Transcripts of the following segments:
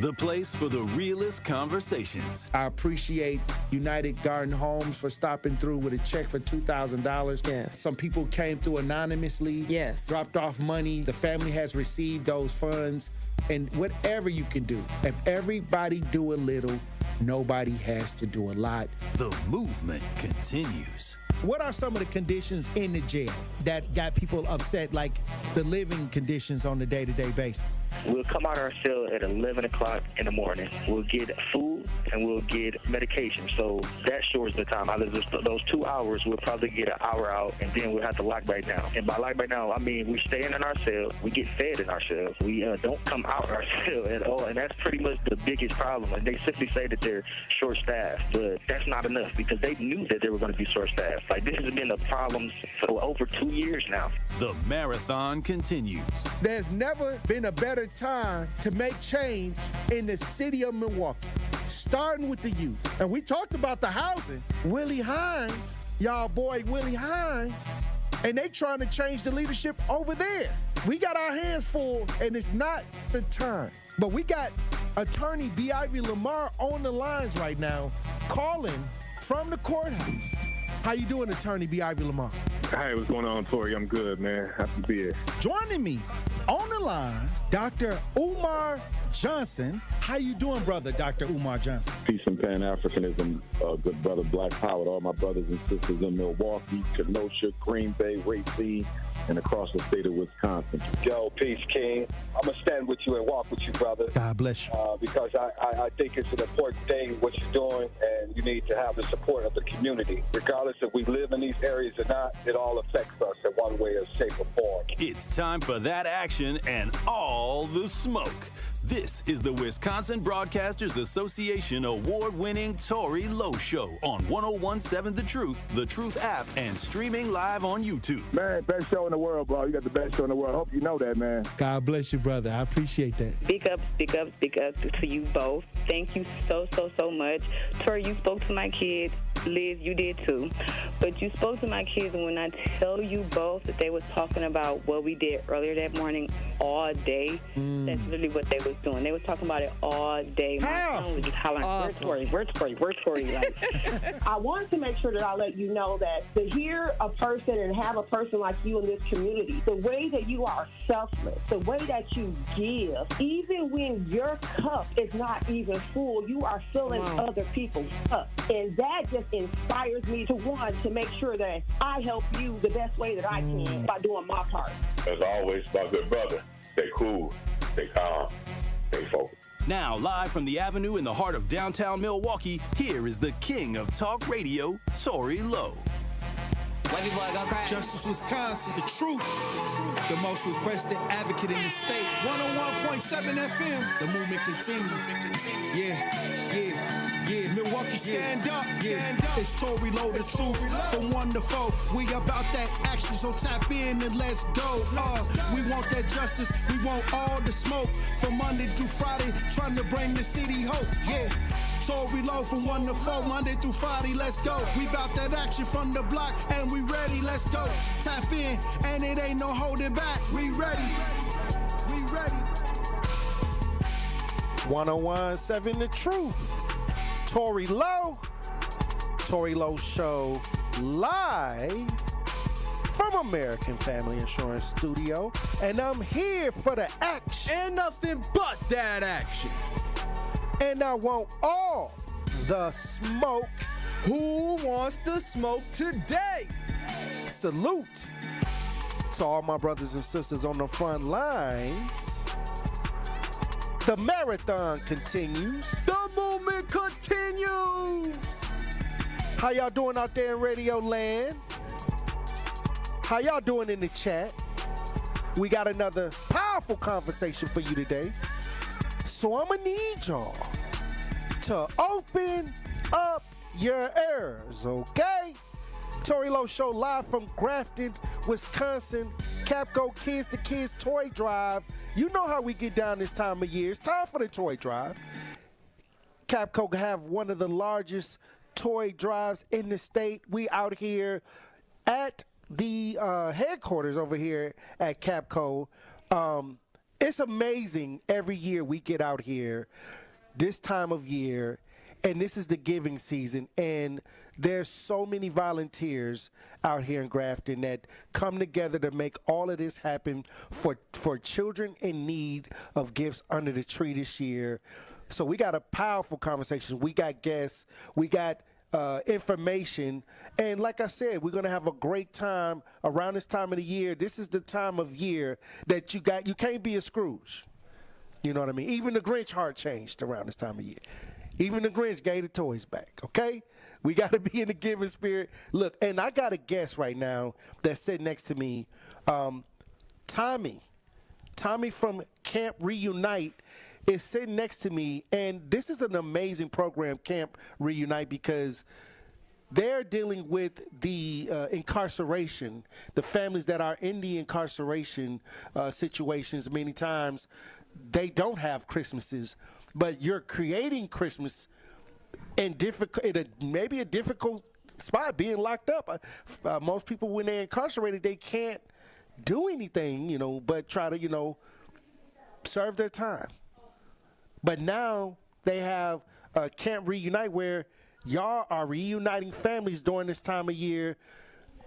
the place for the realest conversations. I appreciate United Garden Homes for stopping through with a check for $2,000. Yes. Some people came through anonymously, Yes. dropped off money. The family has received those funds. And whatever you can do, if everybody do a little, nobody has to do a lot. The movement continues. What are some of the conditions in the jail that got people upset, like the living conditions on a day-to-day basis? We'll come out of our cell at 11 o'clock in the morning. We'll get food and we'll get medication. So that shortens the time. Out of those 2 hours, we'll probably get an hour out, and then we'll have to lock back down. And by lock back down, I mean we stay in our cell. We get fed in our cell. We don't come out of our cell at all. And that's pretty much the biggest problem. And they simply say that they're short-staffed. But that's not enough because they knew that they were going to be short-staffed. Like, this has been a problem for over 2 years now. The marathon continues. There's never been a better time to make change in the city of Milwaukee, starting with the youth. And we talked about the housing. Willie Hines, y'all boy Willie Hines, and they trying to change the leadership over there. We got our hands full, and it's not the time. But we got attorney B. Ivy Lamar on the lines right now, calling from the courthouse. How you doing, attorney B. Ivy Lamar? Hey, what's going on, Tory? I'm good, man. Happy to be here. Joining me on the line, Dr. Umar Johnson. How you doing, brother, Dr. Umar Johnson? Peace and Pan-Africanism, good brother Black Power to all my brothers and sisters in Milwaukee, Kenosha, Green Bay, Racine, and across the state of Wisconsin. Yo, peace, King. I'm going to stand with you and walk with you, brother. God bless you. Because I think it's an important thing, what you're doing, and you need to have the support of the community. Regardless if we live in these areas or not, it all affects us in one way or shape or form. It's time for that action and all the smoke. This is the Wisconsin Broadcasters Association award-winning Tory Lowe Show on 101.7 The Truth app, and streaming live on YouTube. Man, best show in the world, bro. You got the best show in the world. Hope you know that, man. God bless you, brother. I appreciate that. Big up to you both. Thank you so much. Tory, you spoke to my kids. Liz, you did too. But you spoke to my kids, and when I tell you both that they was talking about what we did earlier that morning all day, that's literally what they was doing. They was talking about it all day. My son was just hollering, Awesome. where's Tory? Like, I wanted to make sure that I let you know that to hear a person and have a person like you in this community, the way that you are selfless, the way that you give, even when your cup is not even full, you are filling other people's cup. And that just inspires me to make sure that I help you the best way that I can by doing my part. As always, my good brother, stay cool, stay calm, stay focused. Now, live from the Avenue in the heart of downtown Milwaukee, here is the king of talk radio, Tory Lowe. Justice Wisconsin, the truth, the most requested advocate in the state. 101.7 FM, the movement continues. Yeah, Milwaukee, stand up. It's Tory Lowe, the truth, from 1 to 4. We about that action, so tap in and let's go. We want that justice, we want all the smoke. From Monday through Friday, trying to bring the city hope. Yeah. Tory Lowe from 1 to 4, Monday through Friday, let's go. We bout that action from the block, and we ready, let's go. Tap in, and it ain't no holding back. We ready. 101.7 The Truth. Tory Lowe Show, live from American Family Insurance Studio, and I'm here for the action. And nothing but that action. And I want all the smoke. Who wants the smoke today? Salute to all my brothers and sisters on the front lines. The marathon continues. The movement continues. How y'all doing out there in Radio Land? How y'all doing in the chat? We got another powerful conversation for you today. So I'm gonna need y'all to open up your ears, okay? Tory Lowe Show live from Grafton, Wisconsin. Capco Kids to Kids Toy Drive. You know how we get down this time of year. It's time for the Toy Drive. Capco have one of the largest toy drives in the state. We out here at the headquarters over here at Capco. It's amazing every year we get out here this time of year, and this is the giving season, and there's so many volunteers out here in Grafton that come together to make all of this happen for children in need of gifts under the tree this year. So we got a powerful conversation. We got guests. We got information. And like I said, we're going to have a great time around this time of the year. This is the time of year that you can't be a Scrooge. You know what I mean? Even the Grinch heart changed around this time of year. Even the Grinch gave the toys back, okay? We got to be in the giving spirit. Look, and I got a guest right now that's sitting next to me, Tommy. Tommy from Camp Reunite is sitting next to me, and this is an amazing program, Camp Reunite, because they're dealing with the incarceration, the families that are in the incarceration situations. Many times they don't have Christmases, but you're creating Christmas in maybe a difficult spot, being locked up. Most people, when they're incarcerated, they can't do anything, but try to, serve their time. But now they have Camp Reunite, where y'all are reuniting families during this time of year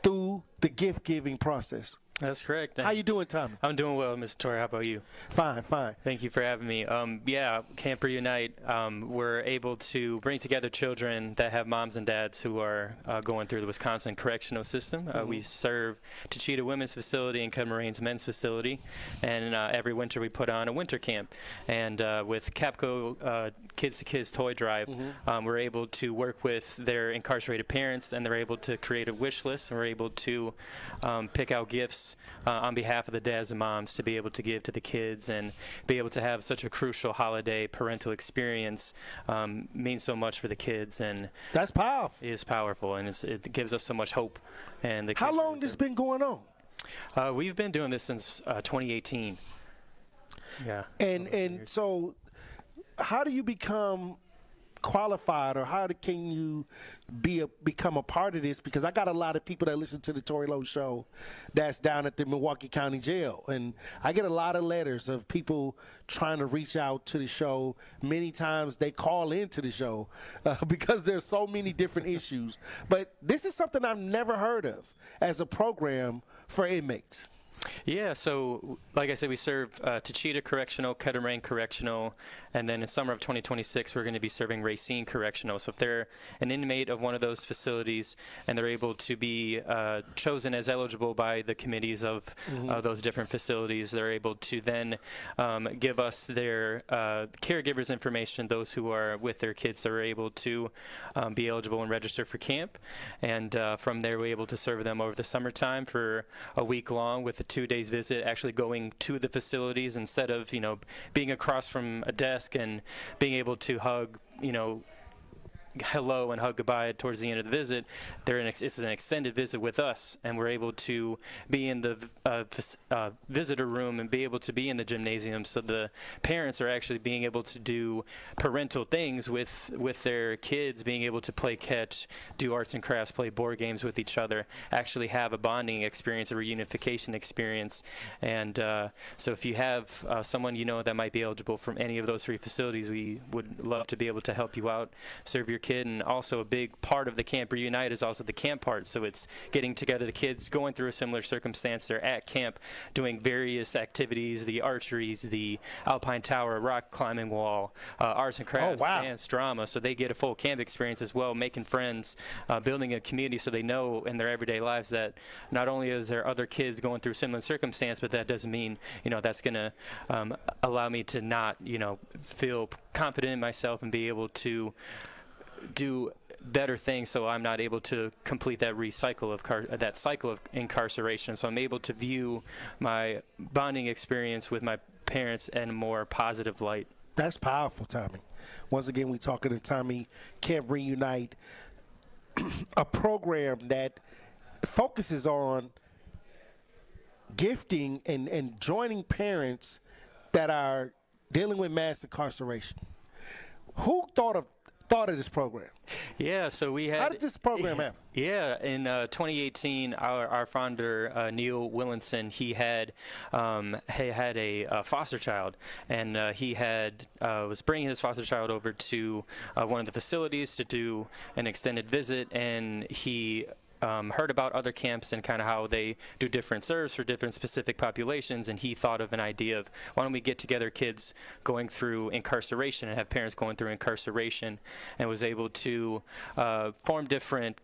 through the gift-giving process. That's correct. How you doing, Tommy? I'm doing well, Mr. Tory. How about you? Fine. Thank you for having me. Camp Reunite, we're able to bring together children that have moms and dads who are going through the Wisconsin correctional system. We serve Techeetah Women's Facility and Cut-Moraines Men's Facility, and every winter we put on a winter camp. And with Capco Kids to Kids Toy Drive, we're able to work with their incarcerated parents, and they're able to create a wish list, and we're able to pick out gifts on behalf of the dads and moms to be able to give to the kids, and be able to have such a crucial holiday parental experience means so much for the kids. And that's powerful. It is powerful, and it gives us so much hope. And the how long this been going on? We've been doing this since 2018. Yeah. And so how do you become qualified, or how can you become a part of this? Because I got a lot of people that listen to the Tory Lowe Show that's down at the Milwaukee County Jail, and I get a lot of letters of people trying to reach out to the show. Many times they call into the show because there's so many different issues. But this is something I've never heard of as a program for inmates. Yeah, so like I said, we serve Techeetah Correctional, Cut-Moraines Correctional, and then in summer of 2026, we're going to be serving Racine Correctional. So if they're an inmate of one of those facilities and they're able to be chosen as eligible by the committees of those different facilities, they're able to then give us their caregivers information, those who are with their kids that are able to be eligible and register for camp. And from there, we're able to serve them over the summertime for a week long with a 2 days visit, actually going to the facilities instead of, being across from a desk and being able to hug, hello and hug goodbye towards the end of the visit. It's an extended visit with us, and we're able to be in the visitor room and be able to be in the gymnasium, so the parents are actually being able to do parental things with their kids, being able to play catch, do arts and crafts, play board games with each other, actually have a bonding experience, a reunification experience. And so if you have someone that might be eligible from any of those three facilities, we would love to be able to help you out, serve your kid. And also a big part of the Camp Reunite is also the camp part. So it's getting together the kids going through a similar circumstance. They're at camp doing various activities, the archeries, the alpine tower, rock climbing wall, arts and crafts, dance, drama. So they get a full camp experience as well, making friends, building a community, so they know in their everyday lives that not only is there other kids going through similar circumstance, but that doesn't mean, that's going to allow me to not, feel confident in myself and be able to do better things, so I'm not able to complete that cycle of incarceration. So I'm able to view my bonding experience with my parents in a more positive light. That's powerful, Tommy. Once again, we're talking to Tommy, Camp Reunite, a program that focuses on gifting and joining parents that are dealing with mass incarceration. Who thought thought of this program? Yeah, so we had. How did this program happen? Yeah, in 2018, our founder Neil Willinson, he had a foster child, and he was bringing his foster child over to one of the facilities to do an extended visit, and he heard about other camps and kind of how they do different serves for different specific populations, and he thought of an idea of, why don't we get together kids going through incarceration and have parents going through incarceration, and was able to form different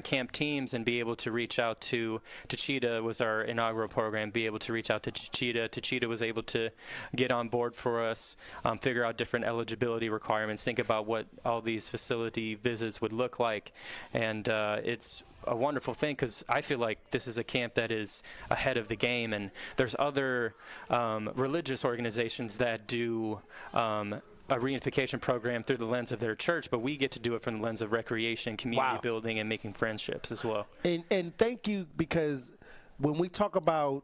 camp teams and be able to reach out to Cheetah was our inaugural program, be able to reach out to Cheetah. Cheetah was able to get on board for us, figure out different eligibility requirements, think about what all these facility visits would look like, and it's a wonderful thing because I feel like this is a camp that is ahead of the game, and there's other religious organizations that do a reunification program through the lens of their church, but we get to do it from the lens of recreation, community building, and making friendships as well. And thank you, because when we talk about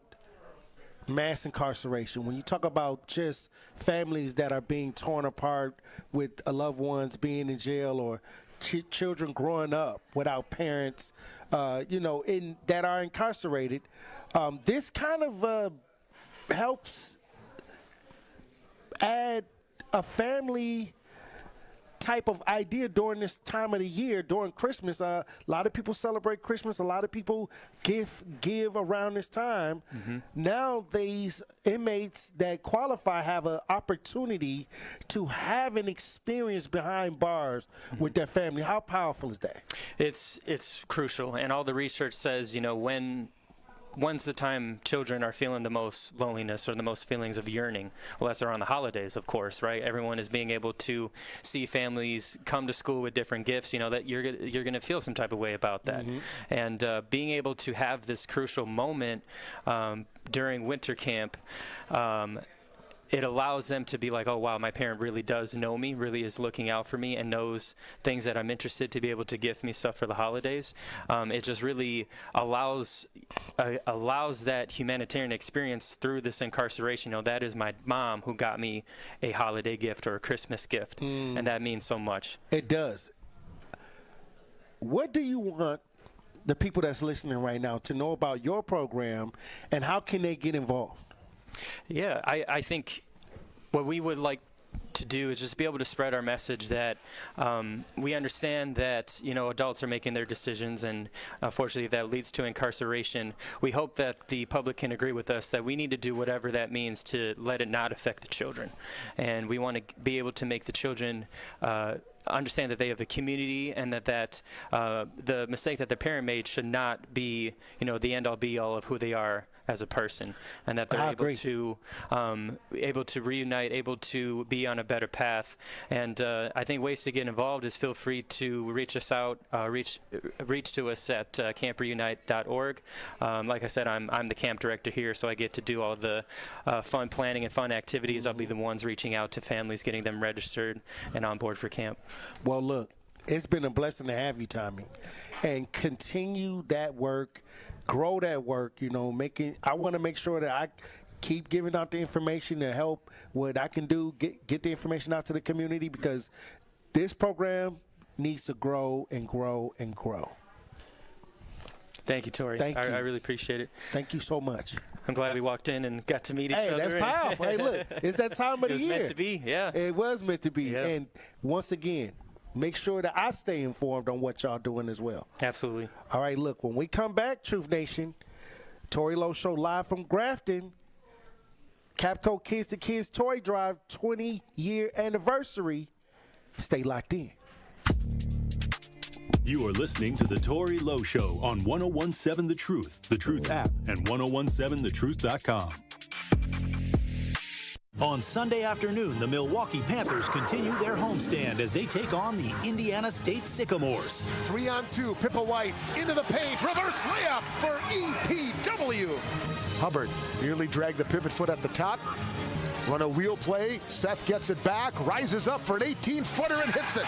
mass incarceration, when you talk about just families that are being torn apart with loved ones being in jail, or children growing up without parents, that are incarcerated, this kind of helps add a family type of idea during this time of the year, during Christmas. A lot of people celebrate Christmas. A lot of people give around this time. Mm-hmm. Now these inmates that qualify have an opportunity to have an experience behind bars with their family. How powerful is that? It's crucial, and all the research says, when's the time children are feeling the most loneliness or the most feelings of yearning? Well, that's around the holidays, of course, right? Everyone is being able to see families come to school with different gifts, that you're going to feel some type of way about that. Mm-hmm. And being able to have this crucial moment during winter camp, it allows them to be like, oh, wow, my parent really does know me, really is looking out for me, and knows things that I'm interested to be able to gift me stuff for the holidays. It just really allows that humanitarian experience through this incarceration. That is my mom who got me a holiday gift or a Christmas gift, and that means so much. It does. What do you want the people that's listening right now to know about your program, and how can they get involved? Yeah, I think what we would like to do is just be able to spread our message that we understand that adults are making their decisions, and unfortunately if that leads to incarceration, we hope that the public can agree with us that we need to do whatever that means to let it not affect the children, and we want to be able to make the children understand that they have a community, and that the mistake that their parent made should not be the end-all be-all of who they are as a person, and that they're able to reunite, able to be on a better path. And I think ways to get involved is feel free to reach us out, reach to us at campreunite.org. Like I said, I'm the camp director here, so I get to do all the fun planning and fun activities. Mm-hmm. I'll be the ones reaching out to families, getting them registered and on board for camp. Well, look, it's been a blessing to have you, Tommy, and continue that work. Grow that work, I want to make sure that I keep giving out the information to help what I can do, get the information out to the community, because this program needs to grow and grow and grow. Thank you, Tory. Thank you. I really appreciate it. Thank you so much. I'm glad we walked in and got to meet each other. Hey, that's powerful. Hey, look, it's that time of the year. It was meant to be, yeah. It was meant to be. Yeah. And once again, make sure that I stay informed on what y'all doing as well. Absolutely. All right, look, when we come back, Truth Nation, Tory Lowe Show live from Grafton, Capco Kids to Kids Toy Drive 20-year anniversary. Stay locked in. You are listening to The Tory Lowe Show on 1017 The Truth app, and 1017thetruth.com. On Sunday afternoon, the Milwaukee Panthers continue their homestand as they take on the Indiana State Sycamores. 3-on-2, Pippa White into the paint, reverse layup for EPW. Hubbard nearly dragged the pivot foot at the top. Run a wheel play, Seth gets it back, rises up for an 18-footer and hits it.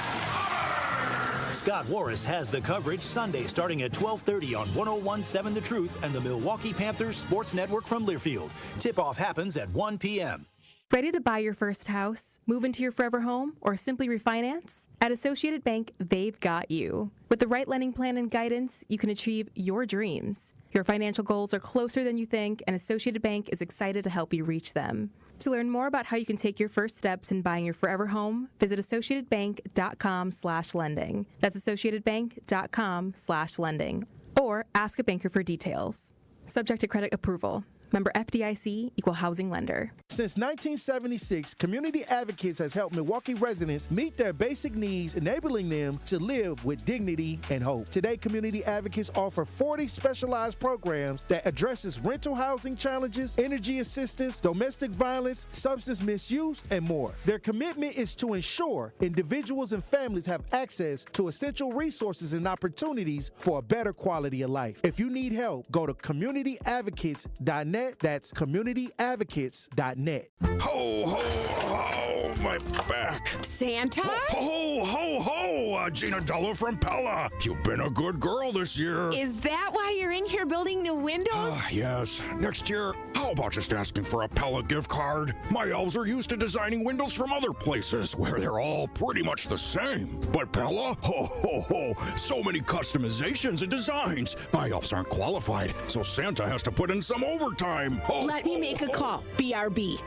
Scott Warris has the coverage Sunday starting at 12:30 on 1017 The Truth and the Milwaukee Panthers Sports Network from Learfield. Tip-off happens at 1 p.m. Ready to buy your first house, move into your forever home, or simply refinance? At Associated Bank, they've got you. With the right lending plan and guidance, you can achieve your dreams. Your financial goals are closer than you think, and Associated Bank is excited to help you reach them. To learn more about how you can take your first steps in buying your forever home, visit associatedbank.com/lending. That's associatedbank.com/lending. Or ask a banker for details. Subject to credit approval. Member FDIC, Equal Housing Lender. Since 1976, Community Advocates has helped Milwaukee residents meet their basic needs, enabling them to live with dignity and hope. Today, Community Advocates offer 40 specialized programs that addresses rental housing challenges, energy assistance, domestic violence, substance misuse, and more. Their commitment is to ensure individuals and families have access to essential resources and opportunities for a better quality of life. If you need help, go to communityadvocates.net. That's communityadvocates.net. Ho, ho, ho, my back. Santa? Ho, ho, ho, Gina Della from Pella. You've been a good girl this year. Is that why you're in here building new windows? Yes. Next year, how about just asking for a Pella gift card? My elves are used to designing windows from other places where they're all pretty much the same. But Pella? Ho, ho, ho, so many customizations and designs. My elves aren't qualified, so Santa has to put in some overtime. Ho, Let me make a call. BRB.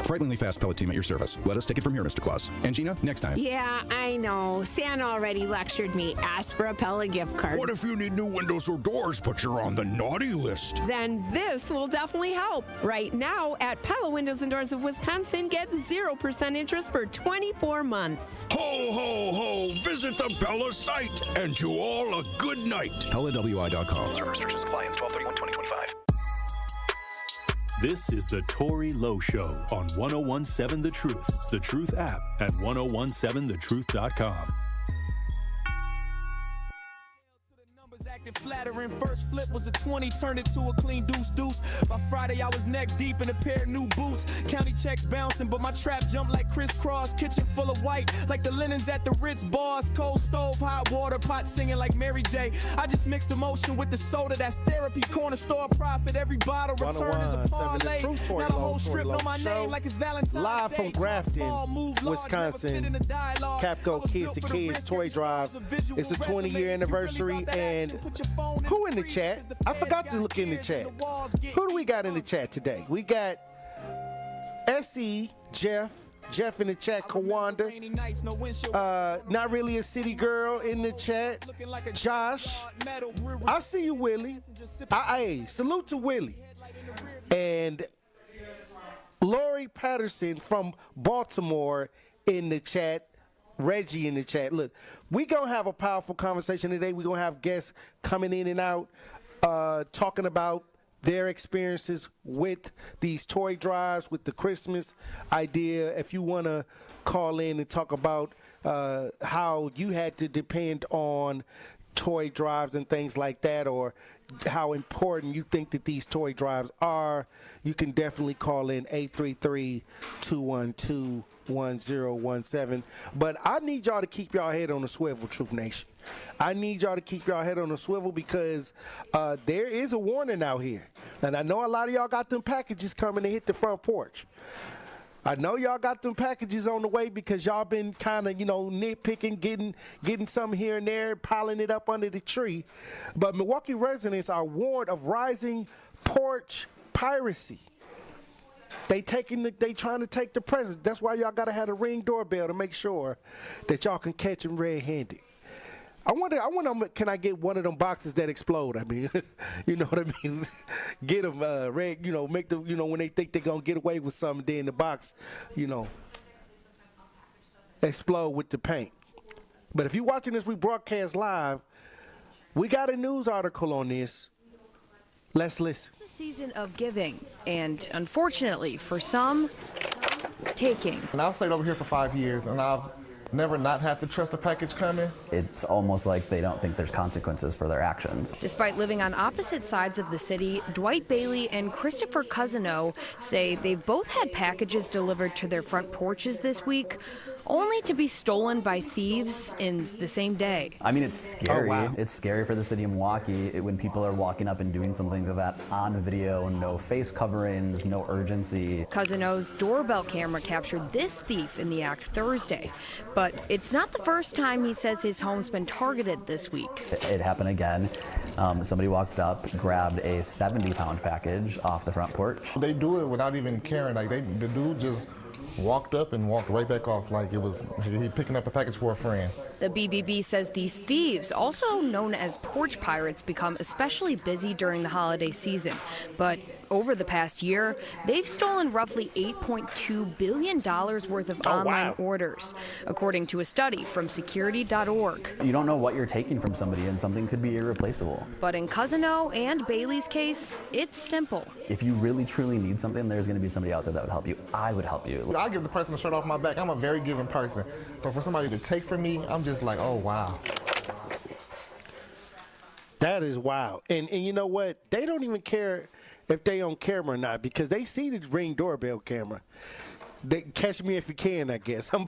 Frighteningly fast pellet team at your service. Let us take it from here, Mr. Claus. And Gina, next time. Yeah, I know. Santa already lectured me. Ask for a Pella gift card. What if you need new windows or doors, but you're on the naughty list? Then this will definitely help. Right now, at Pella Windows and Doors of Wisconsin, get 0% interest for 24 months. Ho, ho, ho! Visit the Pella site, and to all a good night. PellaWI.com. Server restrictions apply. Ends 12/31/2025. This is the Tory Lowe Show on 1017 The Truth, The Truth app, and 1017thetruth.com. Acting flattering. First flip was a 20, turned it to a clean deuce. By Friday, I was neck deep in a pair of new boots. County checks bouncing, but my trap jumped like crisscross. Kitchen full of white, like the linens at the Ritz bars. Cold stove, hot water, pot singing like Mary J. I just mixed emotion with the soda. That's therapy. Corner store profit. Every bottle return is a parlay. Now the whole strip know my name like it's Valentine's Live Day. from Grafton, Wisconsin. Capco Kids to Kids Toy Drive. It's the 20-year anniversary, and who in the chat? I forgot to look in the chat. Who do we got in the chat today? We got SE, Jeff in the chat, Kawanda. Not really a city girl in the chat. Josh. I see you, Willie. Hey, salute to Willie. And Lori Patterson from Baltimore in the chat. Reggie in the chat. Look, we gonna have a powerful conversation today. We're gonna have guests coming in and out, talking about their experiences with these toy drives, with the Christmas idea. If you want to call in and talk about how you had to depend on toy drives and things like that, or how important you think that these toy drives are, you can definitely call in 833-212-1017. But I need y'all to keep y'all head on the swivel, Truth Nation. I need y'all to keep y'all head on the swivel, because there is a warning out here. And I know a lot of y'all got them packages coming to hit the front porch. I know y'all got them packages on the way, because y'all been kind of, nitpicking, getting some here and there, piling it up under the tree. But Milwaukee residents are warned of rising porch piracy. They trying to take the presents. That's why y'all gotta have a Ring doorbell to make sure that y'all can catch them red-handed. I wonder, can I get one of them boxes that explode? I mean, you know what I mean? Get them red, make them, when they think they're going to get away with something, then the box, explode with the paint. But if you're watching this rebroadcast live, we got a news article on this. Let's listen. The season of giving, and unfortunately for some, taking. And I've stayed over here for 5 years, and I've never not had to trust a package coming. It's almost like they don't think there's consequences for their actions. Despite living on opposite sides of the city, Dwight Bailey and Christopher Cousineau say they've both had packages delivered to their front porches this week. only to be stolen by thieves in the same day. I mean, it's scary. Oh, wow. It's scary for the city of Milwaukee when people are walking up and doing something like that on video, no face coverings, no urgency. Cousin O's doorbell camera captured this thief in the act Thursday. But it's not the first time he says his home's been targeted this week. It happened again. Somebody walked up, grabbed a 70-pound package off the front porch. They do it without even caring. Like, the dude just walked up and walked right back off like it was he picking up a package for a friend. The BBB says these thieves, also known as porch pirates, become especially busy during the holiday season. But over the past year, they've stolen roughly $8.2 billion worth of online orders, according to a study from security.org. You don't know what you're taking from somebody, and something could be irreplaceable. But in Cousin O and Bailey's case, it's simple. If you really truly need something, there's going to be somebody out there that would help you. I would help you. I give the person a shirt off my back. I'm a very giving person. So for somebody to take from me, I'm just like, oh, wow. That is wild. And you know what? They don't even care if they on camera or not, because they see the Ring doorbell camera. They catch me if you can, I guess. I'm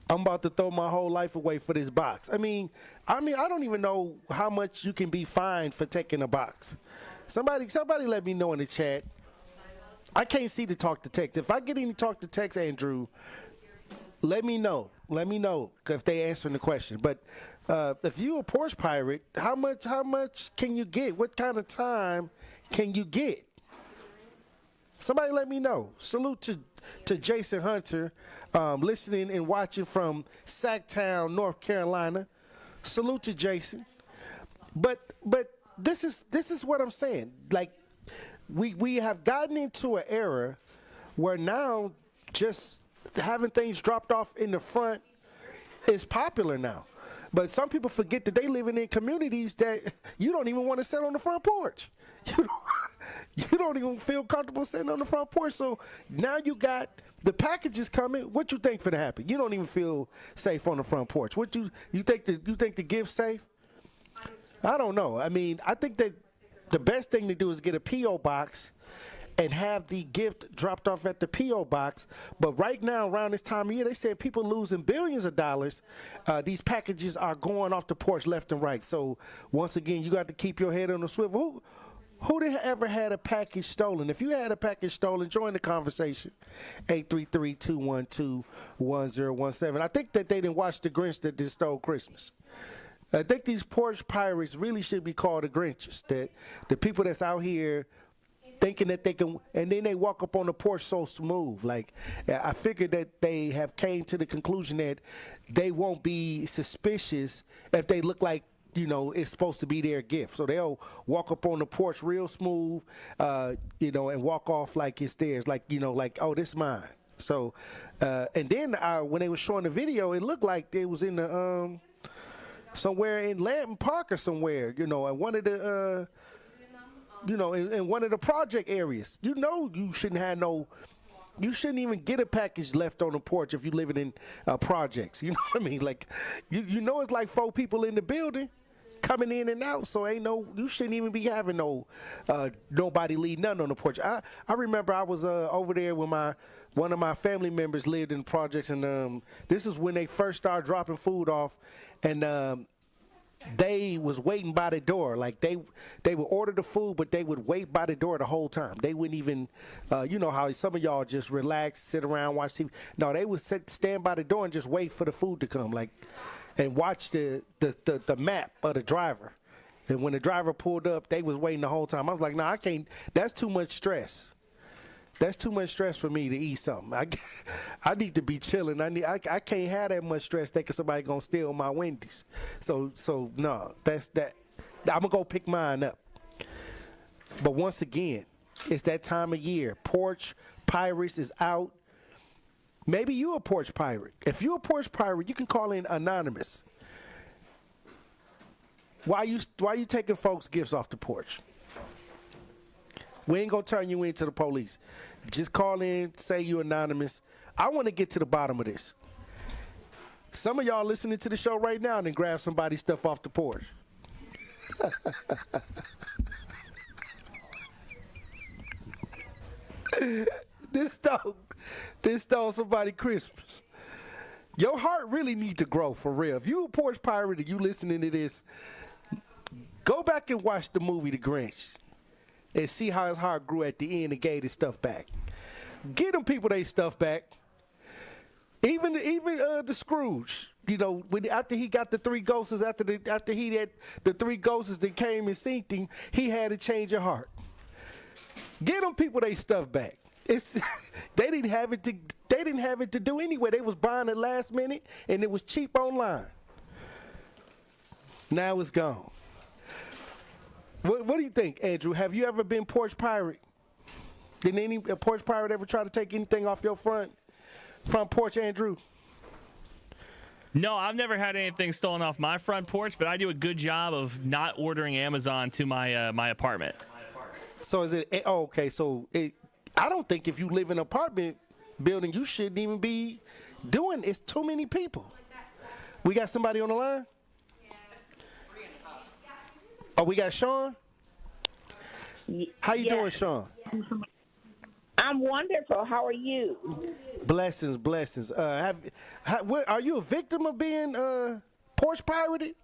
about to throw my whole life away for this box. I mean, I don't even know how much you can be fined for taking a box. Somebody let me know in the chat. I can't see the talk to text. If I get any talk to text, Andrew, let me know. Let me know if they answering the question. But if you a porch pirate, how much can you get? What kind of time can you get? Somebody let me know. Salute to Jason Hunter, listening and watching from Sacktown, North Carolina. Salute to Jason. But this is what I'm saying. Like, we have gotten into an era where now just having things dropped off in the front is popular now. But some people forget that they living in communities that you don't even want to sit on the front porch. You don't even feel comfortable sitting on the front porch. So now you got the packages coming. What you think for to happen? You don't even feel safe on the front porch. What you think the gift's safe? I don't know. I mean, I think that the best thing to do is get a P.O. box and have the gift dropped off at the P.O. box. But right now, around this time of year, they said people losing billions of dollars. These packages are going off the porch left and right. So once again, you got to keep your head on the swivel. Who ever had a package stolen? If you had a package stolen, join the conversation. 833-212-1017. I think that they didn't watch The Grinch that just stole Christmas. I think these porch pirates really should be called the Grinches. That the people that's out here thinking that they can, and then they walk up on the porch so smooth. Like, I figured that they have came to the conclusion that they won't be suspicious if they look like, you know, it's supposed to be their gift. So they'll walk up on the porch real smooth, you know, and walk off like it's theirs. Like, you know, like, oh, this is mine. So, and then when they were showing the video, it looked like they was in the, somewhere in Lanton Park or somewhere, you know, and one of the, you know, in one of the project areas. You know, you shouldn't even get a package left on the porch if you're living in projects. You know what I mean? Like, you know, it's like 4 people in the building coming in and out. So you shouldn't even be having nobody leave nothing on the porch. I remember I was over there with one of my family members lived in projects, and this is when they first started dropping food off, and they was waiting by the door. Like, they would order the food, but they would wait by the door the whole time. They wouldn't even, you know how some of y'all just relax, sit around, watch TV. No, they would stand by the door and just wait for the food to come, like, and watch the map of the driver. And when the driver pulled up, they was waiting the whole time. I was like, no, I can't. That's too much stress. That's too much stress for me to eat something. I need to be chilling. I can't have that much stress thinking somebody gonna steal my Wendy's. So no, that's that. I'm gonna go pick mine up. But once again, it's that time of year. Porch Pirates is out. Maybe you a porch pirate. If you're a porch pirate, you can call in anonymous. Why you taking folks' gifts off the porch? We ain't gonna turn you into the police. Just call in, say you anonymous. I want to get to the bottom of this. Some of y'all listening to the show right now and then grab somebody's stuff off the porch. This stole somebody Christmas. Your heart really needs to grow, for real. If you a porch pirate and you listening to this, go back and watch the movie The Grinch and see how his heart grew at the end and gave his stuff back. Get them people their stuff back. Even the Scrooge, you know, after he got the three ghosts, after he had the three ghosts that came and synced him, he had a change of heart. Get them people their stuff back. They didn't have it to do anyway. They was buying it last minute and it was cheap online. Now it's gone. What do you think, Andrew? Have you ever been porch pirate? Did any porch pirate ever try to take anything off your front porch, Andrew? No, I've never had anything stolen off my front porch, but I do a good job of not ordering Amazon to my my apartment. So is it? Oh, okay. So I don't think if you live in an apartment building, you shouldn't even be doing. It's too many people. We got somebody on the line. Oh, we got Sean. How you doing, Sean? I'm wonderful. How are you? Blessings. Are you a victim of being porch pirated?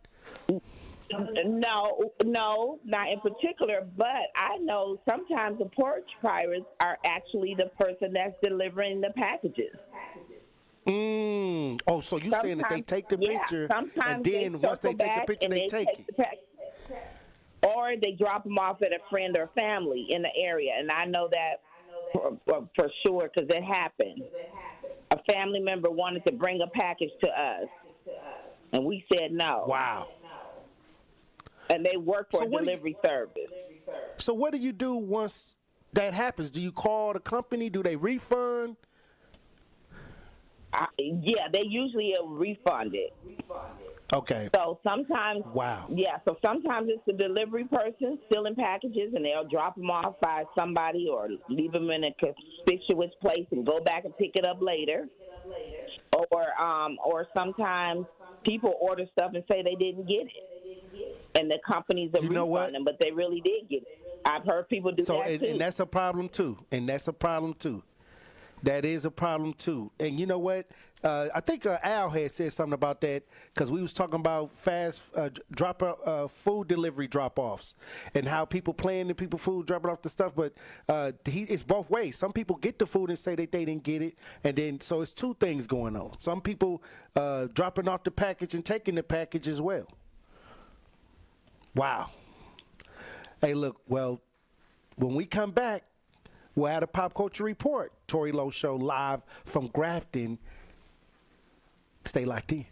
No, not in particular, but I know sometimes the porch pirates are actually the person that's delivering the packages. Oh, so you saying that they take the picture and then once they take the picture, they take it? Or they drop them off at a friend or family in the area, and I know that for sure because it happened. A family member wanted to bring a package to us, and we said no. Wow. And they work for a delivery service. So what do you do once that happens? Do you call the company? Do they refund? Yeah, they usually refund it. Okay. So sometimes, so sometimes it's the delivery person stealing packages, and they'll drop them off by somebody or leave them in a conspicuous place and go back and pick it up later. Or sometimes people order stuff and say they didn't get it, and the companies are refunding them, but they really did get it. I've heard people do that too. And that's a problem too. That is a problem too. And you know what? I think Al had said something about that because we was talking about fast food delivery drop-offs and how people playing the people food dropping off the stuff. But it's both ways. Some people get the food and say that they didn't get it, and then so it's two things going on. Some people dropping off the package and taking the package as well. Wow. Hey, look. Well, when we come back, we'll have a Pop Culture Report. Tory Lowe Show live from Grafton. Stay locked in.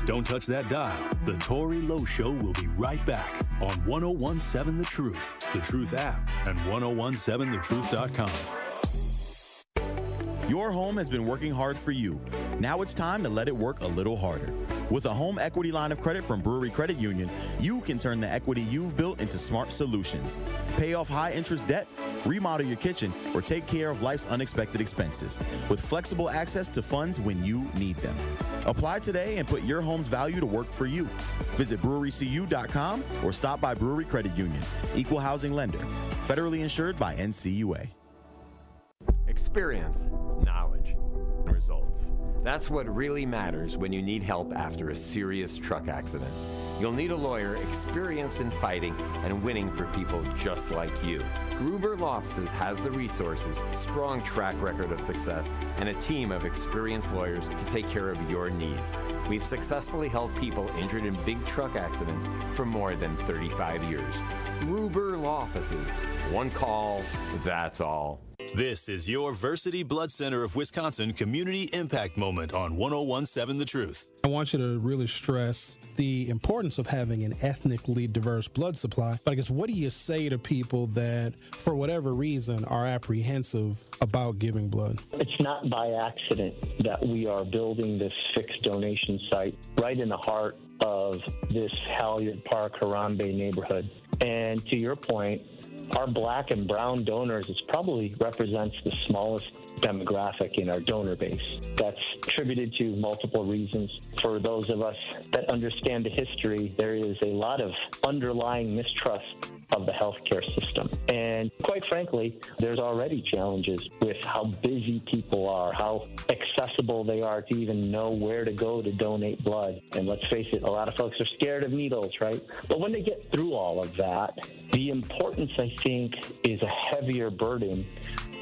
Don't touch that dial. The Tory Lowe Show will be right back on 1017 The Truth, The Truth app, and 1017thetruth.com. Your home has been working hard for you. Now it's time to let it work a little harder. With a home equity line of credit from Brewery Credit Union, you can turn the equity you've built into smart solutions. Pay off high-interest debt, remodel your kitchen, or take care of life's unexpected expenses with flexible access to funds when you need them. Apply today and put your home's value to work for you. Visit brewerycu.com or stop by Brewery Credit Union. Equal housing lender. Federally insured by NCUA. Experience, knowledge, results. That's what really matters when you need help after a serious truck accident. You'll need a lawyer experienced in fighting and winning for people just like you. Gruber Law Offices has the resources, strong track record of success, and a team of experienced lawyers to take care of your needs. We've successfully helped people injured in big truck accidents for more than 35 years. Gruber Law Offices. One call, that's all. This is your Versity Blood Center of Wisconsin Community Impact Moment on 1017 The Truth. I want you to really stress the importance of having an ethnically diverse blood supply. But I guess, what do you say to people that, for whatever reason, are apprehensive about giving blood? It's not by accident that we are building this fixed donation site right in the heart of this Halyard Park, Harambe neighborhood. And to your point, our black and brown donors, it probably represents the smallest demographic in our donor base. That's attributed to multiple reasons. For those of us that understand the history, there is a lot of underlying mistrust of the healthcare system. And quite frankly, there's already challenges with how busy people are, how accessible they are to even know where to go to donate blood. And let's face it, a lot of folks are scared of needles, right? But when they get through all of that, the importance, I think, is a heavier burden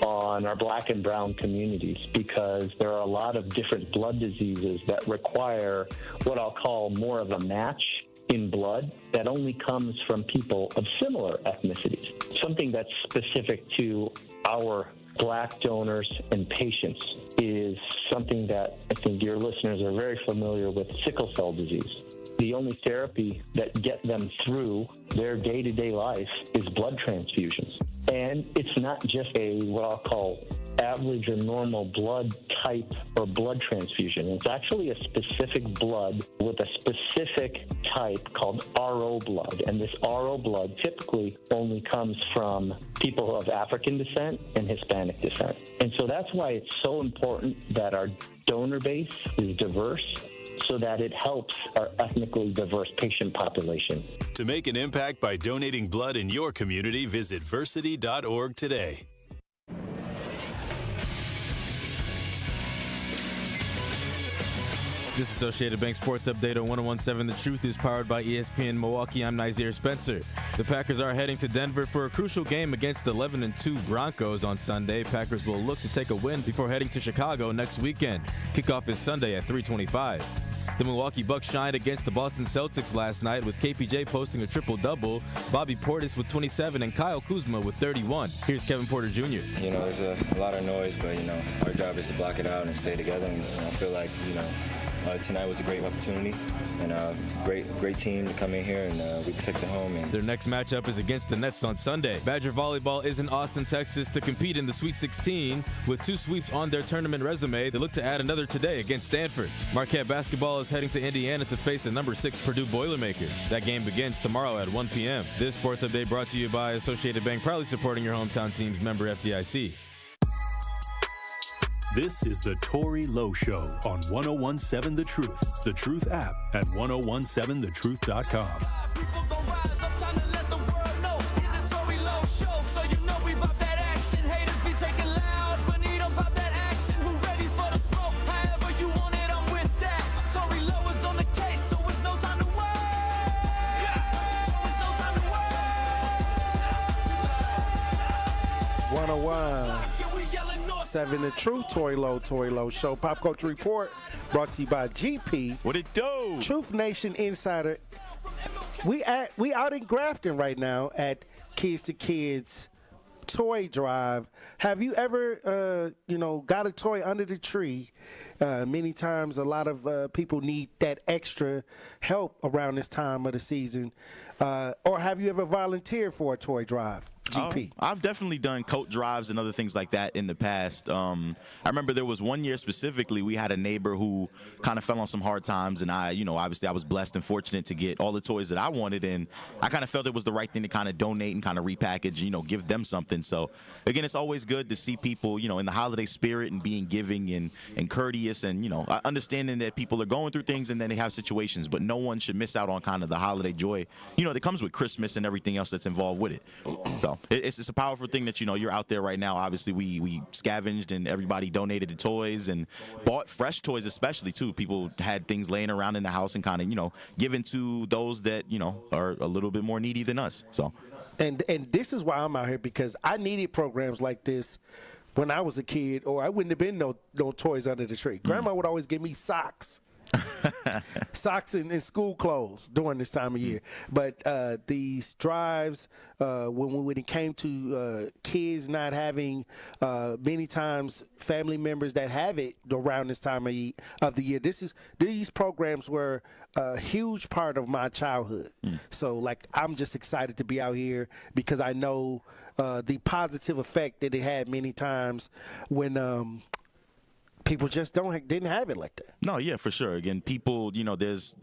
on our Black and brown communities, because there are a lot of different blood diseases that require what I'll call more of a match in blood that only comes from people of similar ethnicities. Something that's specific to our Black donors and patients is something that I think your listeners are very familiar with: sickle cell disease. The only therapy that get them through their day-to-day life is blood transfusions. And it's not just what I'll call average or normal blood type or blood transfusion. It's actually a specific blood with a specific type called RO blood. And this RO blood typically only comes from people of African descent and Hispanic descent. And so that's why it's so important that our donor base is diverse, so that it helps our ethnically diverse patient population. To make an impact by donating blood in your community, visit versity.org today. This Associated Bank Sports Update on 101.7 The Truth is powered by ESPN Milwaukee. I'm Nazir Spencer. The Packers are heading to Denver for a crucial game against the 11-2 Broncos on Sunday. Packers will look to take a win before heading to Chicago next weekend. Kickoff is Sunday at 3:25. The Milwaukee Bucks shined against the Boston Celtics last night with KPJ posting a triple-double, Bobby Portis with 27, and Kyle Kuzma with 31. Here's Kevin Porter Jr. You know, there's a lot of noise, but, you know, our job is to block it out and stay together. And I feel like, you know, tonight was a great opportunity and a great team to come in here and we protect the home. And their next matchup is against the Nets on Sunday. Badger Volleyball is in Austin, Texas to compete in the Sweet 16. With 2 sweeps on their tournament resume, they look to add another today against Stanford. Marquette Basketball is heading to Indiana to face the number 6 Purdue Boilermakers. That game begins tomorrow at 1 p.m. This sports update brought to you by Associated Bank, proudly supporting your hometown teams, member FDIC. This is the Tory Lowe Show on 101.7 The Truth, The Truth app, and 1017thetruth.com. Seven The Truth, Tory Lowe Show. Pop Culture Report brought to you by GP. What it do? Truth Nation Insider. We out in Grafton right now at Kids to Kids Toy Drive. Have you ever, got a toy under the tree? Many times a lot of people need that extra help around this time of the season. Or have you ever volunteered for a toy drive? GP. I've definitely done coat drives and other things like that in the past. I remember there was one year specifically we had a neighbor who kind of fell on some hard times, and obviously I was blessed and fortunate to get all the toys that I wanted, and I kind of felt it was the right thing to kind of donate and kind of repackage, give them something. So again, it's always good to see people, in the holiday spirit and being giving and courteous and, understanding that people are going through things and then they have situations, but no one should miss out on kind of the holiday joy, that comes with Christmas and everything else that's involved with it. So it's a powerful thing that, you're out there right now. Obviously, we scavenged and everybody donated the toys and bought fresh toys, especially, too. People had things laying around in the house and kind of, given to those that, are a little bit more needy than us. So, and this is why I'm out here, because I needed programs like this when I was a kid, or I wouldn't have been no toys under the tree. Grandma would always give me socks. Socks and school clothes during this time of year. But these drives, when it came to kids not having, many times family members that have it around this time of the year, these programs were a huge part of my childhood. So, I'm just excited to be out here because I know the positive effect that it had many times when people just didn't have it like that. No, yeah, for sure. Again, people,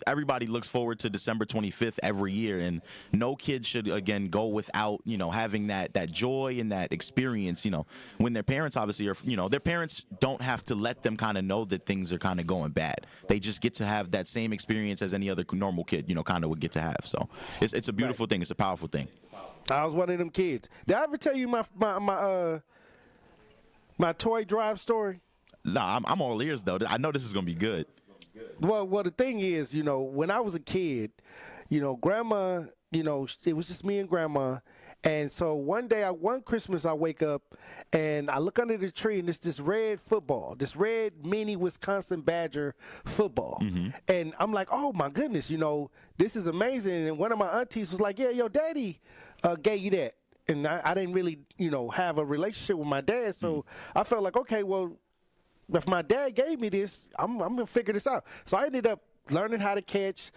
everybody looks forward to December 25th every year, and no kid should, again, go without, having that joy and that experience, when their parents obviously are, their parents don't have to let them kind of know that things are kind of going bad. They just get to have that same experience as any other normal kid, kind of would get to have. So it's a beautiful thing. It's a powerful thing. I was one of them kids. Did I ever tell you my toy drive story? Nah, I'm all ears, though. I know this is going to be good. Well, the thing is, when I was a kid, Grandma, it was just me and Grandma. And so one Christmas I wake up and I look under the tree and it's this red mini Wisconsin Badger football. Mm-hmm. And I'm like, oh, my goodness, this is amazing. And one of my aunties was like, yeah, your daddy gave you that. And I didn't really, have a relationship with my dad. So I felt like, okay, well, if my dad gave me this, I'm going to figure this out. So I ended up learning how to catch,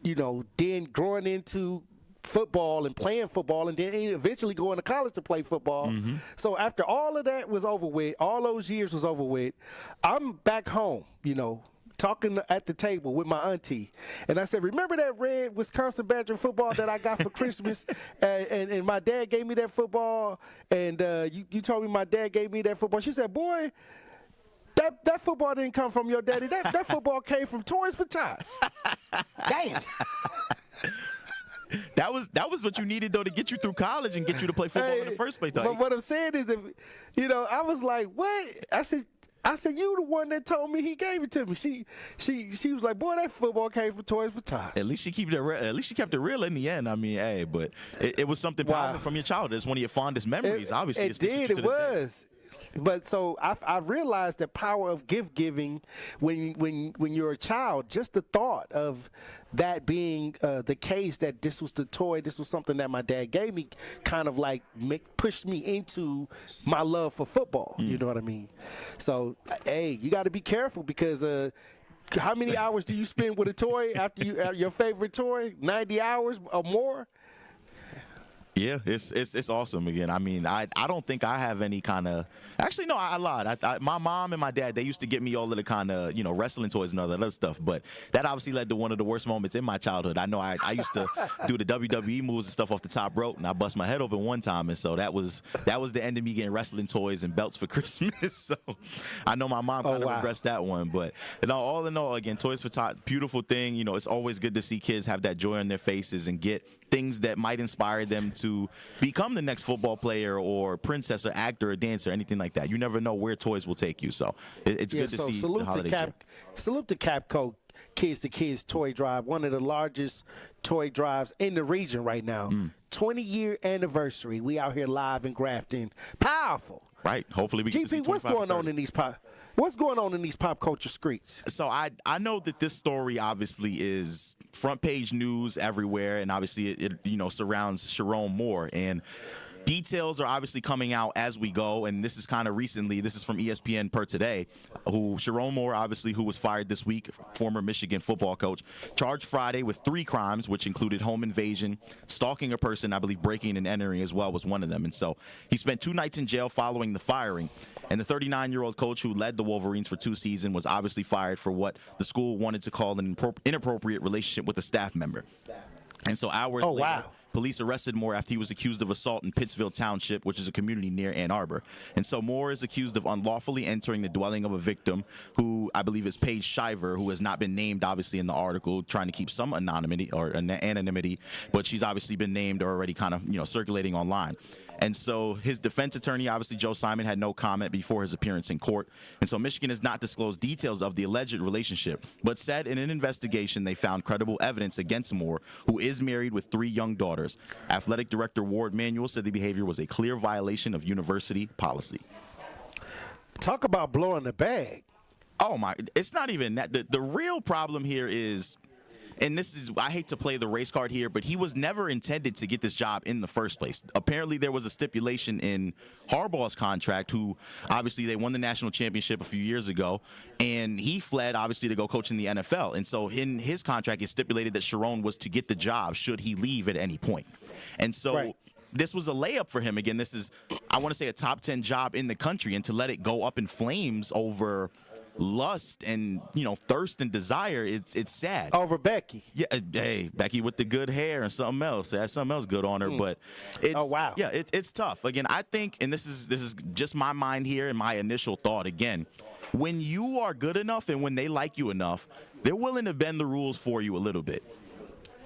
then growing into football and playing football, and then eventually going to college to play football. Mm-hmm. So after all of that was over with, all those years was over with, I'm back home, talking at the table with my auntie. And I said, remember that red Wisconsin Badger football that I got for Christmas? And my dad gave me that football, and you told me my dad gave me that football. She said, boy, that football didn't come from your daddy. That football came from Toys for Tots. Damn. That was what you needed, though, to get you through college and get you to play football in the first place. But what I'm saying is that, I was like, what? I said, you the one that told me he gave it to me. She was like, boy, that football came from Toys for Tots. At least she kept it real in the end. I mean, hey, but it was something powerful from your childhood. It's one of your fondest memories. Obviously, it was. But so I realized the power of gift giving when you're a child. Just the thought of that being the case, that this was the toy, this was something that my dad gave me, kind of like pushed me into my love for football. You know what I mean? So, hey, you got to be careful because how many hours do you spend with a toy after your favorite toy? 90 hours or more? Yeah, it's awesome. Again, I mean, I don't think I have any kind of. Actually, no, I lied. My mom and my dad, they used to get me all of the kind of wrestling toys and all that other stuff. But that obviously led to one of the worst moments in my childhood. I know I used to do the WWE moves and stuff off the top rope, and I bust my head open one time, and so that was the end of me getting wrestling toys and belts for Christmas. So I know my mom kind of regrets that one. But all in all, again, Toys for Tots, beautiful thing. It's always good to see kids have that joy on their faces and get things that might inspire them to become the next football player or princess or actor or dancer, anything like that. You never know where toys will take you. So it's good to see the holiday. Salute to Capco Kids to Kids Toy Drive, one of the largest toy drives in the region right now. 20-year anniversary. We out here live in Grafton. Powerful. Right. Hopefully we get to see 25 what's going on in these What's going on in these pop culture streets? So I know that this story obviously is front page news everywhere, and obviously it surrounds Sharon Moore, and details are obviously coming out as we go, and this is kind of recently. This is from ESPN per today. Sharon Moore, obviously, who was fired this week, former Michigan football coach, charged Friday with 3 crimes, which included home invasion, stalking a person, I believe breaking and entering as well was one of them. And so he spent 2 nights in jail following the firing. And the 39-year-old coach who led the Wolverines for 2 seasons was obviously fired for what the school wanted to call an inappropriate relationship with a staff member. And so hours later, police arrested Moore after he was accused of assault in Pittsville Township, which is a community near Ann Arbor. And so Moore is accused of unlawfully entering the dwelling of a victim who I believe is Paige Shiver, who has not been named, obviously, in the article, trying to keep some anonymity, but she's obviously been named or already kind of, circulating online. And so his defense attorney, obviously Joe Simon, had no comment before his appearance in court. And so Michigan has not disclosed details of the alleged relationship, but said in an investigation they found credible evidence against Moore, who is married with 3 young daughters. Athletic Director Ward Manuel said the behavior was a clear violation of university policy. Talk about blowing the bag. Oh, my. It's not even that. The real problem here is, and this is, I hate to play the race card here, but he was never intended to get this job in the first place. Apparently, there was a stipulation in Harbaugh's contract, who obviously they won the national championship a few years ago, and he fled, obviously, to go coach in the NFL. And so in his contract, it stipulated that Sharon was to get the job should he leave at any point. And so this was a layup for him. Again, this is, I want to say, a top 10 job in the country, and to let it go up in flames over lust and, thirst and desire, it's sad. Over Becky. Yeah, hey, Becky with the good hair and something else. That's something else good on her, but it's yeah, it's tough. Again, I think, and this is just my mind here and my initial thought again, when you are good enough and when they like you enough, they're willing to bend the rules for you a little bit.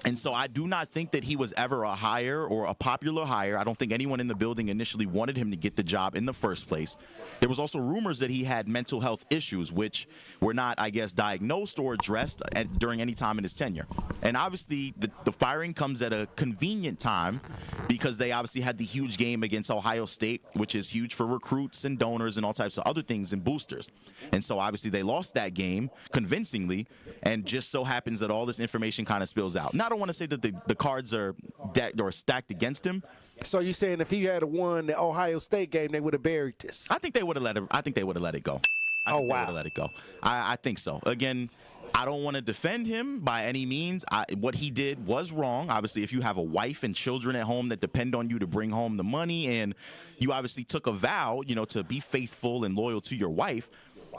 And so I do not think that he was ever a hire or a popular hire. I don't think anyone in the building initially wanted him to get the job in the first place. There was also rumors that he had mental health issues, which were not, I guess, diagnosed or addressed during any time in his tenure. And obviously, the firing comes at a convenient time because they obviously had the huge game against Ohio State, which is huge for recruits and donors and all types of other things and boosters. And so obviously they lost that game convincingly, and just so happens that all this information kind of spills out. Now, I don't want to say that the cards are stacked against him. So you're saying if he had won the Ohio State game, they would have buried this? I think they would have let it. I think they would have let it go. They would have let it go. I think so. Again, I don't want to defend him by any means. What he did was wrong. Obviously, if you have a wife and children at home that depend on you to bring home the money, and you obviously took a vow, to be faithful and loyal to your wife.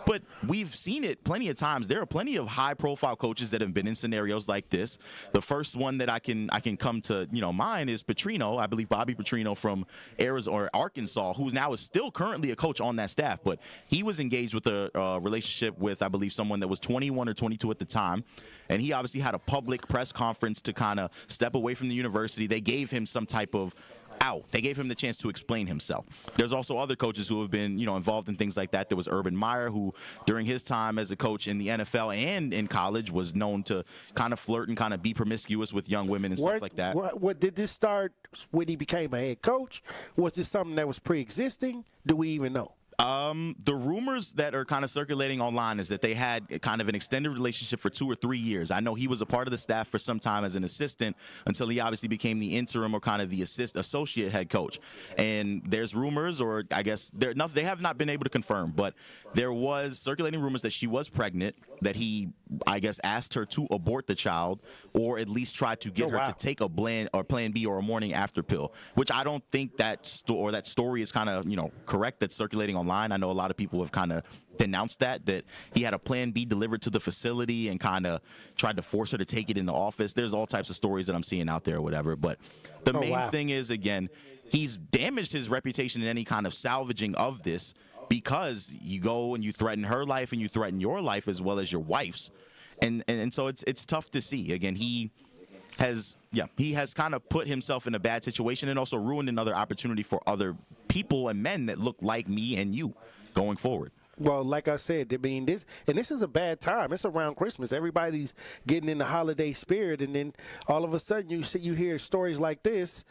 But we've seen it plenty of times. There are plenty of high-profile coaches that have been in scenarios like this. The first one that I can come to, mind is Petrino. I believe Bobby Petrino from Arizona or Arkansas, who now is still currently a coach on that staff. But he was engaged with a relationship with, I believe, someone that was 21 or 22 at the time. And he obviously had a public press conference to kind of step away from the university. They gave him some type of out. They gave him the chance to explain himself. There's also other coaches who have been, involved in things like that. There was Urban Meyer, who during his time as a coach in the NFL and in college was known to kind of flirt and kind of be promiscuous with young women and stuff like that. What did this start when he became a head coach? Was this something that was pre-existing? Do we even know? The rumors that are kind of circulating online is that they had kind of an extended relationship for 2 or 3 years. I know he was a part of the staff for some time as an assistant until he obviously became the interim or kind of the associate head coach. And there's rumors, or I guess they have not been able to confirm, but there was circulating rumors that she was pregnant, that he, I guess, asked her to abort the child or at least try to get her to take a Plan B or a morning after pill, which I don't think that story is kind of, correct, that's circulating online. I know a lot of people have kind of denounced that he had a Plan B delivered to the facility and kind of tried to force her to take it in the office. There's all types of stories that I'm seeing out there or whatever. But the main thing is, again, he's damaged his reputation in any kind of salvaging of this, because you go and you threaten her life and you threaten your life as well as your wife's. And so it's tough to see. Again, he has kind of put himself in a bad situation and also ruined another opportunity for other people and men that look like me and you going forward. Well, like I said, this is a bad time. It's around Christmas. Everybody's getting in the holiday spirit, and then all of a sudden you hear stories like this.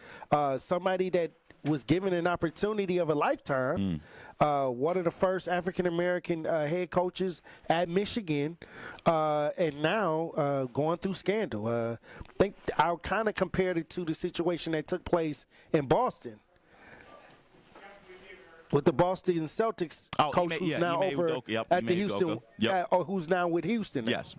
Somebody that was given an opportunity of a lifetime. One of the first African-American head coaches at Michigan, and now going through scandal. I think I'll kind of compare it to the situation that took place in Boston with the Boston Celtics coach who's now over at the Houston, or who's now with Houston now. Yes,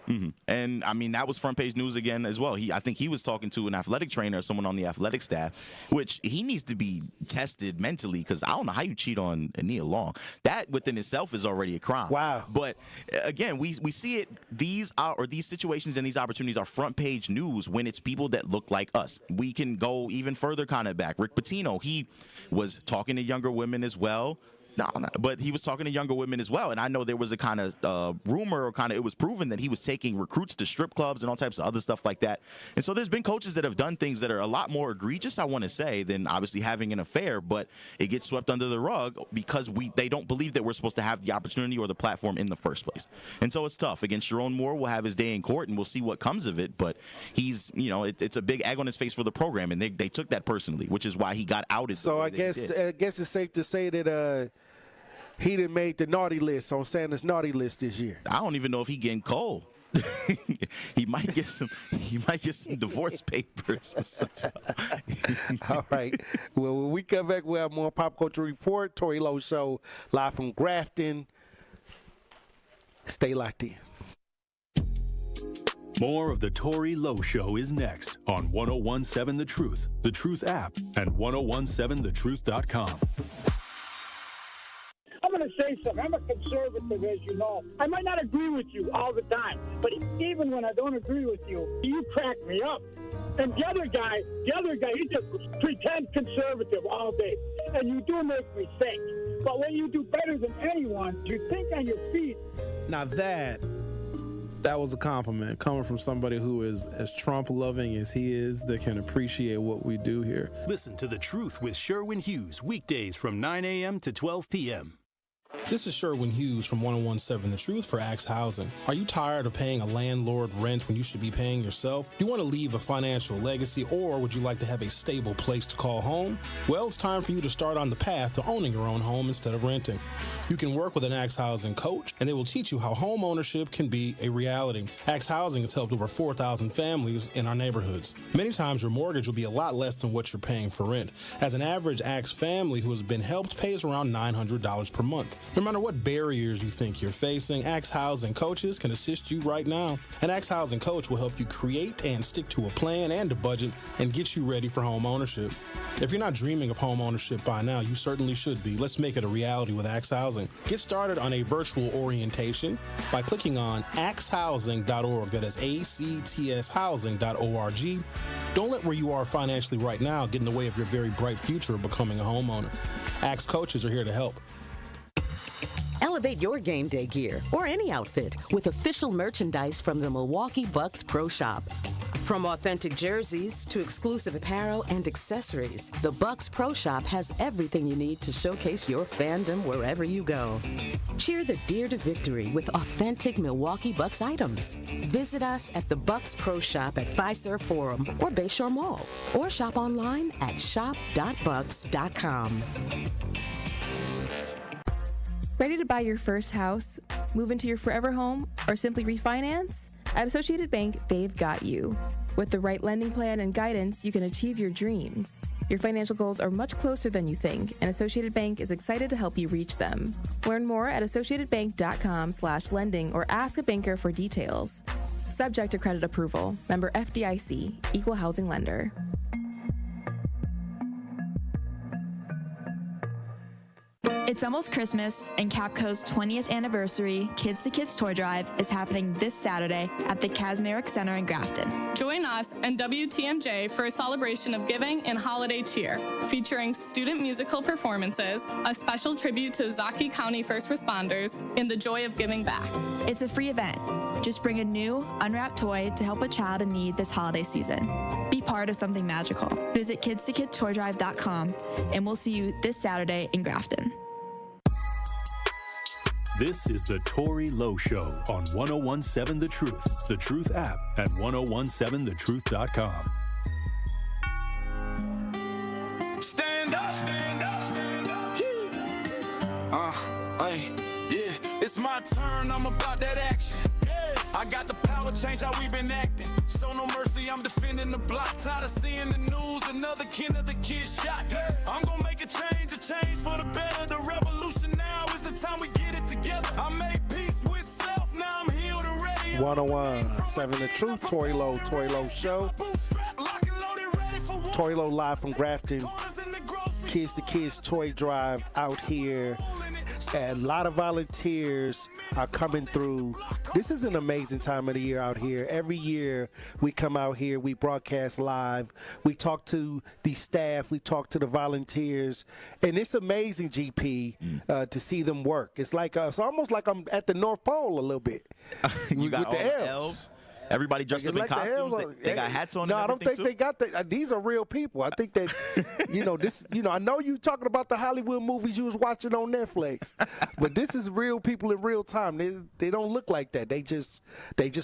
and I mean that was front page news again as well. I think he was talking to an athletic trainer, someone on the athletic staff, which he needs to be tested mentally, because I don't know how you cheat on Nia Long. That within itself is already a crime. Wow. But again, we see it. These situations and these opportunities are front page news when it's people that look like us. We can go even further kind of back. Rick Pitino, he was talking to younger women as well. But he was talking to younger women as well. And I know there was a kind of rumor, or kind of it was proven that he was taking recruits to strip clubs and all types of other stuff like that. And so there's been coaches that have done things that are a lot more egregious, I want to say, than obviously having an affair. But it gets swept under the rug because they don't believe that we're supposed to have the opportunity or the platform in the first place. And so it's tough. Against Sharon Moore, we'll have his day in court and we'll see what comes of it. But he's, it's a big egg on his face for the program. And they took that personally, which is why he got outed. So I guess it's safe to say that he done made the naughty list on Santa's naughty list this year. I don't even know if he getting cold. He might get some divorce papers. All right. Well, when we come back, we'll have more Pop Culture Report. Tory Lowe Show, live from Grafton. Stay locked in. More of the Tory Lowe Show is next on 1017 The Truth, The Truth app, and 1017thetruth.com. I'm going to say something. I'm a conservative, as you know. I might not agree with you all the time, but even when I don't agree with you, you crack me up. And the other guy, he just pretends conservative all day. And you do make me think. But when you do better than anyone, you think on your feet. Now that was a compliment coming from somebody who is as Trump-loving as he is, that can appreciate what we do here. Listen to The Truth with Sherwin Hughes, weekdays from 9 a.m. to 12 p.m. This is Sherwin Hughes from 1017 The Truth for Axe Housing. Are you tired of paying a landlord rent when you should be paying yourself? Do you want to leave a financial legacy, or would you like to have a stable place to call home? Well, it's time for you to start on the path to owning your own home instead of renting. You can work with an Axe Housing coach, and they will teach you how home ownership can be a reality. Axe Housing has helped over 4,000 families in our neighborhoods. Many times your mortgage will be a lot less than what you're paying for rent, as an average Axe family who has been helped pays around $900 per month. No matter what barriers you think you're facing, Axe Housing coaches can assist you right now. An Axe Housing coach will help you create and stick to a plan and a budget and get you ready for home ownership. If you're not dreaming of home ownership by now, you certainly should be. Let's make it a reality with Axe Housing. Get started on a virtual orientation by clicking on axehousing.org. That is ACTS housing.org. Don't let where you are financially right now get in the way of your very bright future of becoming a homeowner. Axe coaches are here to help. Elevate your game day gear or any outfit with official merchandise from the Milwaukee Bucks Pro Shop. From authentic jerseys to exclusive apparel and accessories, the Bucks Pro Shop has everything you need to showcase your fandom wherever you go. Cheer the Deer to victory with authentic Milwaukee Bucks items. Visit us at the Bucks Pro Shop at Fiserv Forum or Bayshore Mall, or shop online at shop.bucks.com. Ready to buy your first house, move into your forever home, or simply refinance? At Associated Bank, they've got you. With the right lending plan and guidance, you can achieve your dreams. Your financial goals are much closer than you think, and Associated Bank is excited to help you reach them. Learn more at associatedbank.com/lending or ask a banker for details. Subject to credit approval. Member FDIC, Equal Housing Lender. It's almost Christmas, and Capco's 20th anniversary Kids to Kids Toy Drive is happening this Saturday at the Kasmerick Center in Grafton. Join us and WTMJ for a celebration of giving and holiday cheer, featuring student musical performances, a special tribute to Zech County first responders, and the joy of giving back. It's a free event. Just bring a new, unwrapped toy to help a child in need this holiday season. Be part of something magical. Visit kidstoKidToyDrive.com, and we'll see you this Saturday in Grafton. This is the Tory Lowe Show on 1017 The Truth, The Truth app, and 1017thetruth.com. Stand up, stand up, stand up. Yeah, it's my turn, I'm about that action. I got the power, change how we been acting. So no mercy, I'm defending the block. Tired of seeing the news, another kin of the kid shot. I'm gonna make a change for the better. The revolution now is the time we get it together. I made peace with self, now I'm healed and ready. 1017 The Truth, Tory Lowe Show. Tory Lowe live from Grafton. Kids to Kids Toy Drive out here. And a lot of volunteers are coming through. This is an amazing time of the year out here. Every year we come out here, we broadcast live, we talk to the staff, we talk to the volunteers, and it's amazing, GP, to see them work. It's like it's almost like I'm at the North Pole a little bit. You got with all the elves. Everybody dressed up in costumes. They got hats on. No, and I don't think too. they got that. These are real people. I think that, I know you talking about the Hollywood movies you was watching on Netflix, but this is real people in real time. They don't look like that. They just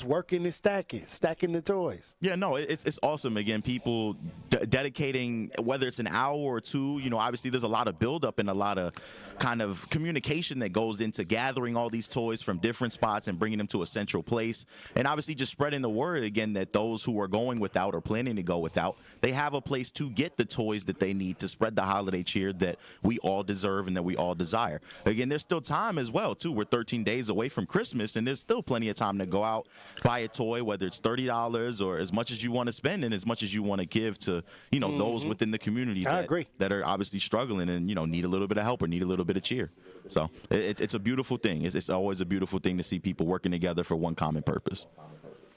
working and stacking the toys. Yeah, no, it's awesome. Again, people dedicating, whether it's an hour or two. Obviously there's a lot of buildup and a lot of kind of communication that goes into gathering all these toys from different spots and bringing them to a central place, and obviously just spreading spreading the word again that those who are going without or planning to go without, they have a place to get the toys that they need to spread the holiday cheer that we all deserve and that we all desire. Again, there's still time as well, too. We're 13 days away from Christmas, and there's still plenty of time to go out, buy a toy, whether it's $30 or as much as you want to spend and as much as you want to give to, those within the community that are obviously struggling and, need a little bit of help or need a little bit of cheer. So it's a beautiful thing. It's always a beautiful thing to see people working together for one common purpose.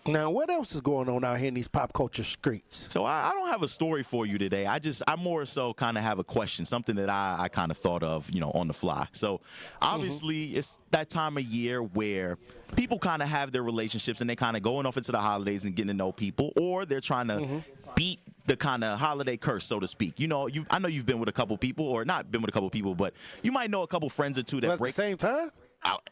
Now, what else is going on out here in these pop culture streets? So I don't have a story for you today. I more so kind of have a question, something that I kind of thought of, on the fly. So obviously it's that time of year where people kind of have their relationships and they kind of going off into the holidays and getting to know people, or they're trying to beat the kind of holiday curse, so to speak. I know you've been with a couple people, or not been with a couple people, but you might know a couple friends or two that break at the same time.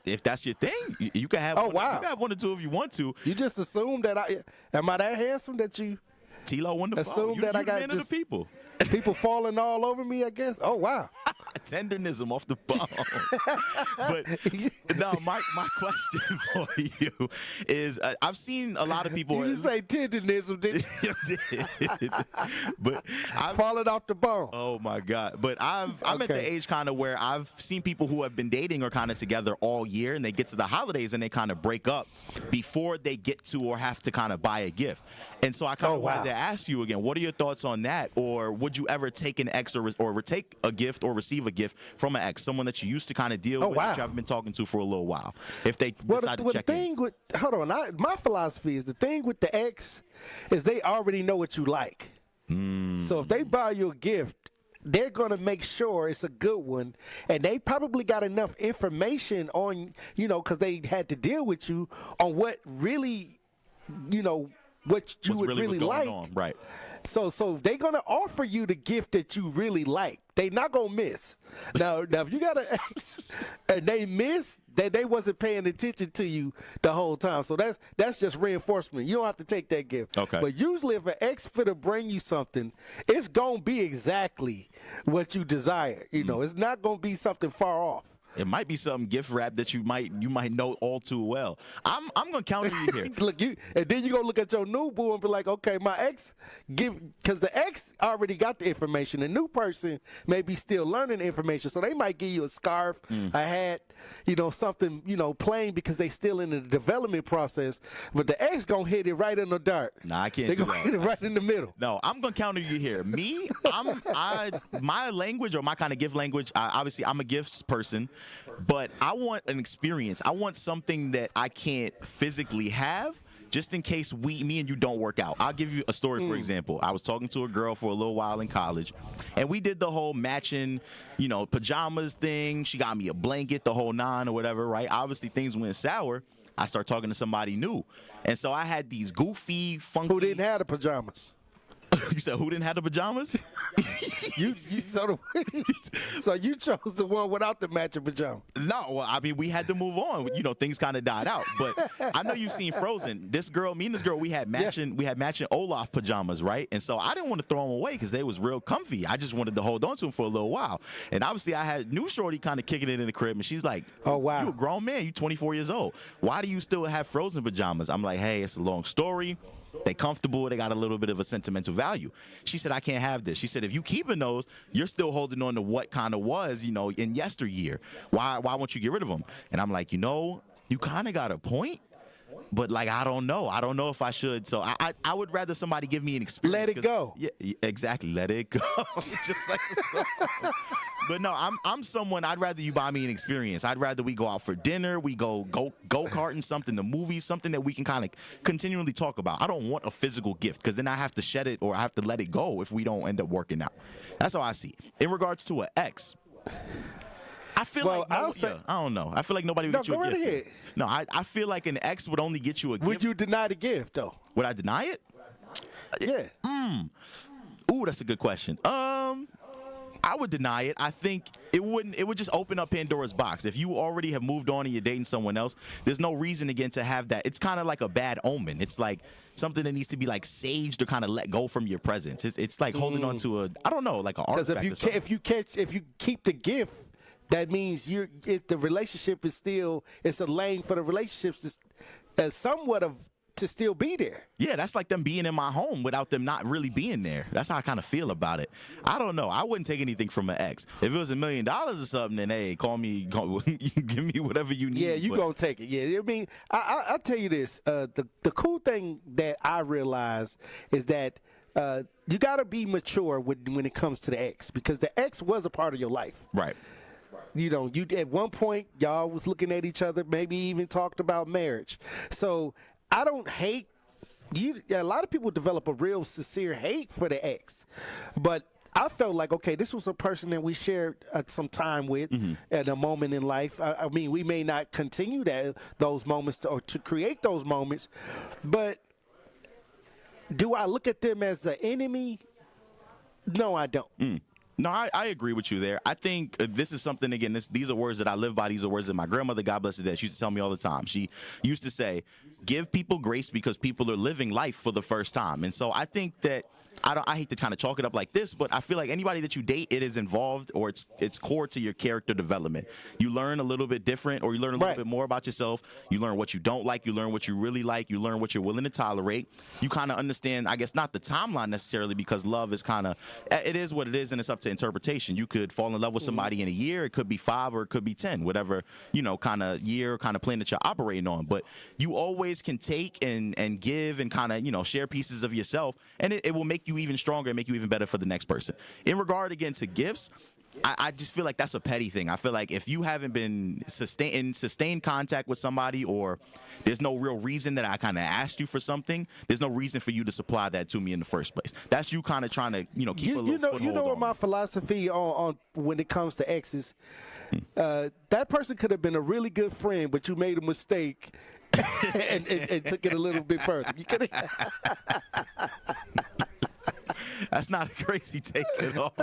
If that's your thing, you can have. You can have one or two if you want to. You just assume that am I that handsome that you? T-Lo wonderful. Assume that I got just people. People falling all over me, I guess. Oh wow. Tendernism off the bone. But no, my question for you is, I've seen a lot of people. You didn't say tendernism, did you? did. But falling off the bone. Oh my God! But I'm at the age kind of where I've seen people who have been dating or kind of together all year, and they get to the holidays and they kind of break up before they get to or have to kind of buy a gift. And so I kind of wanted to ask you again, what are your thoughts on that? Or would you ever take an ex or take a gift or receive a gift from an ex, someone that you used to kind of deal with, that you haven't been talking to for a little while, if they decide to check in? Hold on, my philosophy is the thing with the ex is they already know what you like. So if they buy you a gift, they're going to make sure it's a good one, and they probably got enough information on, because they had to deal with you on what really, what you would really like. Right. So they're going to offer you the gift that you really like. They not going to miss. Now, if you got an ex and they miss, then they wasn't paying attention to you the whole time. So that's just reinforcement. You don't have to take that gift. Okay. But usually if an ex finna bring you something, it's going to be exactly what you desire. It's not going to be something far off. It might be some gift wrap that you might know all too well. I'm gonna counter you here. Look, and then you gonna look at your new boo and be like, okay, my ex because the ex already got the information. The new person may be still learning the information, so they might give you a scarf, a hat, something, plain because they still in the development process. But the ex gonna hit it right in the dark. Nah, I can't. They gonna hit it right in the middle. No, I'm gonna counter you here. Me, my language or my kind of gift language. Obviously, I'm a gifts person. But I want an experience. I want something that I can't physically have just in case me and you don't work out. I'll give you a story, for example. I was talking to a girl for a little while in college, and we did the whole matching, pajamas thing. She got me a blanket, the whole 9 or whatever, right? Obviously, things went sour. I started talking to somebody new. And so I had these goofy, funky... Who didn't have the pajamas? You said who didn't have the pajamas? So you chose the one without the matching pajamas. No, well, I mean, we had to move on. Things kind of died out. But I know you've seen Frozen. Me and this girl, we had matching Olaf pajamas, right? And so I didn't want to throw them away because they was real comfy. I just wanted to hold on to them for a little while. And obviously, I had new shorty kind of kicking it in the crib, and she's like, "Oh wow, you a grown man? You 24 years old. Why do you still have Frozen pajamas?" I'm like, "Hey, it's a long story. They comfortable. They got a little bit of a sentimental value." She said, "I can't have this." She said, "If you keeping those, you're still holding on to what kind of was, in yesteryear. Why won't you get rid of them?" And I'm like, you kind of got a point. But I don't know. I don't know if I should. So I would rather somebody give me an experience. Let it go. Yeah, exactly. Let it go. Just like the song. But no, I'm someone. I'd rather you buy me an experience. I'd rather we go out for dinner. We go karting, something, the movies, something that we can kind of continually talk about. I don't want a physical gift because then I have to shed it or I have to let it go if we don't end up working out. That's how I see it. In regards to an ex, I feel I don't know. I feel like nobody would get you a gift. Ahead. No, I feel like an ex would only get you a gift. Would you deny the gift, though? Would I deny it? Yeah. Ooh, that's a good question. I would deny it. I think it would just open up Pandora's box. If you already have moved on and you're dating someone else, there's no reason again to have that. It's kind of like a bad omen. It's like something that needs to be saged or kind of let go from your presence. It's like holding on to like an artifact. Because if you keep the gift, that means the relationship is still, it's a lane for the relationships. It's somewhat of to still be there. Yeah, that's like them being in my home without them not really being there. That's how I kind of feel about it. I don't know. I wouldn't take anything from an ex. If it was $1 million or something, then hey, give me whatever you need. Yeah, you gonna take it. Yeah, I mean, I'll tell you this. The cool thing that I realized is that you got to be mature when it comes to the ex, because the ex was a part of your life. Right. You know, you at one point y'all was looking at each other, maybe even talked about marriage. So I don't hate you. A lot of people develop a real sincere hate for the ex, but I felt like, okay, this was a person that we shared some time with at a moment in life. I mean, we may not continue those moments or to create those moments, but do I look at them as an enemy? No, I don't. No, I agree with you there. I think this is something, again, these are words that I live by. These are words that my grandmother, God bless her dead, she used to tell me all the time. She used to say, give people grace because people are living life for the first time. And so I think that I hate to kind of chalk it up like this, but I feel like anybody that you date, it is involved or it's core to your character development. You learn a little bit different, or you learn a little bit more about yourself. You learn what you don't like. You learn what you really like. You learn what you're willing to tolerate. You kind of understand, I guess, not the timeline necessarily, because love is kind of, it is what it is, and it's up to interpretation. You could fall in love with somebody in a year. It could be 5 or it could be 10, whatever, kind of year, kind of plan that you're operating on. But you always can take and give and kind of, share pieces of yourself, and it will make you even stronger and make you even better for the next person. In regard, again, to gifts, I just feel like that's a petty thing. I feel like if you haven't been in sustained contact with somebody, or there's no real reason that I kind of asked you for something, there's no reason for you to supply that to me in the first place. That's you kind of trying to, keep a little foothold. You know what my philosophy on when it comes to exes? That person could have been a really good friend, but you made a mistake and took it a little bit further. You could have. That's not a crazy take at all.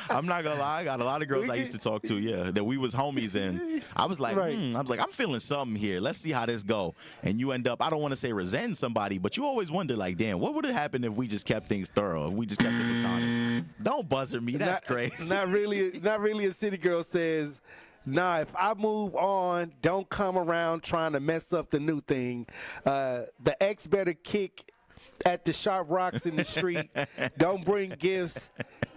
I'm not gonna lie, I got a lot of girls I used to talk to, that we was homies, and I was like, I'm feeling something here. Let's see how this go. And you end up, I don't want to say resenting somebody, but you always wonder, like, damn, what would have happened if we just kept things thorough, if we just kept it platonic? Don't buzzer me, that's crazy. Not really. A city girl says, nah, if I move on, don't come around trying to mess up the new thing. The ex better kick at the sharp rocks in the street. Don't bring gifts.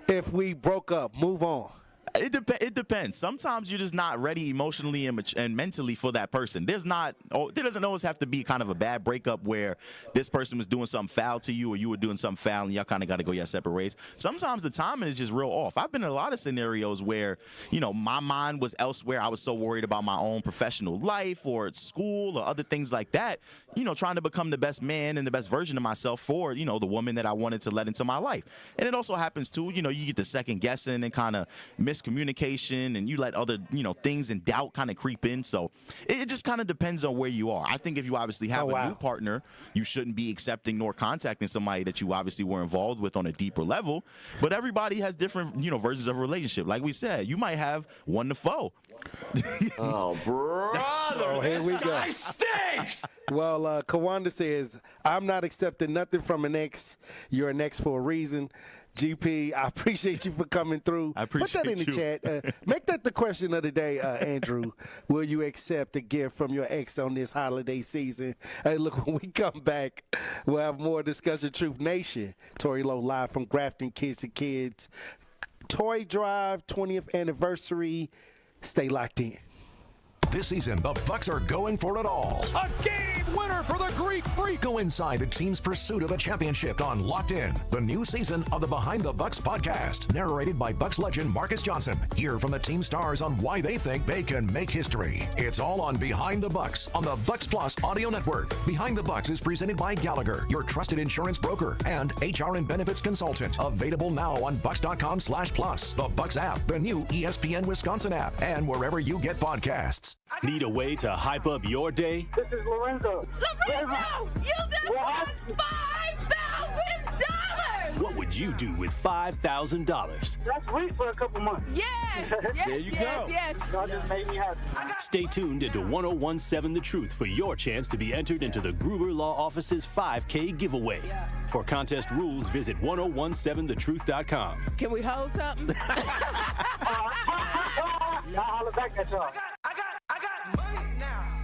If we broke up, move on. It depends. Sometimes you're just not ready emotionally and mentally for that person. There doesn't always have to be kind of a bad breakup where this person was doing something foul to you or you were doing something foul and y'all kind of got to go your separate ways. Sometimes the timing is just real off. I've been in a lot of scenarios where, my mind was elsewhere. I was so worried about my own professional life or at school or other things like that, trying to become the best man and the best version of myself for, the woman that I wanted to let into my life. And it also happens too, you get the second guessing and kind of miscommunication, and you let other, things and doubt kind of creep in. So it just kind of depends on where you are. I think if you obviously have a new partner, you shouldn't be accepting nor contacting somebody that you obviously were involved with on a deeper level. But everybody has different, versions of a relationship. Like we said, you might have one to foe. Oh, brother, here we go. Stinks. Well, Kawanda says, I'm not accepting nothing from an ex. You're an ex for a reason. GP, I appreciate you for coming through. I appreciate Put that in the chat. Make that the question of the day, Andrew. Will you accept a gift from your ex on this holiday season? Hey, look, when we come back, we'll have more discussion. Truth Nation. Tory Lowe live from Grafton Kids to Kids. Toy Drive 20th anniversary. Stay locked in. This season, the Bucks are going for it all. A game winner for the Greek Freak. Go inside the team's pursuit of a championship on Locked In, the new season of the Behind the Bucks podcast, narrated by Bucks legend Marcus Johnson. Hear from the team stars on why they think they can make history. It's all on Behind the Bucks on the Bucks Plus audio network. Behind the Bucks is presented by Gallagher, your trusted insurance broker and HR and benefits consultant. Available now on Bucks.com/plus, the Bucks app, the new ESPN Wisconsin app, and wherever you get podcasts. Need a way to hype up your day? This is Lorenzo. Lorenzo, you just won $5,000! What would you do with $5,000? That's free for a couple months. Yes! There you go. Yes. Y'all just made me happy. Stay tuned into 1017 The Truth for your chance to be entered into the Gruber Law Office's 5K giveaway. For contest rules, visit 1017thetruth.com. Can we hold something? Y'all holler back at y'all. I got money now.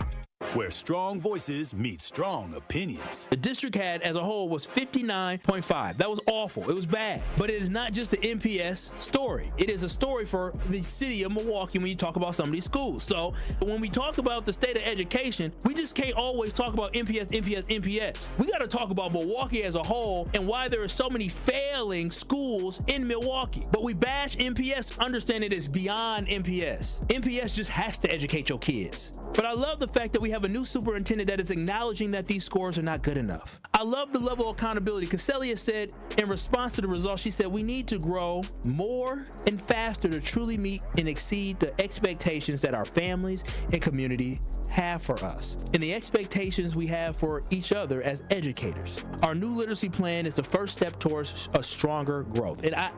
where strong voices meet strong opinions. The district had, as a whole, was 59.5. That was awful. It was bad. But it is not just the MPS story. It is a story for the city of Milwaukee when you talk about some of these schools. So when we talk about the state of education, we just can't always talk about MPS. We got to talk about Milwaukee as a whole and why there are so many failing schools in Milwaukee. But we bash MPS, understanding it's beyond MPS. MPS just has to educate your kids. But I love the fact that we have a new superintendent that is acknowledging that these scores are not good enough. I love the level of accountability. Casellia said in response to the results, she said, we need to grow more and faster to truly meet and exceed the expectations that our families and community have for us and the expectations we have for each other as educators. Our new literacy plan is the first step towards a stronger growth. And I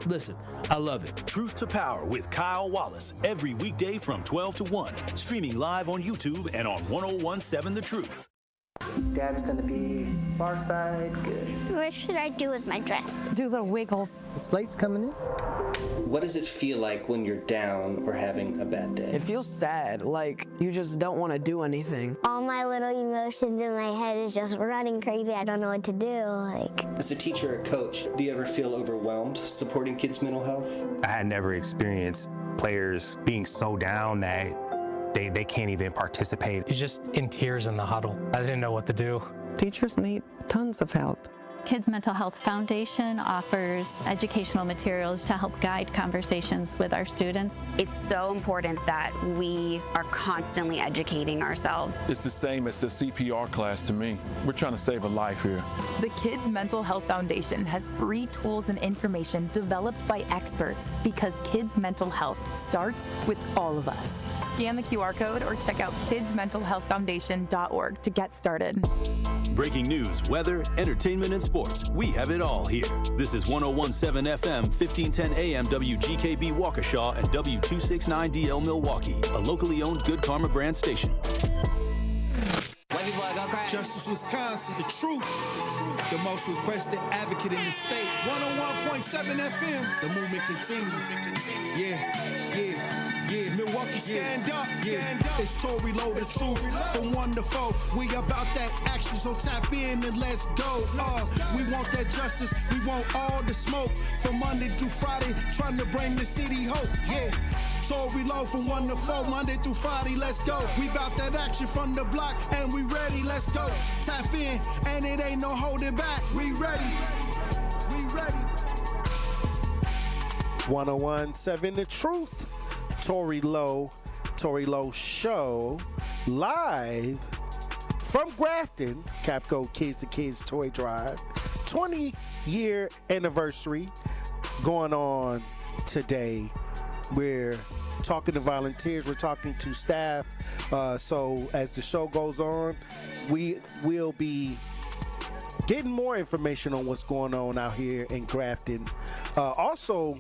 love it. Truth to Power with Kyle Wallace every weekday from 12 to 1, streaming live on YouTube and on 1017 The Truth. Dad's gonna be far side, good. What should I do with my dress? Do the wiggles. The slate's coming in. What does it feel like when you're down or having a bad day? It feels sad, like you just don't want to do anything. All my little emotions in my head is just running crazy. I don't know what to do. As a teacher or coach, do you ever feel overwhelmed supporting kids' mental health? I had never experienced players being so down that they can't even participate. You're just in tears in the huddle. I didn't know what to do. Teachers need tons of help. Kids Mental Health Foundation offers educational materials to help guide conversations with our students. It's so important that we are constantly educating ourselves. It's the same as the CPR class to me. We're trying to save a life here. The Kids Mental Health Foundation has free tools and information developed by experts because kids' mental health starts with all of us. Scan the QR code or check out kidsmentalhealthfoundation.org to get started. Breaking news, weather, entertainment, and sports. We have it all here. This is 1017 FM, 1510 AM, WGKB Waukesha, and W269DL Milwaukee, a locally owned Good Karma brand station. Justice, Wisconsin, the truth. The most requested advocate in the state. 101.7 FM. The movement continues. Yeah. Milwaukee, stand up. Stand up. It's Tory, Lowe, the truth. From 1 to 4. We about that action, so tap in and let's go. We want that justice. We want all the smoke. From Monday through Friday, trying to bring the city hope. Yeah. Tory, Lowe from 1 to 4, Monday through Friday, let's go. We bout that action from the block, and we ready, let's go. Tap in, and it ain't no holding back. We ready. 1017 The Truth. Tory Lowe Show, live from Grafton, Capco Kids to Kids Toy Drive. 20-year anniversary going on today. We're talking to volunteers, we're talking to staff. So as the show goes on, we will be getting more information on what's going on out here in Grafton. Also,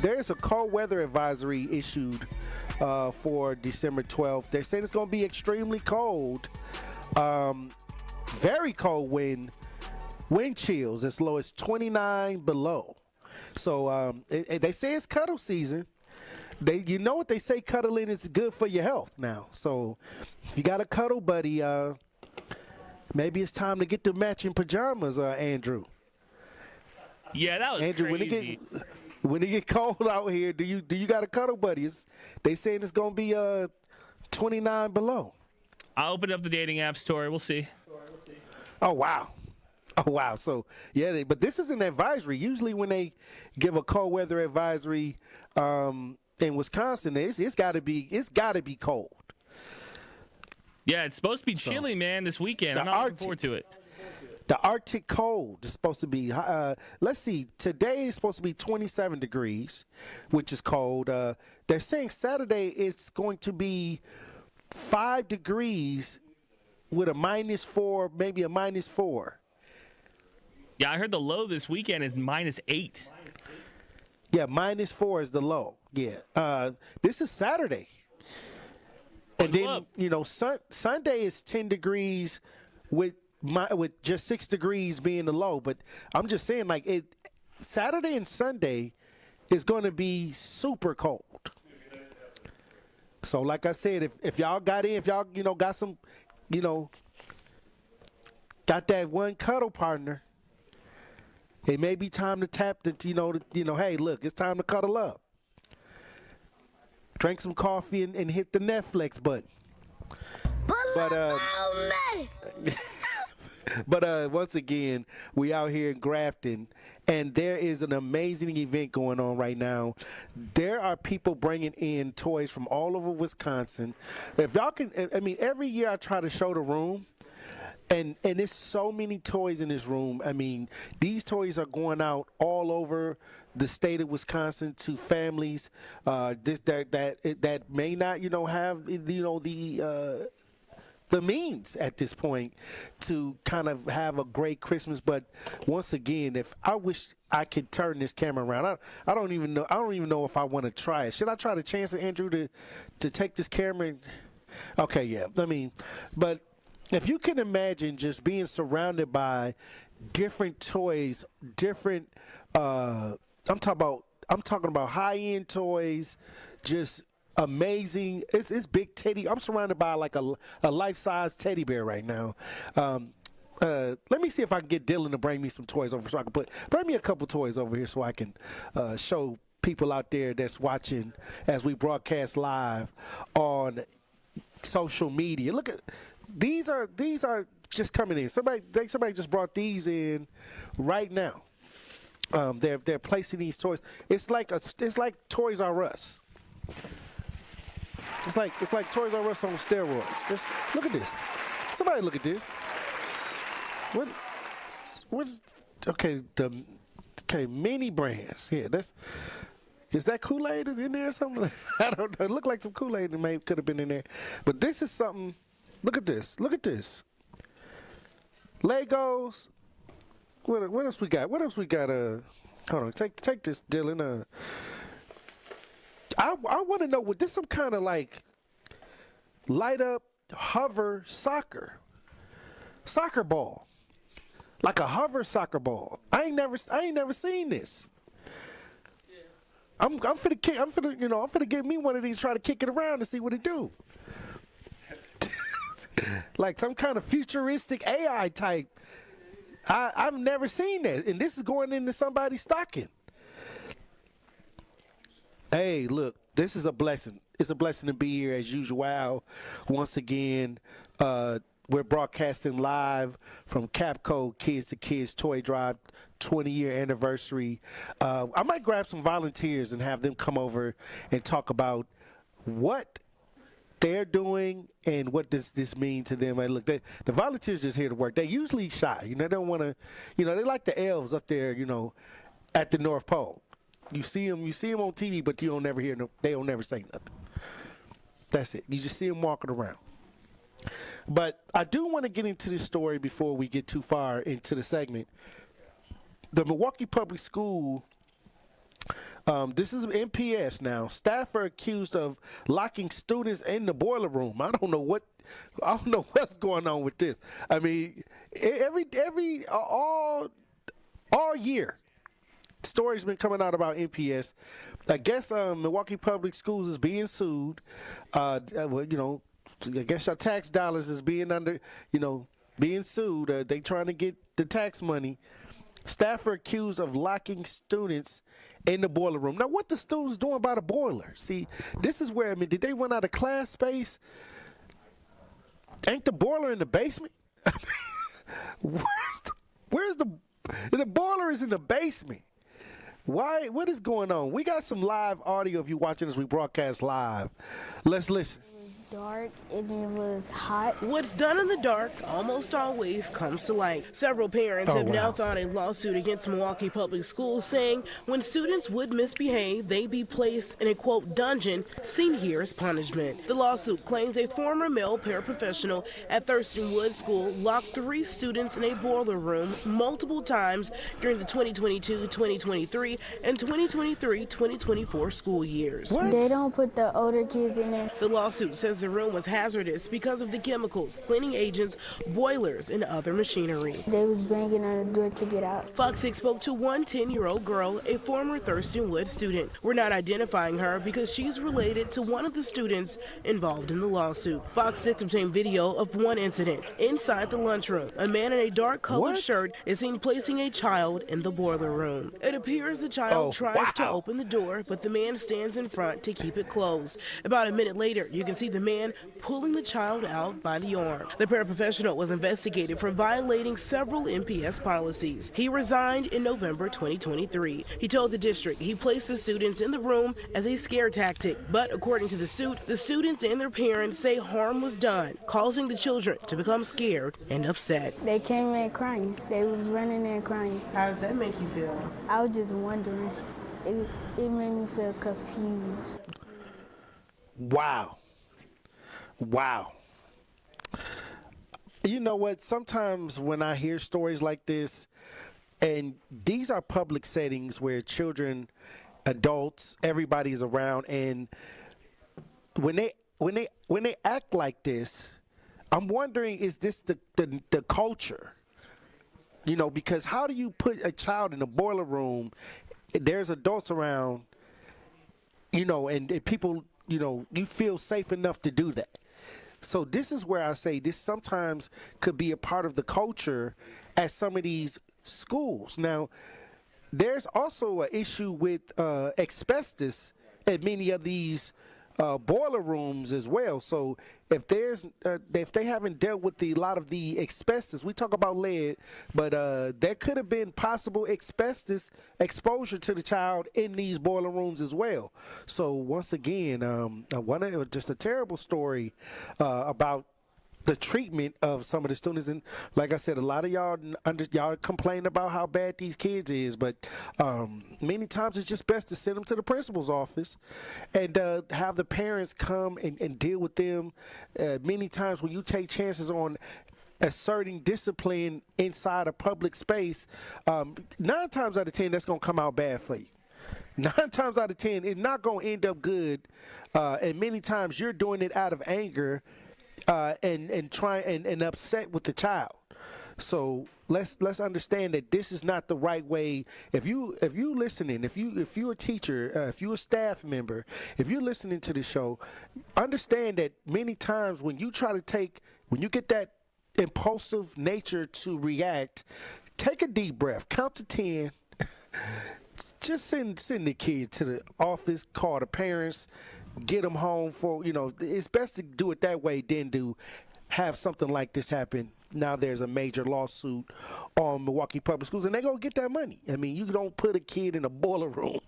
there's a cold weather advisory issued for December 12th. They're saying it's going to be extremely cold, very cold wind chills as low as 29 below. So they say it's cuddle season. You know what they say, cuddling is good for your health now. So if you got a cuddle buddy, maybe it's time to get the matching pajamas, Andrew. Yeah, that was Andrew, crazy. When it get cold out here, do you got a cuddle buddy? They saying it's gonna be 29 below. I'll open up the dating app store. We'll see. Oh wow. So yeah, but this is an advisory. Usually when they give a cold weather advisory in Wisconsin, it's got to be cold. Yeah, it's supposed to be chilly, man, this weekend. I'm not looking forward to it. The Arctic cold is supposed to be, let's see, today is supposed to be 27 degrees, which is cold. They're saying Saturday it's going to be 5 degrees with a -4, maybe a -4. Yeah, I heard the low this weekend is -8. Yeah, -4 is the low. Yeah. This is Saturday. And then, Sunday is 10 degrees with just 6 degrees being the low. But I'm just saying, Saturday and Sunday is going to be super cold. So, like I said, if y'all got in, if y'all, got some you know, got that one cuddle partner, it may be time to tap the, hey, look, it's time to cuddle up. Drink some coffee and hit the Netflix button. But once again, we out here in Grafton, and there is an amazing event going on right now. There are people bringing in toys from all over Wisconsin. If y'all can, I mean, every year I try to show the room, and there's so many toys in this room. I mean, these toys are going out all over the state of Wisconsin to families that may not, have, the means at this point to kind of have a great Christmas. But once again, I wish I could turn this camera around. I don't even know if I want to try it. Should I try to chance it, Andrew, to take this camera? Okay, yeah. I mean, but if you can imagine just being surrounded by different toys, different I'm talking about high-end toys, just amazing. It's big teddy. I'm surrounded by like a life-size teddy bear right now. Let me see if I can get Dylan to bring me some toys over so I can bring me a couple toys over here so I can show people out there that's watching as we broadcast live on social media. Look at these are just coming in. Somebody just brought these in right now. They're placing these toys. It's like Toys R Us. It's like Toys R Us on steroids. Just look at this. Somebody look at this. What's okay? Mini brands. Yeah, is that Kool-Aid is in there or something? I don't know. It looked like some Kool-Aid that could have been in there. But this is something. Look at this. Look at this. Legos. What else we got? Hold on. Take this, Dylan. I want to know, what this some kind of like light up hover soccer ball, like a hover soccer ball. I ain't never seen this. I'm finna get me one of these, try to kick it around and see what it do. Like some kind of futuristic AI type. I've never seen that, and this is going into somebody's stocking. Hey, look, this is a blessing. It's a blessing to be here as usual. Once again, we're broadcasting live from Capco Kids to Kids Toy Drive 20-year anniversary. I might grab some volunteers and have them come over and talk about what they're doing and what does this mean to them. And look, the volunteers just here to work. They're usually shy. They don't want to, they like the elves up there, at the North Pole. You see them on TV, but you don't never hear them. They don't never say nothing. That's it. You just see them walking around. But I do want to get into this story before we get too far into the segment. The Milwaukee Public School, this is MPS now. Staff are accused of locking students in the boiler room. I don't know what's going on with this. I mean, all year, stories been coming out about MPS. I guess Milwaukee Public Schools is being sued. I guess your tax dollars is being being sued. They trying to get the tax money. Staff are accused of locking students in the boiler room. Now, what the students doing by the boiler? See, this is where, did they run out of class space? Ain't the boiler in the basement? The boiler is in the basement. Why? What is going on? We got some live audio if you're watching as we broadcast live. Let's listen. Dark and it was hot. What's done in the dark almost always comes to light. Several parents have now filed a lawsuit against Milwaukee Public Schools saying when students would misbehave, they'd be placed in a, quote, dungeon seen here as punishment. The lawsuit claims a former male paraprofessional at Thurston Woods School locked 3 students in a boiler room multiple times during the 2022-2023 and 2023-2024 school years. They don't put the older kids in there. The lawsuit says says the room was hazardous because of the chemicals, cleaning agents, boilers, and other machinery. They was banging on the door to get out. Fox 6 spoke to one 10-year-old girl, a former Thurston Wood student. We're not identifying her because she's related to one of the students involved in the lawsuit. Fox 6 obtained video of one incident. Inside the lunchroom, a man in a dark colored shirt is seen placing a child in the boiler room. It appears the child tries to open the door, but the man stands in front to keep it closed. About a minute later, you can see the man pulling the child out by the arm. The paraprofessional was investigated for violating several MPS policies. He resigned in November 2023. He told the district he placed the students in the room as a scare tactic, but according to the suit, the students and their parents say harm was done, causing the children to become scared and upset. They came in crying. They was running and crying. How did that make you feel? I was just wondering. It made me feel confused. Wow. You know what? Sometimes when I hear stories like this, and these are public settings where children, adults, everybody is around, and when they act like this, I'm wondering, is this the culture? You know, because how do you put a child in a boiler room? There's adults around, you know, and people, you know, you feel safe enough to do that. So this is where I say this sometimes could be a part of the culture at some of these schools. Now, there's also an issue with asbestos at many of these boiler rooms as well. So if they haven't dealt with a lot of the asbestos, we talk about lead, but there could have been possible asbestos exposure to the child in these boiler rooms as well. So once again, just a terrible story about the treatment of some of the students. And like I said, a lot of y'all complain about how bad these kids is, but many times it's just best to send them to the principal's office and have the parents come and deal with them. Many times when you take chances on asserting discipline inside a public space, 9 times out of 10 that's going to come out bad for you. 9 times out of 10 it's not going to end up good, and many times you're doing it out of anger and trying and upset with the child. So let's understand that this is not the right way. If you listening, if you're a teacher, if you're a staff member, if you're listening to the show, understand that many times when you get that impulsive nature to react, take a deep breath, count to 10. Just send the kid to the office, call the parents, get them home for, it's best to do it that way than to have something like this happen. Now there's a major lawsuit on Milwaukee Public Schools, and they're going to get that money. I mean, you don't put a kid in a boiler room.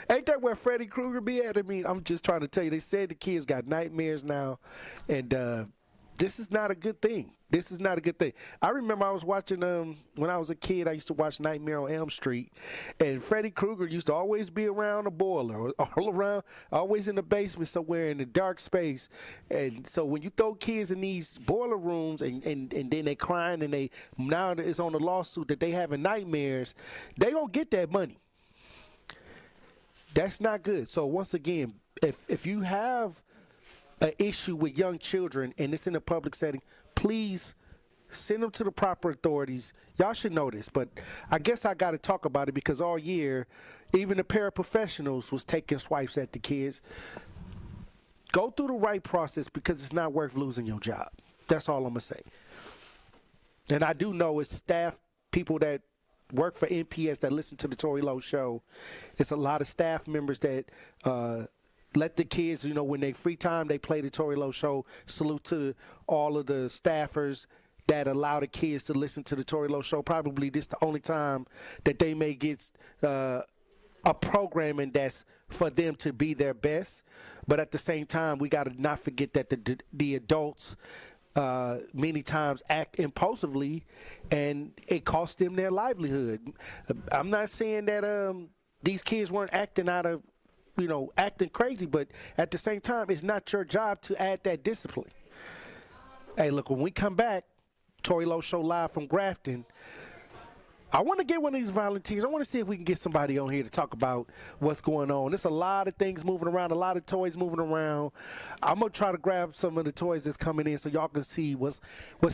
Ain't that where Freddy Krueger be at? I mean, I'm just trying to tell you, they said the kids got nightmares now, and this is not a good thing. This is not a good thing. I remember I was watching, when I was a kid, I used to watch Nightmare on Elm Street, and Freddy Krueger used to always be around a boiler, all around, always in the basement somewhere in the dark space. And so when you throw kids in these boiler rooms and then they crying and now it's on the lawsuit that they having nightmares, they gonna get that money. That's not good. So once again, if you have an issue with young children and it's in a public setting, please send them to the proper authorities. Y'all should know this, but I guess I got to talk about it because all year, even the paraprofessionals was taking swipes at the kids. Go through the right process because it's not worth losing your job. That's all I'm going to say. And I do know it's staff, people that work for MPS that listen to the Tory Lowe show. It's a lot of staff members that let the kids, when they free time, they play the Tory Lowe show. Salute to all of the staffers that allow the kids to listen to the Tory Lowe show. Probably this the only time that they may get a programming that's for them to be their best. But at the same time, we got to not forget that the adults many times act impulsively, and it costs them their livelihood. I'm not saying that these kids weren't acting out of acting crazy, but at the same time, it's not your job to add that discipline. Hey, look, when we come back, Tory Lowe Show live from Grafton, I want to get one of these volunteers. I want to see if we can get somebody on here to talk about what's going on. There's a lot of things moving around, a lot of toys moving around. I'm going to try to grab some of the toys that's coming in so y'all can see what's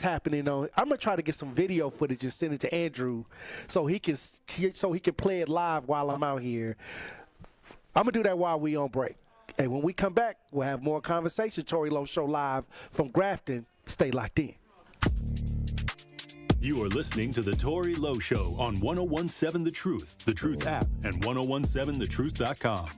happening on. I'm going to try to get some video footage and send it to Andrew so he can play it live while I'm out here. I'm going to do that while we on break. And when we come back, we'll have more conversation. Tory Lowe Show live from Grafton. Stay locked in. You are listening to The Tory Lowe Show on 101.7 The Truth app, and 101.7thetruth.com.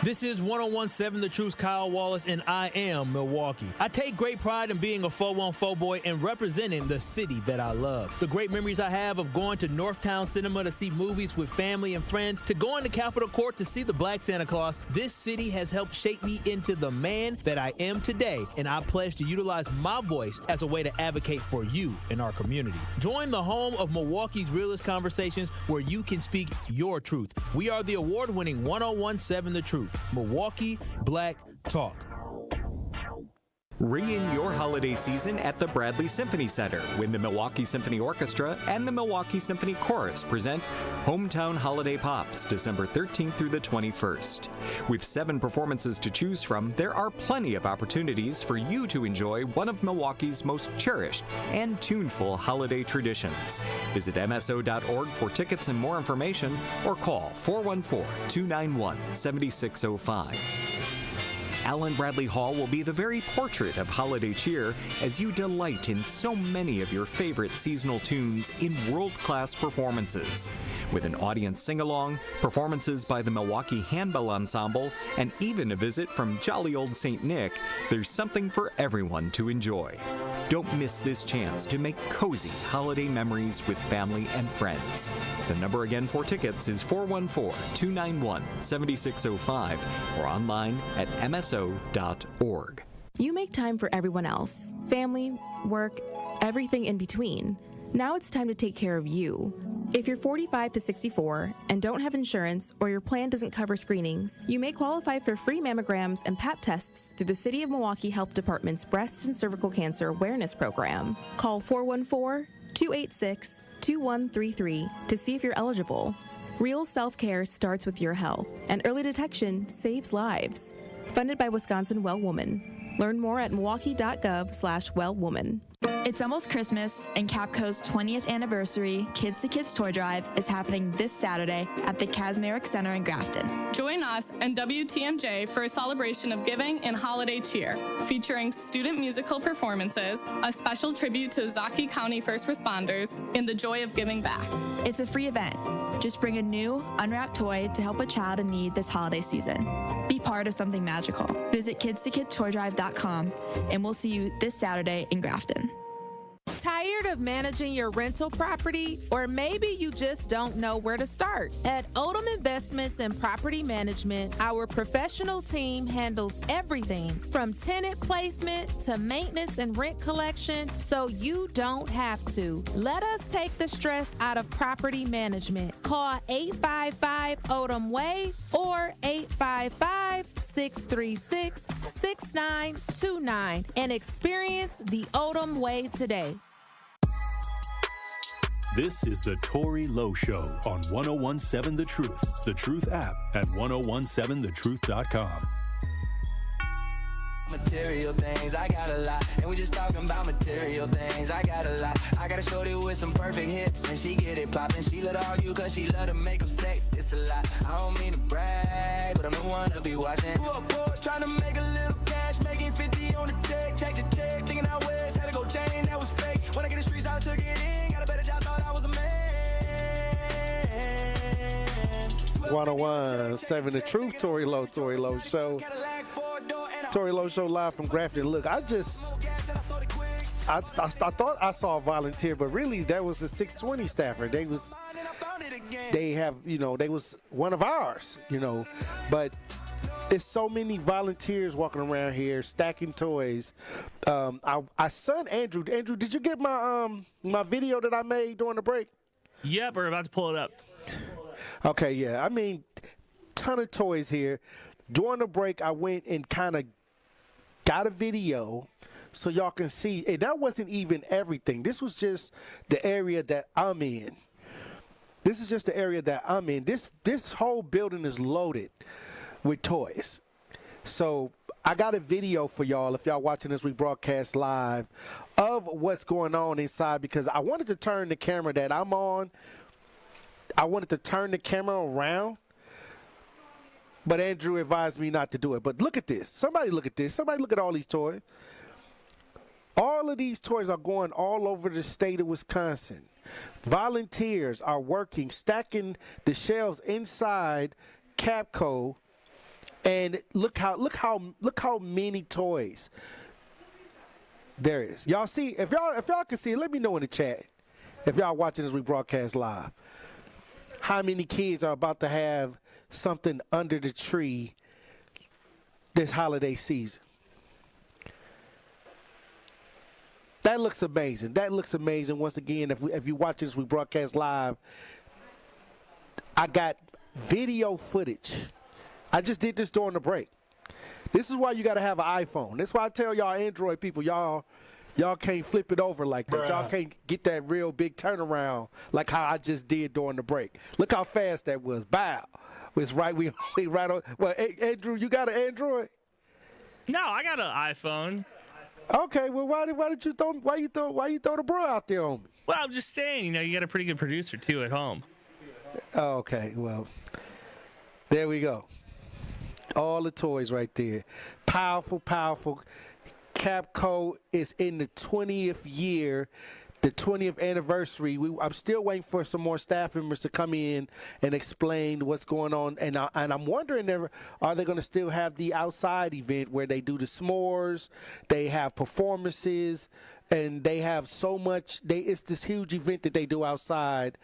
This is 101.7 The Truth's Kyle Wallace, and I am Milwaukee. I take great pride in being a 414 boy and representing the city that I love. The great memories I have of going to Northtown Cinema to see movies with family and friends, to going to Capitol Court to see the Black Santa Claus, this city has helped shape me into the man that I am today, and I pledge to utilize my voice as a way to advocate for you in our community. Join the home of Milwaukee's realest conversations where you can speak your truth. We are the award-winning 101.7 The Truth. Milwaukee Black Talk. Ring in your holiday season at the Bradley Symphony Center when the Milwaukee Symphony Orchestra and the Milwaukee Symphony Chorus present Hometown Holiday Pops, December 13th through the 21st. With 7 performances to choose from, there are plenty of opportunities for you to enjoy one of Milwaukee's most cherished and tuneful holiday traditions. Visit MSO.org for tickets and more information, or call 414-291-7605. Allen Bradley Hall will be the very portrait of holiday cheer as you delight in so many of your favorite seasonal tunes in world-class performances. With an audience sing-along, performances by the Milwaukee Handbell Ensemble, and even a visit from jolly old St. Nick, there's something for everyone to enjoy. Don't miss this chance to make cozy holiday memories with family and friends. The number again for tickets is 414-291-7605 or online at MSO.org. You make time for everyone else. Family, work, everything in between. Now it's time to take care of you. If you're 45 to 64 and don't have insurance or your plan doesn't cover screenings, you may qualify for free mammograms and Pap tests through the City of Milwaukee Health Department's Breast and Cervical Cancer Awareness Program. Call 414-286-2133 to see if you're eligible. Real self-care starts with your health, and early detection saves lives. Funded by Wisconsin Well Woman. Learn more at milwaukee.gov/wellwoman. It's almost Christmas, and Capco's 20th anniversary Kids to Kids Toy Drive is happening this Saturday at the Kazmarek Center in Grafton. Join us and WTMJ for a celebration of giving and holiday cheer, featuring student musical performances, a special tribute to Zech County first responders, and the joy of giving back. It's a free event. Just bring a new, unwrapped toy to help a child in need this holiday season. Be part of something magical. Visit kidstokidstoydrive.com, and we'll see you this Saturday in Grafton. Tired of managing your rental property? Or maybe you just don't know where to start? At Odom Investments and Property Management, our professional team handles everything from tenant placement to maintenance and rent collection, so you don't have to. Let us take the stress out of property management. Call 855-ODOM-WAY or 855-636-6929 and experience the Odom way today. This is the Tory Lowe Show on 101.7 The Truth app, and 101.7thetruth.com. Material things, I got a lot, and we just talking about material things, I got a lot. I got a shorty with some perfect hips, and she get it poppin'. She love to argue cause she love to make up sex, it's a lot. I don't mean to brag, but I'm the one to be watching. Grew up poor, trying to make a little cash, making 50 on the check, check the check, thinking I was, had to go chain, that was fake. When I get in the streets, I took it in, got a better job, thought I was a man. 101.7 The Truth, Tory Lowe Show. Tory Lowe Show live from Grafton. Look, I thought I saw a volunteer, but really that was a 620 staffer. They was one of ours, but there's so many volunteers walking around here stacking toys. I son Andrew, did you get my my video that I made during the break? Yep, we're about to pull it up. Okay, yeah. I mean, ton of toys here. During the break, I went and kind of got a video so y'all can see. And that wasn't even everything. This was just the area that I'm in. This is just the area that I'm in. This whole building is loaded with toys. So I got a video for y'all, if y'all watching this rebroadcast live, of what's going on inside, because I wanted to turn the camera that I'm on. I wanted to turn the camera around, but Andrew advised me not to do it. But look at this. Somebody look at this. Somebody look at all these toys. All of these toys are going all over the state of Wisconsin. Volunteers are working, stacking the shelves inside Capco, and look how many toys there is. Y'all see? If y'all can see it, let me know in the chat. If y'all watching this rebroadcast live, how many kids are about to have something under the tree this holiday season? That looks amazing. That looks amazing. Once again, if you watch this, we broadcast live. I got video footage. I just did this during the break. This is why you got to have an iPhone. That's why I tell y'all Android people, y'all can't flip it over like that. Y'all can't get that real big turnaround like how I just did during the break. Look how fast that was. Bow. It's right. We right on. Well, Andrew, you got an Android? No, I got an iPhone. Okay, well, why did you throw the bro out there on me? Well, I'm just saying, you got a pretty good producer too at home. Okay, well, there we go. All the toys right there. Powerful, powerful. Capco is in the 20th year, the 20th anniversary. I'm still waiting for some more staff members to come in and explain what's going on. And I'm wondering, are they going to still have the outside event where they do the s'mores, they have performances, and they have so much. It's this huge event that they do outside.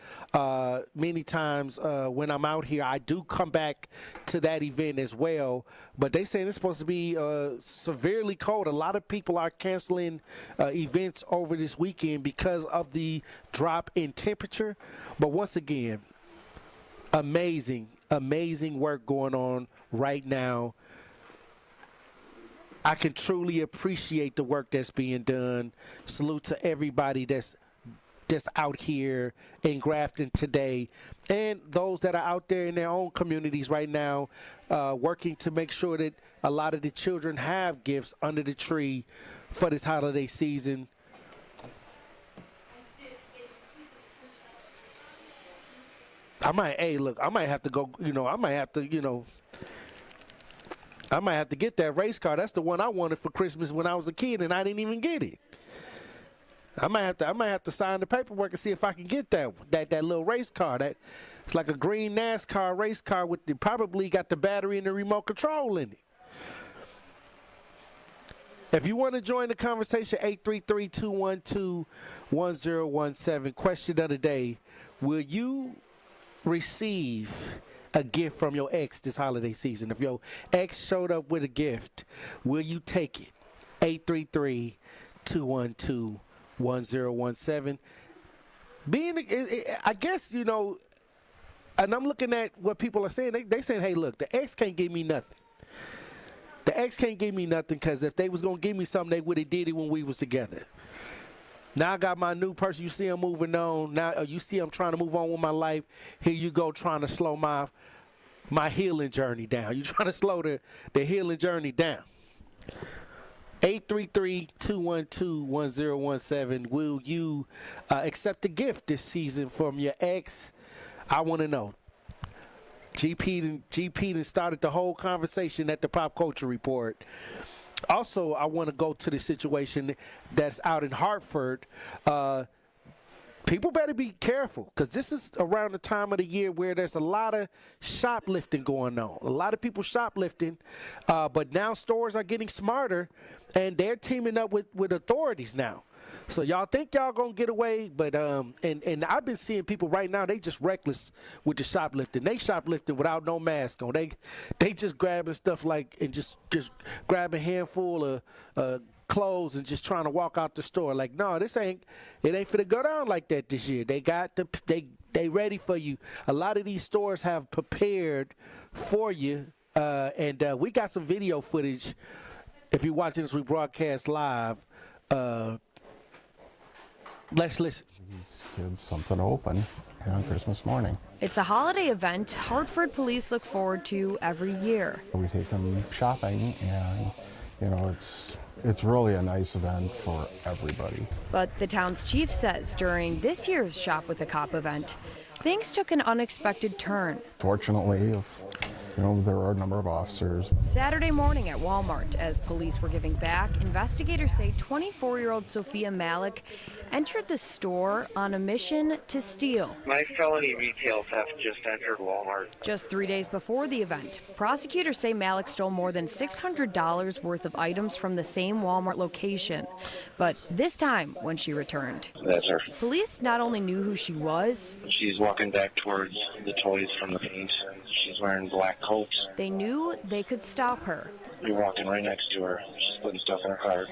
Many times when I'm out here, I do come back to that event as well. But they saying it's supposed to be severely cold. A lot of people are canceling events over this weekend because of the drop in temperature. But once again, amazing work going on right now. I can truly appreciate the work that's being done. Salute to everybody that's out here in Grafton today, and those that are out there in their own communities right now, working to make sure that a lot of the children have gifts under the tree for this holiday season. I might have to go, I might have to get that race car. That's the one I wanted for Christmas when I was a kid, and I didn't even get it. I might have to sign the paperwork and see if I can get that little race car. It's like a green NASCAR race car with probably got the battery and the remote control in it. If you want to join the conversation, 833-212-1017. Question of the day: will you receive a gift from your ex this holiday season? If your ex showed up with a gift, will you take it? 833-212-1017. I guess, and I'm looking at what people are saying. They saying, hey, look, the ex can't give me nothing. The ex can't give me nothing because if they was going to give me something, they would have did it when we was together. Now I got my new person. You see I'm moving on. Now you see I'm trying to move on with my life. Here you go trying to slow my healing journey down. You trying to slow the healing journey down. 833-212-1017. Will you accept a gift this season from your ex? I want to know. GP done started the whole conversation at the Pop Culture Report. Also, I want to go to the situation that's out in Hartford. People better be careful because this is around the time of the year where there's a lot of shoplifting going on. A lot of people shoplifting, but now stores are getting smarter, and they're teaming up with authorities now. So y'all think y'all gonna get away, but and I've been seeing people right now, they just reckless with the shoplifting. They shoplifting without no mask on. They just grabbing stuff and just grab a handful of clothes and just trying to walk out the store. Like, no, it ain't finna go down like that this year. They ready for you. A lot of these stores have prepared for you, and we got some video footage If you're watching this, we broadcast live. Let's listen. These kids something to open on Christmas morning. It's a holiday event Hartford police look forward to every year. We take them shopping, and it's really a nice event for everybody. But the town's chief says during this year's Shop with a Cop event, things took an unexpected turn. Fortunately, there are a number of officers. Saturday morning at Walmart, as police were giving back, investigators say 24-year-old Sophia Malik entered the store on a mission to steal. My felony retail theft just entered Walmart. Just 3 days before the event, prosecutors say Malik stole more than $600 worth of items from the same Walmart location. But this time, when she returned, that's her. Police not only knew who she was, she's walking back towards the toys from the paint. She's wearing black coats. They knew they could stop her. You're walking right next to her. She's putting stuff in her car.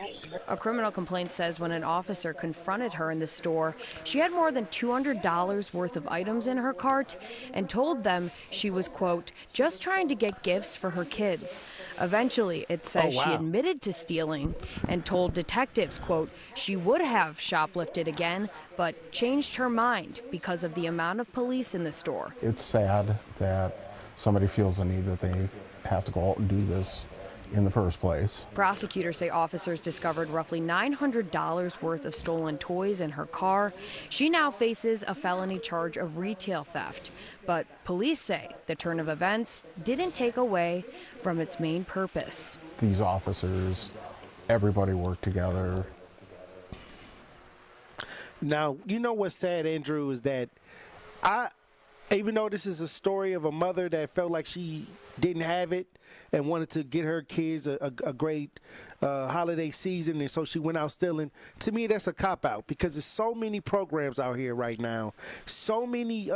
A criminal complaint says when an officer confronted her in the store, she had more than $200 worth of items in her cart and told them she was, quote, just trying to get gifts for her kids. Eventually, it says she admitted to stealing and told detectives, quote, she would have shoplifted again, but changed her mind because of the amount of police in the store. It's sad that somebody feels the need that they have to go out and do this in the first place. Prosecutors say officers discovered roughly $900 worth of stolen toys in her car. She now faces a felony charge of retail theft. But police say the turn of events didn't take away from its main purpose. These officers, everybody worked together. Now, you know what's sad, Andrew, is that even though this is a story of a mother that felt like she didn't have it and wanted to get her kids a great holiday season, and so she went out stealing, to me that's a cop-out, because there's so many programs out here right now, so many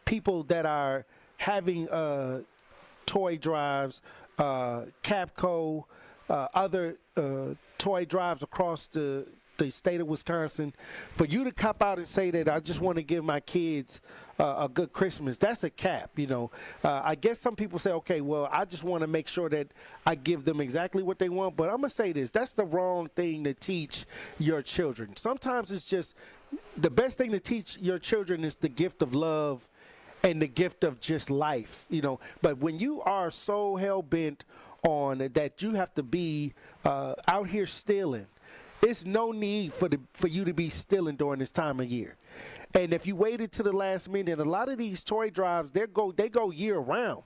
people that are having toy drives, Capco, other toy drives across the state of Wisconsin. For you to cop out and say that I just want to give my kids a good Christmas, that's a cap, I guess some people say, okay, well, I just want to make sure that I give them exactly what they want. But I'm going to say this, that's the wrong thing to teach your children. Sometimes it's just the best thing to teach your children is the gift of love and the gift of just life, But when you are so hell-bent on that you have to be out here stealing, it's no need for you to be stealing during this time of year. And if you waited to the last minute, a lot of these toy drives, they go year round.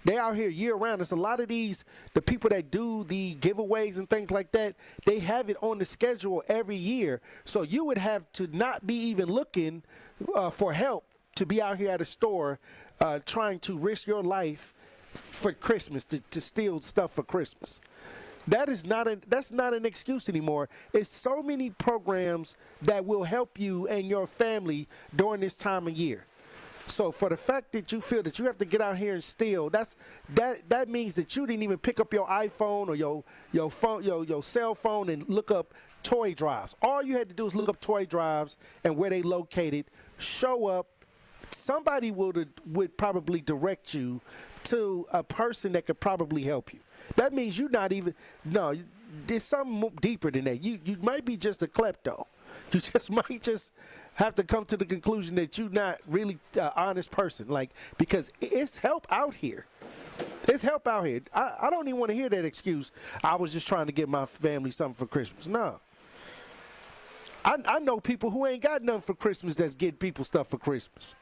They out here year round. There's a lot of the people that do the giveaways and things like that, they have it on the schedule every year. So you would have to not be even looking for help to be out here at a store trying to risk your life for Christmas, to steal stuff for Christmas. That's not an excuse anymore. It's so many programs that will help you and your family during this time of year. So for the fact that you feel that you have to get out here and steal, that means that you didn't even pick up your iPhone or your phone, your cell phone, and look up toy drives. All you had to do is look up toy drives and where they located, show up. Somebody would probably direct you to a person that could probably help you. That means you're not even, no, there's something deeper than that. You might be just a klepto. You just might just have to come to the conclusion that you're not really an honest person, because it's help out here. It's help out here. I don't even want to hear that excuse. I was just trying to give my family something for Christmas. No. I know people who ain't got nothing for Christmas that's getting people stuff for Christmas.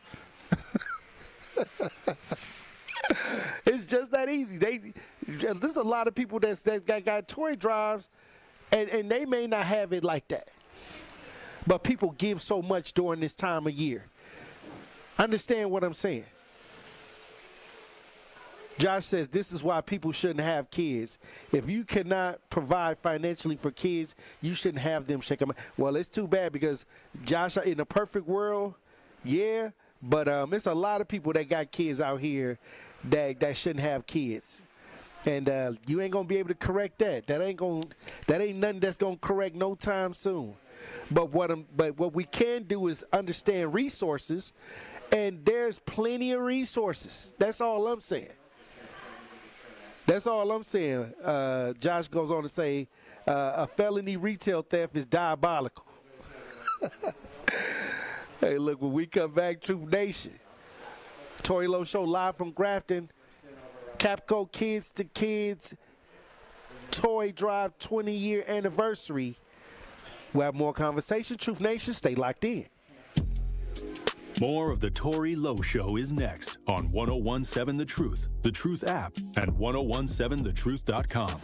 It's just that easy. There's a lot of people that got toy drives, and they may not have it like that. But people give so much during this time of year. Understand what I'm saying? Josh says this is why people shouldn't have kids. If you cannot provide financially for kids, you shouldn't have them. Shake them. Well, it's too bad because, Josh, in a perfect world, yeah, but it's a lot of people that got kids out here that shouldn't have kids, and you ain't gonna be able to correct that. That ain't nothing that's gonna correct no time soon. But what we can do is understand resources, and there's plenty of resources. That's all I'm saying. That's all I'm saying. Josh goes on to say, a felony retail theft is diabolical. Hey, look, when we come back, Truth Nation, Tory Lowe Show live from Grafton, Capco Kids to Kids Toy Drive 20-year anniversary. We'll have more conversation. Truth Nation, stay locked in. More of the Tory Lowe Show is next on 1017 The Truth app, and 1017thetruth.com.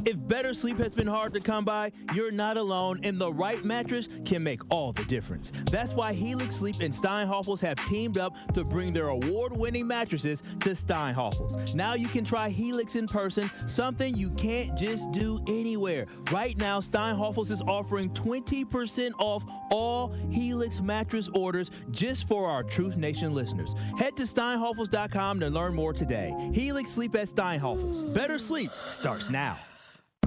If better sleep has been hard to come by, you're not alone, and the right mattress can make all the difference. That's why Helix Sleep and Steinhoffels have teamed up to bring their award-winning mattresses to Steinhoffels. Now you can try Helix in person, something you can't just do anywhere. Right now, Steinhoffels is offering 20% off all Helix mattress orders just for our Truth Nation listeners. Head to steinhoffels.com to learn more today. Helix Sleep at Steinhoffels. Better sleep starts now.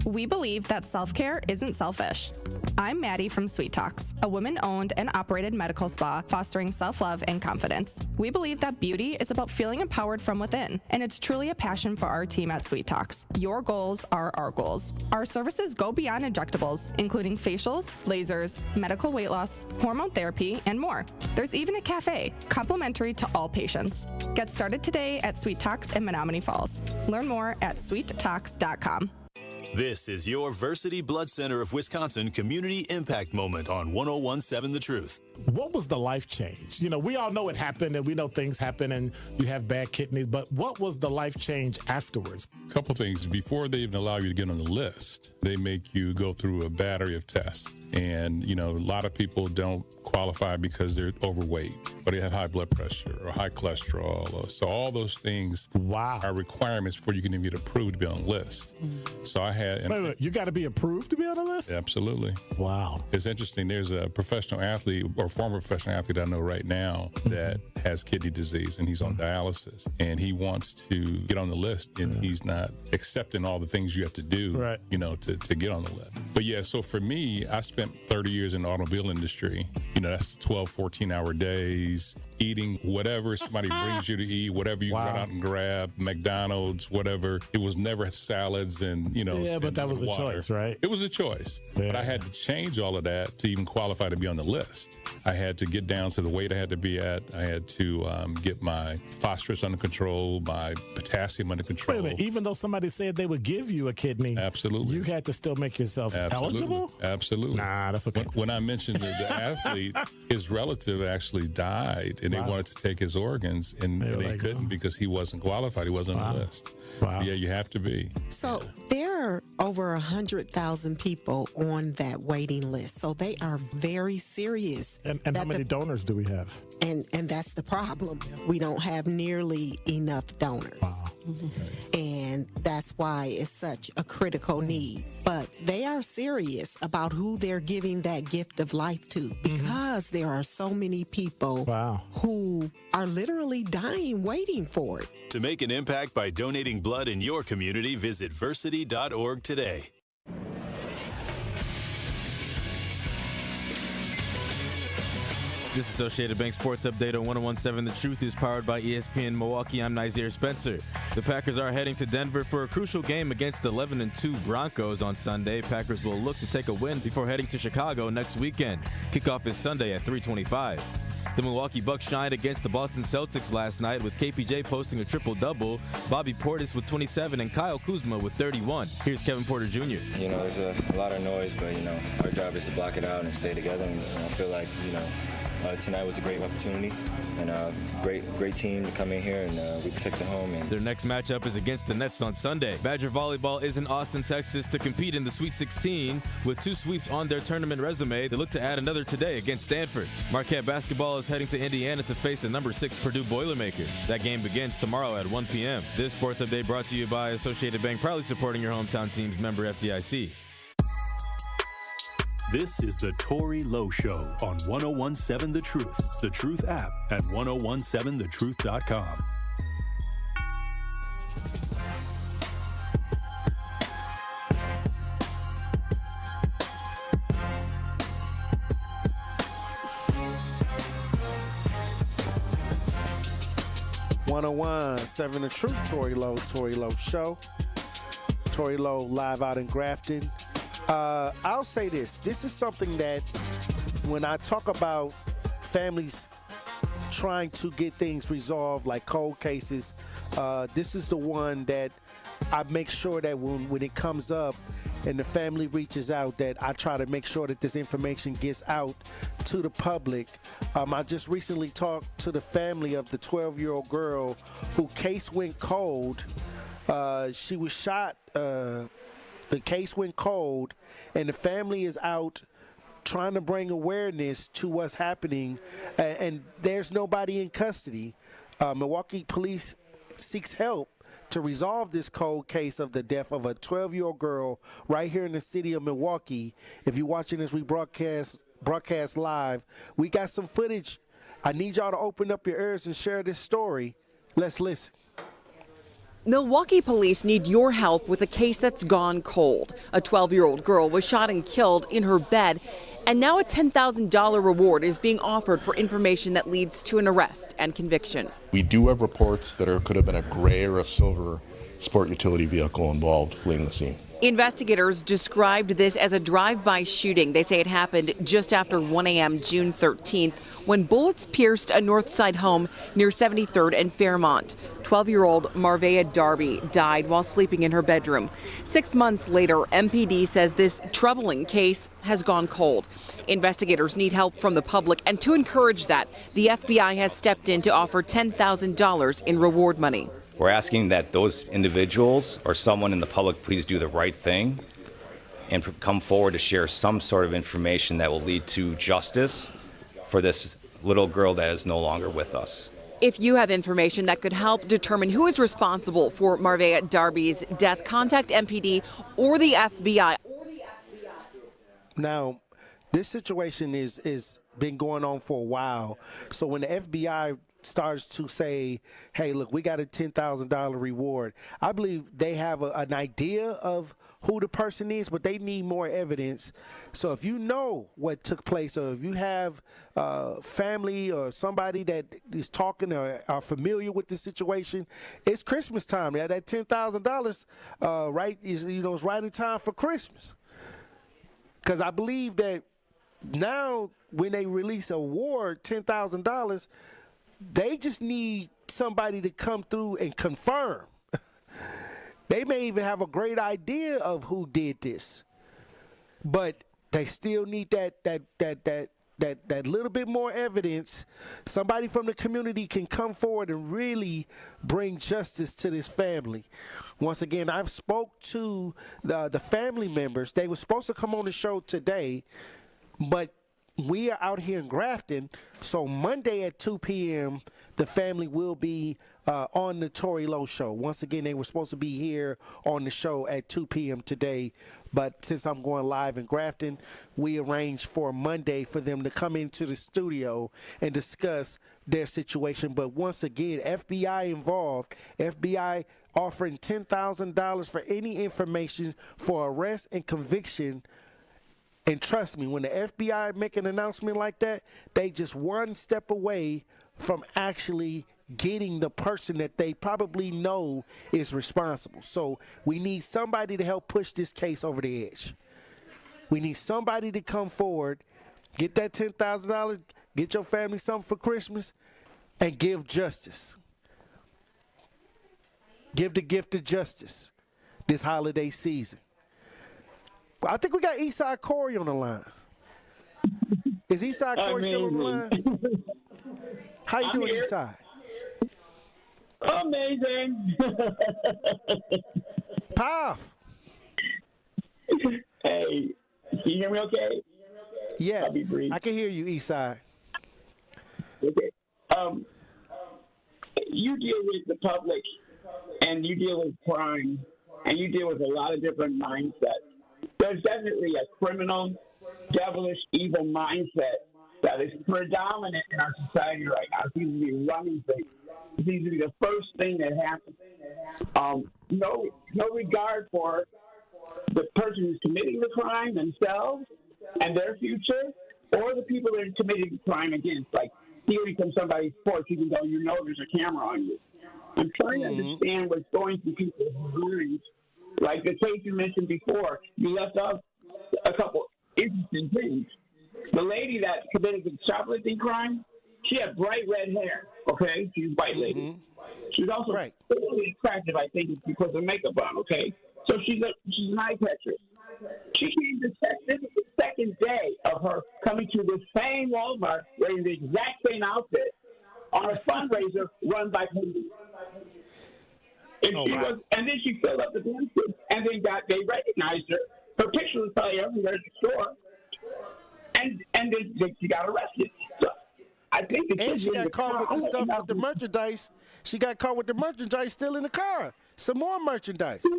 We believe that self-care isn't selfish. I'm Maddie from Sweet Talks, a women-owned and operated medical spa fostering self-love and confidence. We believe that beauty is about feeling empowered from within, and it's truly a passion for our team at Sweet Talks. Your goals are our goals. Our services go beyond injectables, including facials, lasers, medical weight loss, hormone therapy, and more. There's even a cafe, complimentary to all patients. Get started today at Sweet Talks in Menominee Falls. Learn more at sweettalks.com. This is your Versity Blood Center of Wisconsin Community Impact Moment on 1017 The Truth. What was the life change? You know, we all know it happened, and we know things happen, and you have bad kidneys, but what was the life change afterwards? A couple things. Before they even allow you to get on the list, they make you go through a battery of tests. And, you know, a lot of people don't qualify because they're overweight, or they have high blood pressure or high cholesterol. So all those things are requirements before you can even get approved to be on the list. So I had... Wait, you got to be approved to be on the list? Absolutely. Wow. It's interesting. There's a professional athlete or former professional athlete I know right now that has kidney disease, and he's on dialysis. And he wants to get on the list, and he's not accepting all the things you have to do, you know, to get on the list. But yeah, so for me, I spent 30 years in the automobile industry. You know, that's 12, 14-hour days, eating whatever somebody brings you to eat, whatever you run out and grab, McDonald's, whatever. It was never salads and, you know. Yeah, but that was a choice, right? It was a choice. Yeah. But I had to change all of that to even qualify to be on the list. I had to get down to the weight I had to be at. I had to get my phosphorus under control, my potassium under control. Wait a minute, even though somebody said they would give you a kidney, absolutely, you had to still make yourself eligible? Absolutely. Nah, that's okay. When I mentioned the athlete, his relative actually died, and they wanted to take his organs, and they couldn't because he wasn't qualified. He wasn't on the list. Wow. Yeah, you have to be. So there are over 100,000 people on that waiting list. So they are very serious. And how many donors do we have? And that's the problem. We don't have nearly enough donors. Wow. And that's why it's such a critical need. But they are serious about who they're giving that gift of life to, because there are so many people who are literally dying waiting for it. To make an impact by donating blood in your community, visit versity.org today. This Associated Bank Sports Update on 1017 The Truth is powered by ESPN Milwaukee. I'm Nazir Spencer. The Packers are heading to Denver for a crucial game against the 11-2 Broncos on Sunday. Packers will look to take a win before heading to Chicago next weekend. Kickoff is Sunday at 3:25. The Milwaukee Bucks shined against the Boston Celtics last night with KPJ posting a triple-double, Bobby Portis with 27, and Kyle Kuzma with 31. Here's Kevin Porter Jr. You know, there's a lot of noise, but, you know, our job is to block it out and stay together. And I feel like, you know, tonight was a great opportunity and a great team to come in here and we protect the home. And their next matchup is against the Nets on Sunday. Badger Volleyball is in Austin, Texas to compete in the Sweet 16. With 2 sweeps on their tournament resume, they look to add another today against Stanford. Marquette Basketball is heading to Indiana to face the number 6 Purdue Boilermakers. That game begins tomorrow at 1 p.m. This sports update brought to you by Associated Bank, proudly supporting your hometown teams, member FDIC. This is the Tory Lowe Show on 1017 The Truth app, and 1017thetruth.com. 101.7 The Truth, Tory Lowe Show. Tory Lowe live out in Grafton. I'll say this. This is something that when I talk about families trying to get things resolved like cold cases, this is the one that I make sure that when it comes up and the family reaches out, that I try to make sure that this information gets out to the public. I just recently talked to the family of the 12-year-old girl who case went cold. She was shot. The case went cold, and the family is out trying to bring awareness to what's happening, and there's nobody in custody. Milwaukee police seeks help to resolve this cold case of the death of a 12-year-old girl right here in the city of Milwaukee. If you're watching this, we broadcast live. We got some footage. I need y'all to open up your ears and share this story. Let's listen. Milwaukee police need your help with a case that's gone cold. A 12-year-old girl was shot and killed in her bed, and now a $10,000 reward is being offered for information that leads to an arrest and conviction. We do have reports that there could have been a gray or a silver sport utility vehicle involved fleeing the scene. Investigators described this as a drive-by shooting. They say it happened just after 1 a.m. June 13th when bullets pierced a north side home near 73rd and Fairmont. 12-year-old Marvea Darby died while sleeping in her bedroom. 6 months later, MPD says this troubling case has gone cold. Investigators need help from the public, and to encourage that, the FBI has stepped in to offer $10,000 in reward money. We're asking that those individuals or someone in the public please do the right thing and come forward to share some sort of information that will lead to justice for this little girl that is no longer with us. If you have information that could help determine who is responsible for Marvea Darby's death, contact MPD or the FBI. Now, this situation is been going on for a while. So when the FBI starts to say, hey, look, we got a $10,000 reward, I believe they have an idea of who the person is, but they need more evidence. So if you know what took place, or if you have family or somebody that is talking or are familiar with the situation, it's Christmas time. That $10,000, right, is, it's right in time for Christmas. Because I believe that now when they release an award, $10,000, they just need somebody to come through and confirm. They may even have a great idea of who did this, but they still need that little bit more evidence. Somebody from the community can come forward and really bring justice to this family. Once again, I've spoke to the family members. They were supposed to come on the show today, but we are out here in Grafton, so Monday at 2 p.m., the family will be on the Tory Lowe Show. Once again, they were supposed to be here on the show at 2 p.m. today, but since I'm going live in Grafton, we arranged for Monday for them to come into the studio and discuss their situation. But once again, FBI involved, FBI offering $10,000 for any information for arrest and conviction. And trust me, when the FBI make an announcement like that, they just one step away from actually getting the person that they probably know is responsible. So we need somebody to help push this case over the edge. We need somebody to come forward, get that $10,000, get your family something for Christmas, and give justice. Give the gift of justice this holiday season. I think we got Eastside Corey on the line. Is Eastside Corey still on the line? How you doing, Eastside? Amazing. Puff. Hey, can you hear me okay? Yes, I can hear you, Eastside. Okay. You deal with the public, and you deal with crime, and you deal with a lot of different mindsets. There's definitely a criminal, devilish, evil mindset that is predominant in our society right now. It seems to be running things. It seems to be the first thing that happens. No regard for the person who's committing the crime themselves and their future, or the people that are committing the crime against. Like stealing from somebody's porch, even though you know there's a camera on you. I'm trying to understand what's going through people's minds. Like the case you mentioned before, you left off a couple interesting things. The lady that committed the shoplifting crime, she had bright red hair, okay? She's a white lady. She's also really attractive, I think, because of makeup on, okay? So she's an eye catcher. She came to check. This is the second day of her coming to the same Walmart wearing the exact same outfit on a fundraiser run by police. And then she filled up the basket, and then they recognized her. Her picture was probably everywhere at the store, and then she got arrested. So I think and she got caught with the stuff with the merchandise. She got caught with the merchandise still in the car. Some more merchandise. She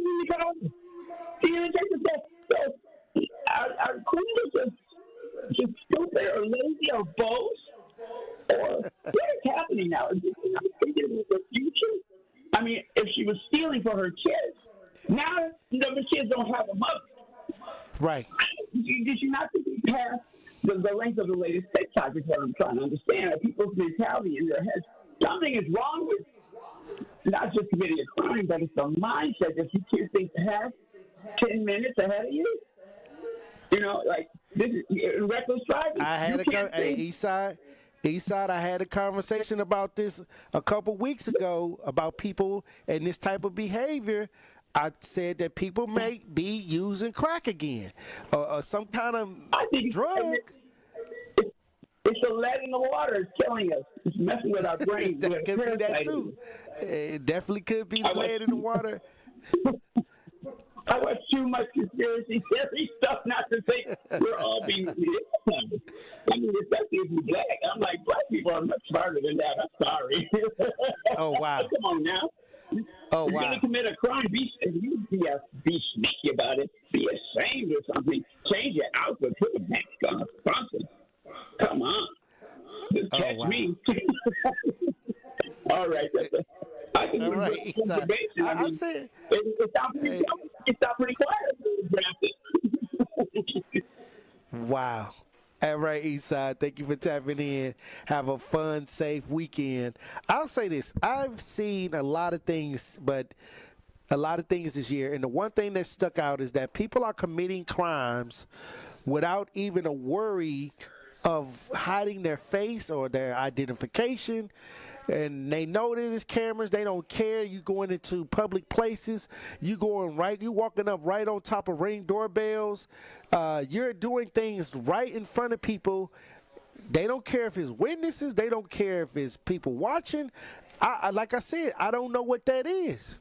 didn't take the stuff. So our queen is just stupid or lazy or both. Or what is happening now? Is it thinking of the future? I mean, if she was stealing for her kids, now the kids don't have a mother. Right. Did she not think past the length of the latest TikTok is what I'm trying to understand. People's mentality in their heads. Something is wrong with not just committing a crime, but it's a mindset that you can't think past 10 minutes ahead of you. You know, like this is reckless driving. I had Eastside, I had a conversation about this a couple weeks ago about people and this type of behavior. I said that people may be using crack again or some kind of drug. It's the lead in the water. It's killing us. It's messing with our brains. That could be that too. It definitely could be the lead in the water. I watch too much conspiracy theory stuff not to say we're all being manipulated. I mean, especially if you're black. I'm like, black people are much smarter than that. I'm sorry. Oh, wow. Come on now. Oh, You're going to commit a crime. Be sneaky about it. Be ashamed or something. Change your outfit. Put a mask on or something. Come on. Just catch me. All right. I can do information. I mean, it sounds pretty quiet. Wow. All right, Eastside, thank you for tapping in. Have a fun, safe weekend. I'll say this. I've seen a lot of things, but a lot of things this year. And the one thing that stuck out is that people are committing crimes without even a worry of hiding their face or their identification. And they know that there's cameras. They don't care. You going into public places. You walking up right on top of Ring doorbells. You're doing things right in front of people. They don't care if it's witnesses. They don't care if it's people watching. Like I said, I don't know what that is.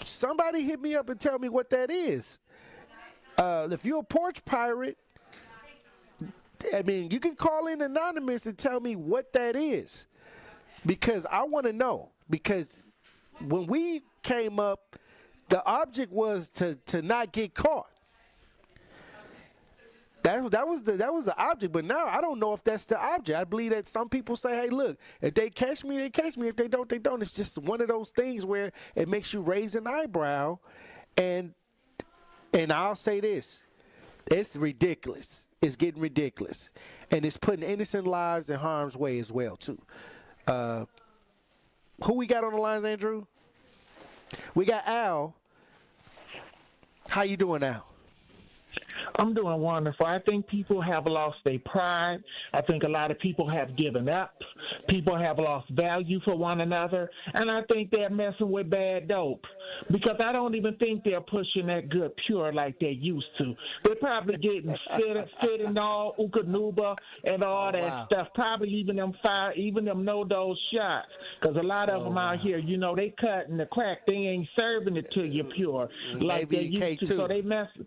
Somebody hit me up and tell me what that is. If you're a porch pirate, I mean, you can call in anonymous and tell me what that is, because I want to know. Because when we came up, the object was to not get caught. That was the object. But now I don't know if that's the object. I believe that some people say, "Hey, look, if they catch me, they catch me. If they don't, they don't." It's just one of those things where it makes you raise an eyebrow, and I'll say this. It's ridiculous. It's getting ridiculous. And it's putting innocent lives in harm's way as well, too. Who we got on the lines, Andrew? We got Al. How you doing, Al? I'm doing wonderful. I think people have lost their pride. I think a lot of people have given up. People have lost value for one another. And I think they're messing with bad dope, because I don't even think they're pushing that good pure like they used to. They're probably getting fentanyl, Ukanuba, and all that stuff. Probably even them no-dose shots, because a lot of them out here, you know, they cutting the crack. They ain't serving it to you pure like they used to. So they messing.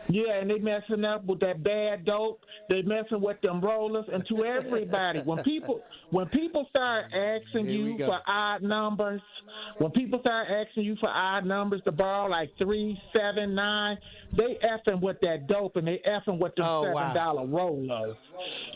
Yeah, and they messing up with that bad dope. They messing with them rollers. And to everybody, when people start asking you for odd numbers, to borrow like 3, 7, 9, they effing with that dope, and they effing with them $7 rollers.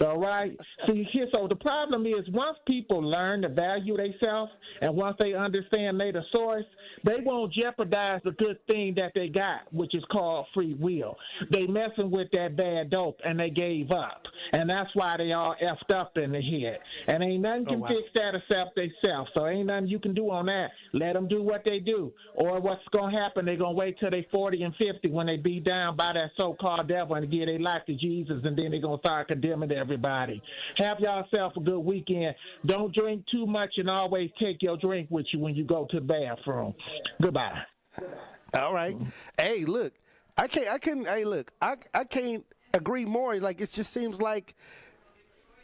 All right? So the problem is, once people learn to value themselves, and once they understand they the source, they won't jeopardize the good thing that they got, which is called free will. They messing with that bad dope, and they gave up. And that's why they all effed up in the head. And ain't nothing can fix that except themselves. So ain't nothing you can do on that. Let them do what they do. Or what's going to happen, they're going to wait till they 40 and 50 when they be down by that so-called devil and give their life to Jesus, and then they're going to start condemning everybody. Have yourself a good weekend. Don't drink too much and always take your drink with you when you go to the bathroom. Goodbye. All right. Hey, look, I can't agree more. Like, it just seems like,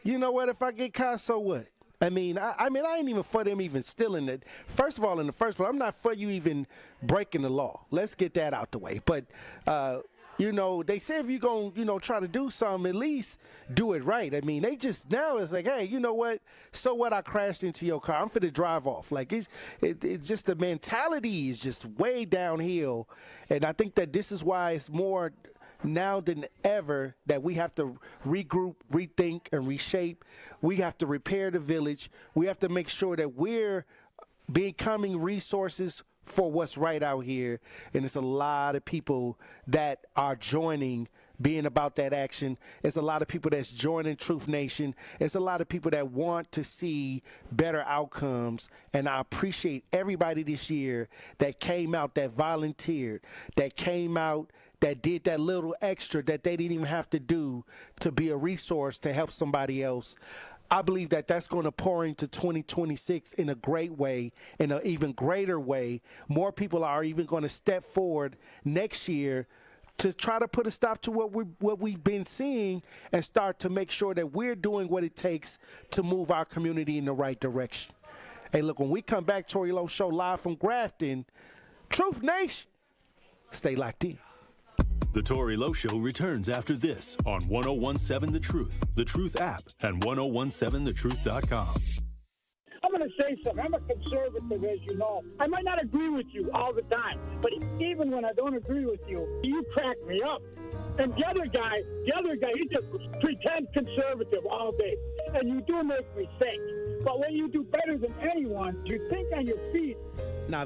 you know what, if I get caught, so what? I mean, I ain't even for them even stealing it. First of all, in the first place, I'm not for you even breaking the law. Let's get that out the way. But, you know, they say if you're going to, you know, try to do something, at least do it right. I mean, they just now it's like, hey, you know what? So what? I crashed into your car. I'm finna drive off. Like, it's just the mentality is just way downhill. And I think that this is why it's more now than ever that we have to regroup, rethink, and reshape. We have to repair the village. We have to make sure that we're becoming resources for what's right out here. And it's a lot of people that are joining, being about that action. It's a lot of people that's joining Truth Nation. It's a lot of people that want to see better outcomes. And I appreciate everybody this year that came out, that volunteered, that came out, that did that little extra that they didn't even have to do to be a resource to help somebody else. I believe that that's going to pour into 2026 in a great way, in an even greater way. More people are even going to step forward next year to try to put a stop to what we've been seeing and start to make sure that we're doing what it takes to move our community in the right direction. Hey, look, when we come back, Tory Lowe Show live from Grafton, Truth Nation, stay locked in. The Tory Lowe Show returns after this on 1017 The Truth app and 1017thetruth.com. I'm going to say something. I'm a conservative, as you know. I might not agree with you all the time, but even when I don't agree with you, you crack me up. And the other guy, he just pretends conservative all day. And you do make me think. But when you do better than anyone, you think on your feet. Now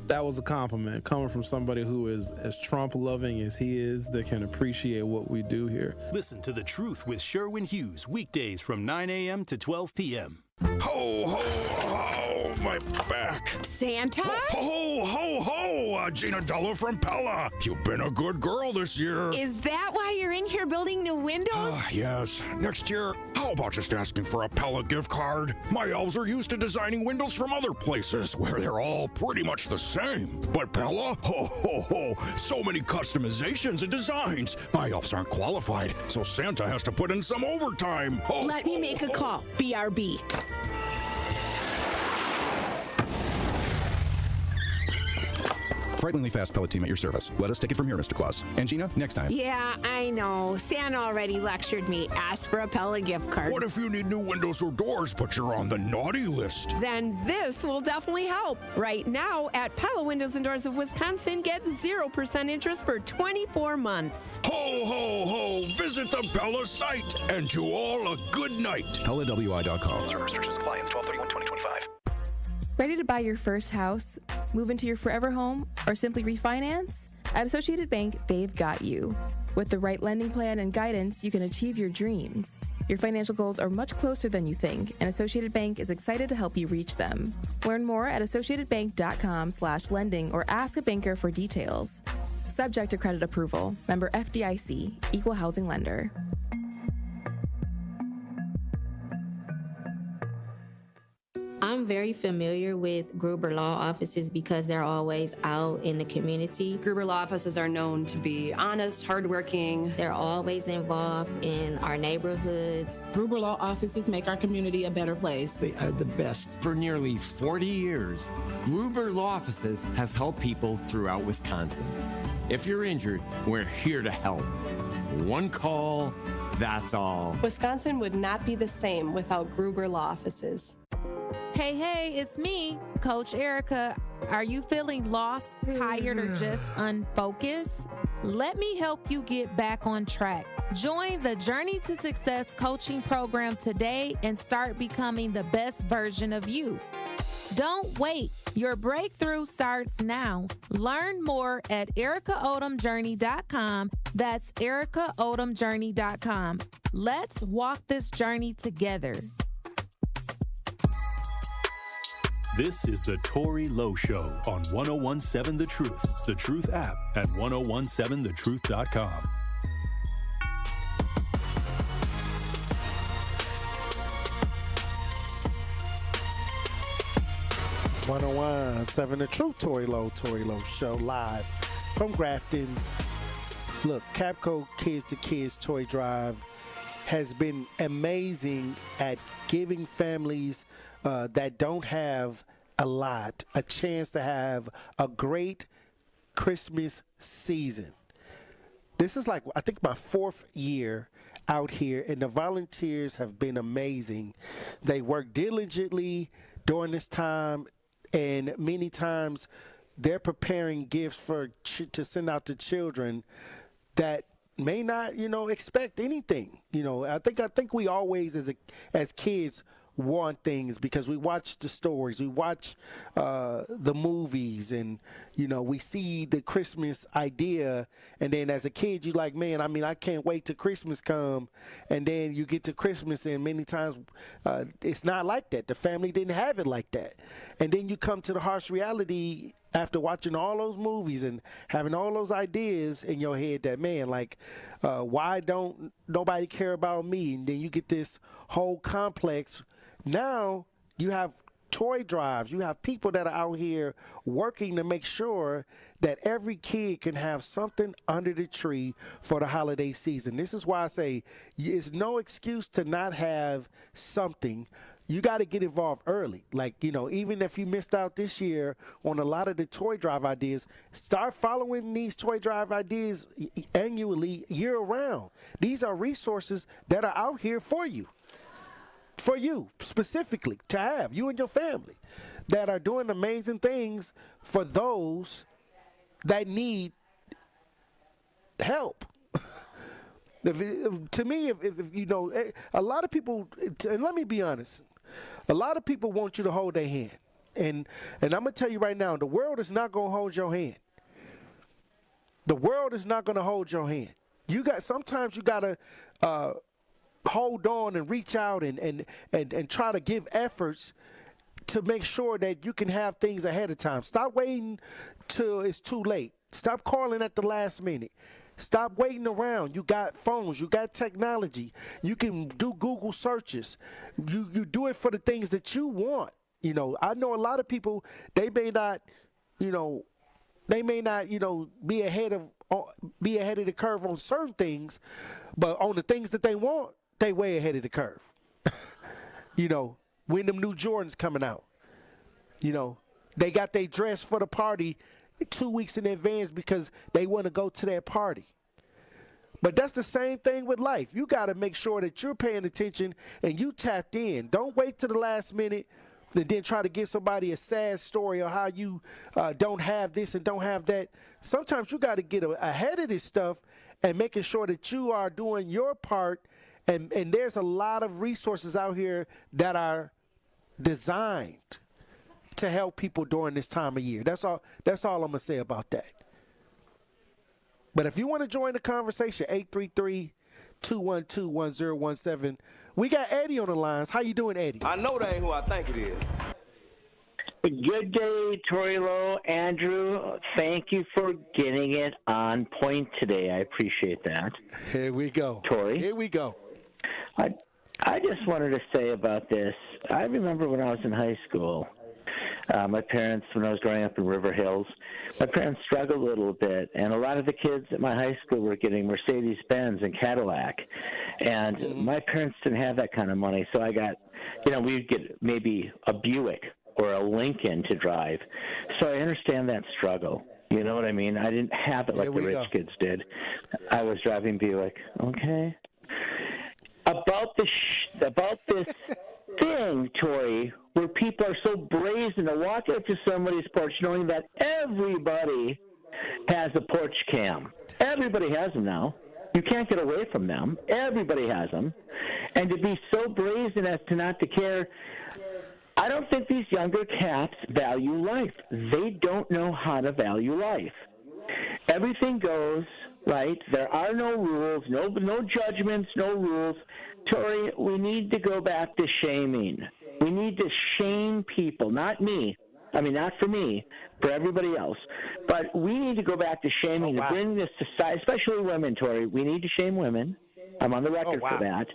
that was a compliment coming from somebody who is as Trump-loving as he is, that can appreciate what we do here. Listen to The Truth with Sherwin Hughes, weekdays from 9 a.m. to 12 p.m. Ho, ho, ho, my back. Santa? Ho, ho, ho, Gina Della from Pella. You've been a good girl this year. Is that why you're in here building new windows? Yes. Next year, how about just asking for a Pella gift card? My elves are used to designing windows from other places where they're all pretty much the same. But Pella? Ho, ho, ho, so many customizations and designs. My elves aren't qualified, so Santa has to put in some overtime. Ho, Let me make a call. BRB. Frighteningly fast pellet team at your service. Let us take it from here, Mr. Claus. And Gina, next time. Yeah, I know. Santa already lectured me. Ask for a Pella gift card. What if you need new windows or doors, but you're on the naughty list? Then this will definitely help. Right now, at Pella Windows and Doors of Wisconsin, get 0% interest for 24 months. Ho, ho, ho! Visit the Pella site. And to all, a good night. PellaWI.com. Service restrictions apply. It's 12/31/2025. Ready to buy your first house, move into your forever home, or simply refinance? At Associated Bank, they've got you. With the right lending plan and guidance, you can achieve your dreams. Your financial goals are much closer than you think, and Associated Bank is excited to help you reach them. Learn more at associatedbank.com/lending or ask a banker for details. Subject to credit approval. Member FDIC, Equal Housing Lender. I'm very familiar with Gruber Law Offices because they're always out in the community. Gruber Law Offices are known to be honest, hardworking. They're always involved in our neighborhoods. Gruber Law Offices make our community a better place. They are the best. For nearly 40 years, Gruber Law Offices has helped people throughout Wisconsin. If you're injured, we're here to help. One call, that's all. Wisconsin would not be the same without Gruber Law Offices. Hey, it's me, Coach Erica. Are you feeling lost, tired, or just unfocused? Let me help you get back on track. Join the Journey to Success coaching program today and start becoming the best version of you. Don't wait. Your breakthrough starts now. Learn more at ericaodomjourney.com. That's ericaodomjourney.com. Let's walk this journey together. This is the Tory Lowe Show on 1017 The Truth, The Truth app, and 1017thetruth.com. .101.7 The Truth, Tory Lowe Show, live from Grafton. Look, Capco Kids to Kids Toy Drive has been amazing at giving families that don't have a lot a chance to have a great Christmas season. This is like, I think, my 4th year out here, and the volunteers have been amazing. They work diligently during this time, and many times they're preparing gifts to send out to children that may not, expect anything. I think we always, as kids, want things because we watch the stories, we watch the movies, and we see the Christmas idea, and then as a kid you're like, man, I can't wait till Christmas come, and then you get to Christmas and many times it's not like that. The family didn't have it like that, and then you come to the harsh reality after watching all those movies and having all those ideas in your head that, man, why don't nobody care about me? And then you get this whole complex. Now you have toy drives. You have people that are out here working to make sure that every kid can have something under the tree for the holiday season. This is why I say it's no excuse to not have something. You got to get involved early. Even if you missed out this year on a lot of the toy drive ideas, start following these toy drive ideas annually, year round. These are resources that are out here for you specifically to have, you and your family, that are doing amazing things for those that need help. To me, a lot of people, and let me be honest, a lot of people want you to hold their hand. And I'm going to tell you right now, the world is not going to hold your hand. The world is not going to hold your hand. Sometimes you got to hold on and reach out and try to give efforts to make sure that you can have things ahead of time. Stop waiting till it's too late. Stop calling at the last minute. Stop waiting around. You got phones. You got technology. You can do Google searches. You do it for the things that you want. I know a lot of people, they may not be ahead of the curve on certain things, but on the things that they want, they way ahead of the curve. When them new Jordans coming out, they got their dress for the party 2 weeks in advance because they want to go to that party. But that's the same thing with life. You got to make sure that you're paying attention and you tapped in. Don't wait to the last minute and then try to give somebody a sad story or how you don't have this and don't have that. Sometimes you got to get ahead of this stuff and making sure that you are doing your part. And there's a lot of resources out here that are designed to help people during this time of year. That's all I'm going to say about that. But if you want to join the conversation, 833-212-1017. We got Eddie on the lines. How you doing, Eddie? I know that ain't who I think it is. Good day, Tory Lowe. Andrew, thank you for getting it on point today. I appreciate that. Here we go. Tory. Here we go. I just wanted to say about this. I remember when I was in high school, my parents, when I was growing up in River Hills, my parents struggled a little bit, and a lot of the kids at my high school were getting Mercedes-Benz and Cadillac, and my parents didn't have that kind of money, so I got, we'd get maybe a Buick or a Lincoln to drive, so I understand that struggle. You know what I mean? I didn't have it like the rich kids did. I was driving Buick. Okay. About this thing, Tory, where people are so brazen to walk up to somebody's porch knowing that everybody has a porch cam. Everybody has them now. You can't get away from them. Everybody has them. And to be so brazen as to not to care, I don't think these younger cats value life. They don't know how to value life. Everything goes, right? There are no rules, no judgments, no rules. Tory, we need to go back to shaming. We need to shame people, not me. I mean, not for me, for everybody else. But we need to go back to shaming to bring this society, especially women, Tory. We need to shame women. I'm on the record for that.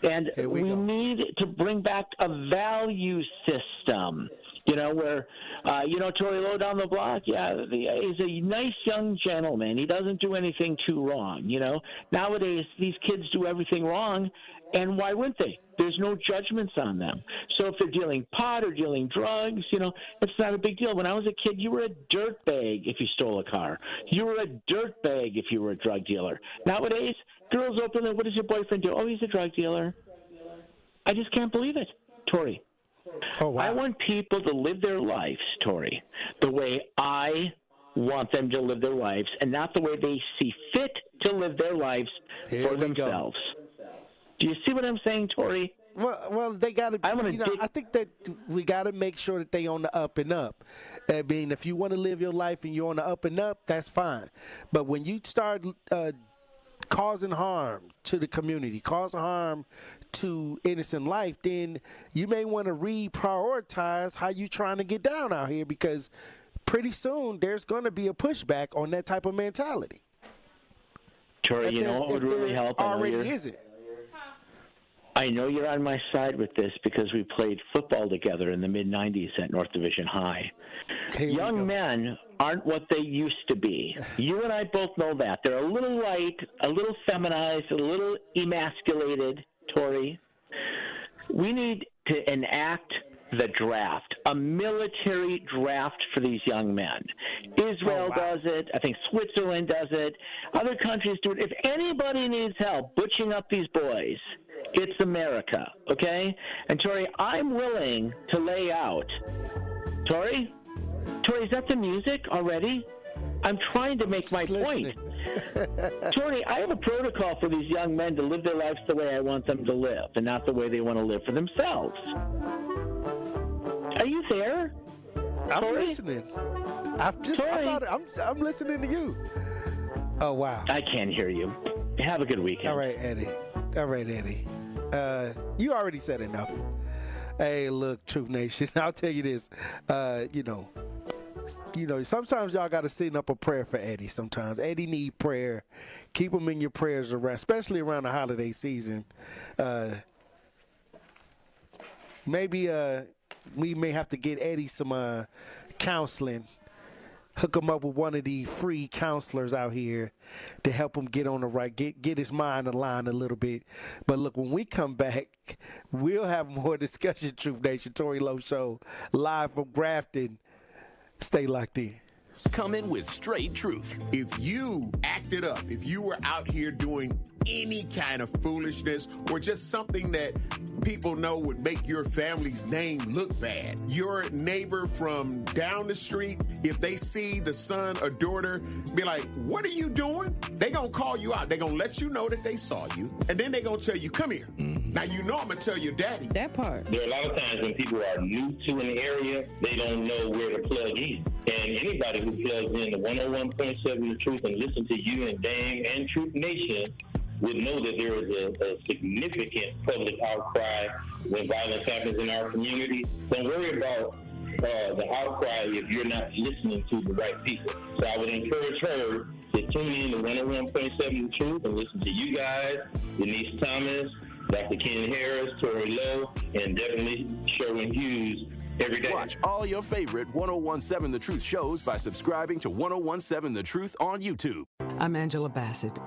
And we need to bring back a value system, where, Tory Lowe down the block, he's a nice young gentleman. He doesn't do anything too wrong, Nowadays, these kids do everything wrong, and why wouldn't they? There's no judgments on them. So if they're dealing pot or dealing drugs, it's not a big deal. When I was a kid, you were a dirtbag if you stole a car. You were a dirtbag if you were a drug dealer. Nowadays, girls open it. What does your boyfriend do? Oh, he's a drug dealer. I just can't believe it, Tory. Oh, wow. I want people to live their lives, Tory, the way I want them to live their lives, and not the way they see fit to live their lives for themselves. Do you see what I'm saying, Tory? Well, they got to. I think that we got to make sure that they on the up and up. I mean, if you want to live your life and you're on the up and up, that's fine. But when you start causing harm to the community, causing harm to innocent life, then you may want to reprioritize how you trying to get down out here, because pretty soon there's going to be a pushback on that type of mentality. Tory, you know what would really help? Already isn't. I know you're on my side with this because we played football together in the mid-'90s at North Division High. Young men aren't what they used to be. You and I both know that. They're a little light, a little feminized, a little emasculated, Tory. We need to enact the draft, a military draft for these young men. Israel does it. I think Switzerland does it. Other countries do it. If anybody needs help butching up these boys, it's America, okay? And, Tory, I'm willing to lay out. Tory, is that the music already? I'm trying to make my point. Tory, I have a protocol for these young men to live their lives the way I want them to live and not the way they want to live for themselves. Are you there? I'm Tory? listening. I'm listening to you. Oh, wow. I can't hear you. Have a good weekend. All right, Eddie. You already said enough. Hey, look, Truth Nation, I'll tell you this. Sometimes y'all got to send up a prayer for Eddie. Sometimes Eddie need prayer. Keep him in your prayers around, especially around the holiday season. Maybe we may have to get Eddie some counseling. Hook him up with one of the free counselors out here to help him get on the right, get his mind aligned a little bit. But look, when we come back, we'll have more discussion. Truth Nation, Tory Lowe Show, live from Grafton. Stay locked in. Coming with straight truth. If you acted up, if you were out here doing any kind of foolishness or just something that people know would make your family's name look bad, your neighbor from down the street, if they see the son or daughter, be like, what are you doing? They gonna call you out. They gonna let you know that they saw you, and then they gonna tell you, come here. Now you know I'm gonna tell your daddy. That part. There are a lot of times when people are new to an area, they don't know where to plug in. And anybody who plugs in the 101.7 The Truth and listen to you and Dame and Truth Nation would know that there is a significant public outcry when violence happens in our community. Don't worry about the outcry if you're not listening to the right people. So I would encourage her to tune in to 101.7 The Truth and listen to you guys, Denise Thomas, Dr. Ken Harris, Tory Lowe, and definitely Sherwin Hughes every day. Watch all your favorite 101.7 The Truth shows by subscribing to 101.7 The Truth on YouTube. I'm Angela Bassett.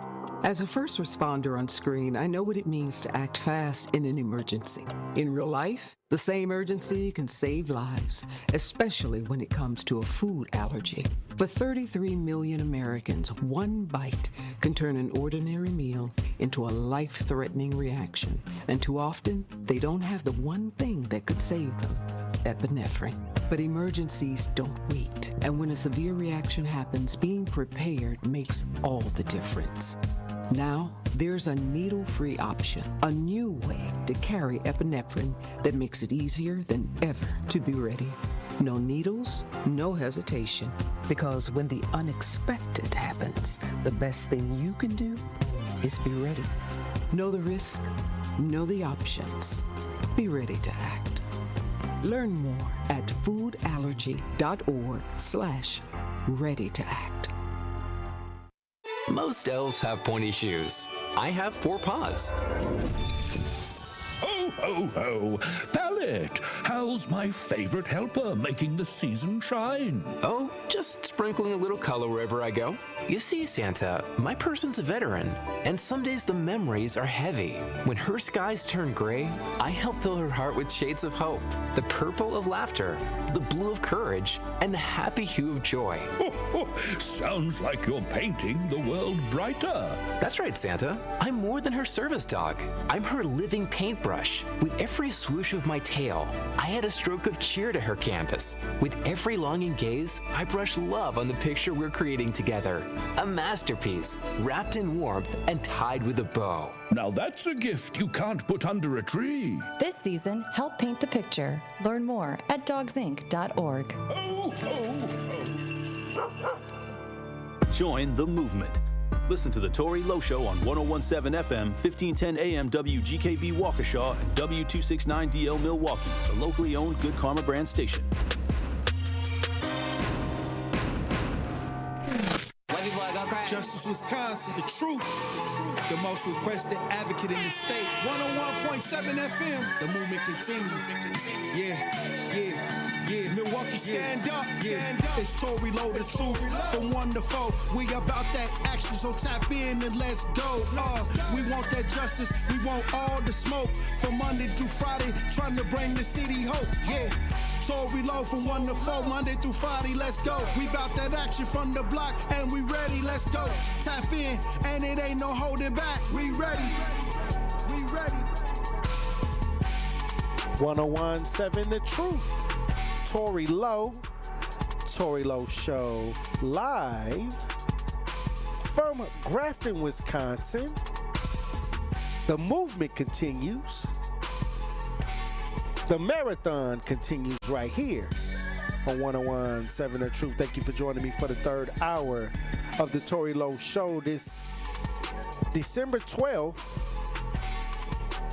As a first responder on screen, I know what it means to act fast in an emergency. In real life, the same urgency can save lives, especially when it comes to a food allergy. For 33 million Americans, one bite can turn an ordinary meal into a life-threatening reaction. And too often, they don't have the one thing that could save them: epinephrine. But emergencies don't wait. And when a severe reaction happens, being prepared makes all the difference. Now, there's a needle-free option, a new way to carry epinephrine that makes it easier than ever to be ready. No needles, no hesitation, because when the unexpected happens, the best thing you can do is be ready. Know the risk, know the options, be ready to act. Learn more at foodallergy.org/ready-to-act. Most elves have pointy shoes. I have 4 paws. Ho, ho, ho. Pallet, how's my favorite helper making the season shine? Oh, just sprinkling a little color wherever I go. You see, Santa, my person's a veteran, and some days the memories are heavy. When her skies turn gray, I help fill her heart with shades of hope, the purple of laughter, the blue of courage, and the happy hue of joy. Sounds like you're painting the world brighter. That's right, Santa. I'm more than her service dog. I'm her living paintbrush. With every swoosh of my tail, I add a stroke of cheer to her canvas. With every longing gaze, I brush love on the picture we're creating together. A masterpiece, wrapped in warmth and tied with a bow. Now that's a gift you can't put under a tree. This season, help paint the picture. Learn more at dogsinc.org. Join the movement. Listen to the Tory Lowe Show on 101.7 FM, 1510 AM WGKB Waukesha, and W269DL Milwaukee, the locally owned Good Karma brand station. Justice Wisconsin, the truth, the most requested advocate in the state. 101.7 FM, the movement continues. Yeah. Milwaukee, stand up. It's Tory Lowe, the truth, from 1 to 4. We about that action, so tap in and let's go. We want that justice, we want all the smoke. From Monday through Friday, trying to bring the city hope. Yeah. Tory Lowe from 1 to 4, Monday through Friday, let's go. We bout that action from the block, and we ready, let's go. Tap in, and it ain't no holding back. We ready. 101.7 The Truth. Tory Lowe Show, live from Grafton, Wisconsin. The movement continues. The marathon continues right here on 101.7 The Truth. Thank you for joining me for the 3rd hour of the Tory Lowe Show this December 12th,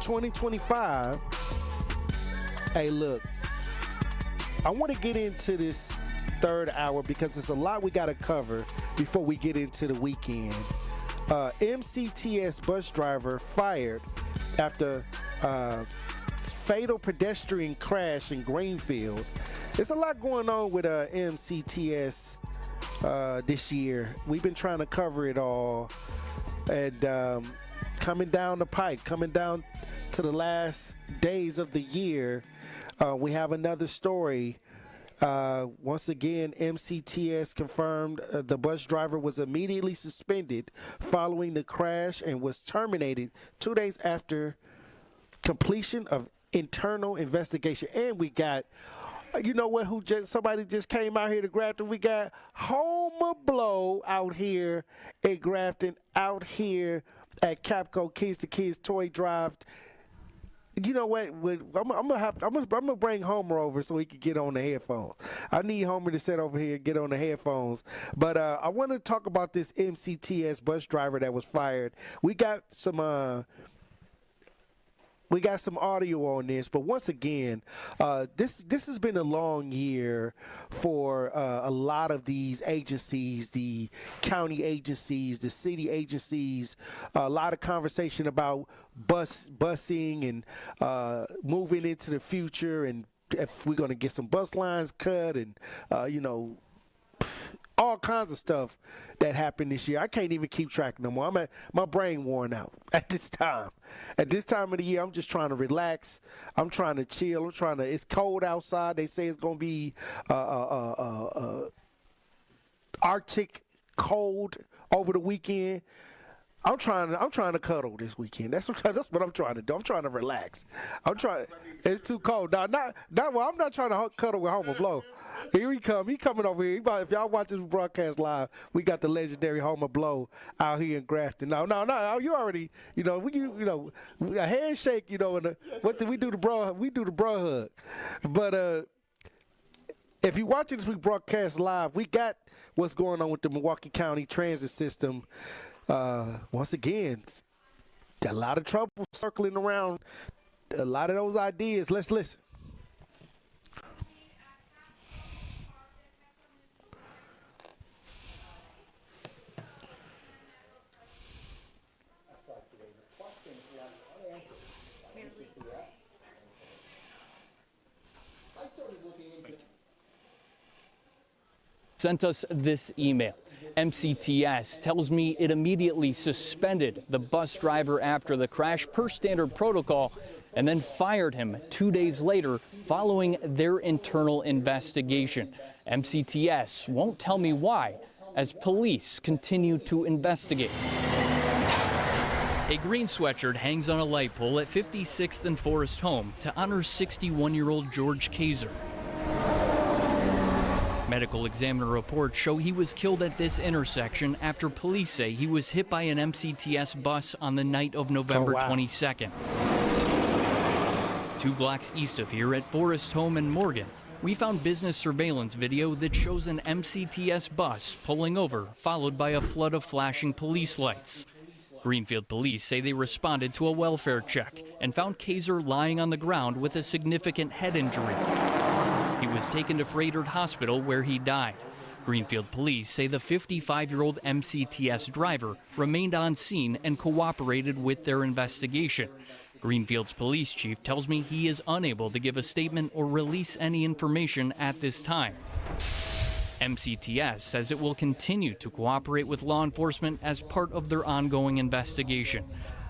2025. Hey, look, I want to get into this 3rd hour because there's a lot we got to cover before we get into the weekend. MCTS bus driver fired after fatal pedestrian crash in Greenfield. There's a lot going on with MCTS this year. We've been trying to cover it all, and coming down the pike, coming down to the last days of the year, we have another story. Once again, MCTS confirmed the bus driver was immediately suspended following the crash and was terminated 2 days after completion of internal investigation. And we got, you know what, somebody just came out here to Grafton. We got Homer Blow out here in Grafton, out here at Capco Kids to Kids Toy Drive. You know what? I'm gonna bring Homer over so he can get on the headphones. I need Homer to sit over here and get on the headphones. But I want to talk about this MCTS bus driver that was fired. We got some audio on this, but once again, this has been a long year for a lot of these agencies, the county agencies, the city agencies. A lot of conversation about busing and moving into the future, and if we're going to get some bus lines cut, and all kinds of stuff that happened this year. I can't even keep track no more. My brain worn out at this time. At this time of the year, I'm just trying to relax. I'm trying to chill. It's cold outside. They say it's going to be Arctic cold over the weekend. I'm trying to cuddle this weekend. That's what I'm trying to do. I'm trying to relax. It's too cold. I'm not trying to cuddle with Homer Blow. Here he come. He coming over here. If y'all watch this broadcast live, we got the legendary Homer Blow out here in Grafton. No. You already, a handshake. What do we do? We do the bro hug. But if you're watching this week broadcast live, we got what's going on with the Milwaukee County transit system. Once again, a lot of trouble circling around. A lot of those ideas. Let's listen. Sent us this email. MCTS tells me it immediately suspended the bus driver after the crash per standard protocol and then fired him 2 days later following their internal investigation. MCTS won't tell me why as police continue to investigate. A green sweatshirt hangs on a light pole at 56th and Forest Home to honor 61-year-old George Kaiser. Medical examiner reports show he was killed at this intersection after police say he was hit by an MCTS bus on the night of November 22nd. 2 blocks east of here at Forest Home and Morgan, we found business surveillance video that shows an MCTS bus pulling over, followed by a flood of flashing police lights. Greenfield police say they responded to a welfare check and found Kaiser lying on the ground with a significant head injury. He was taken to Frederick Hospital where he died. Greenfield police say the 55-year-old MCTS driver remained on scene and cooperated with their investigation. Greenfield's police chief tells me he is unable to give a statement or release any information at this time. MCTS says it will continue to cooperate with law enforcement as part of their ongoing investigation.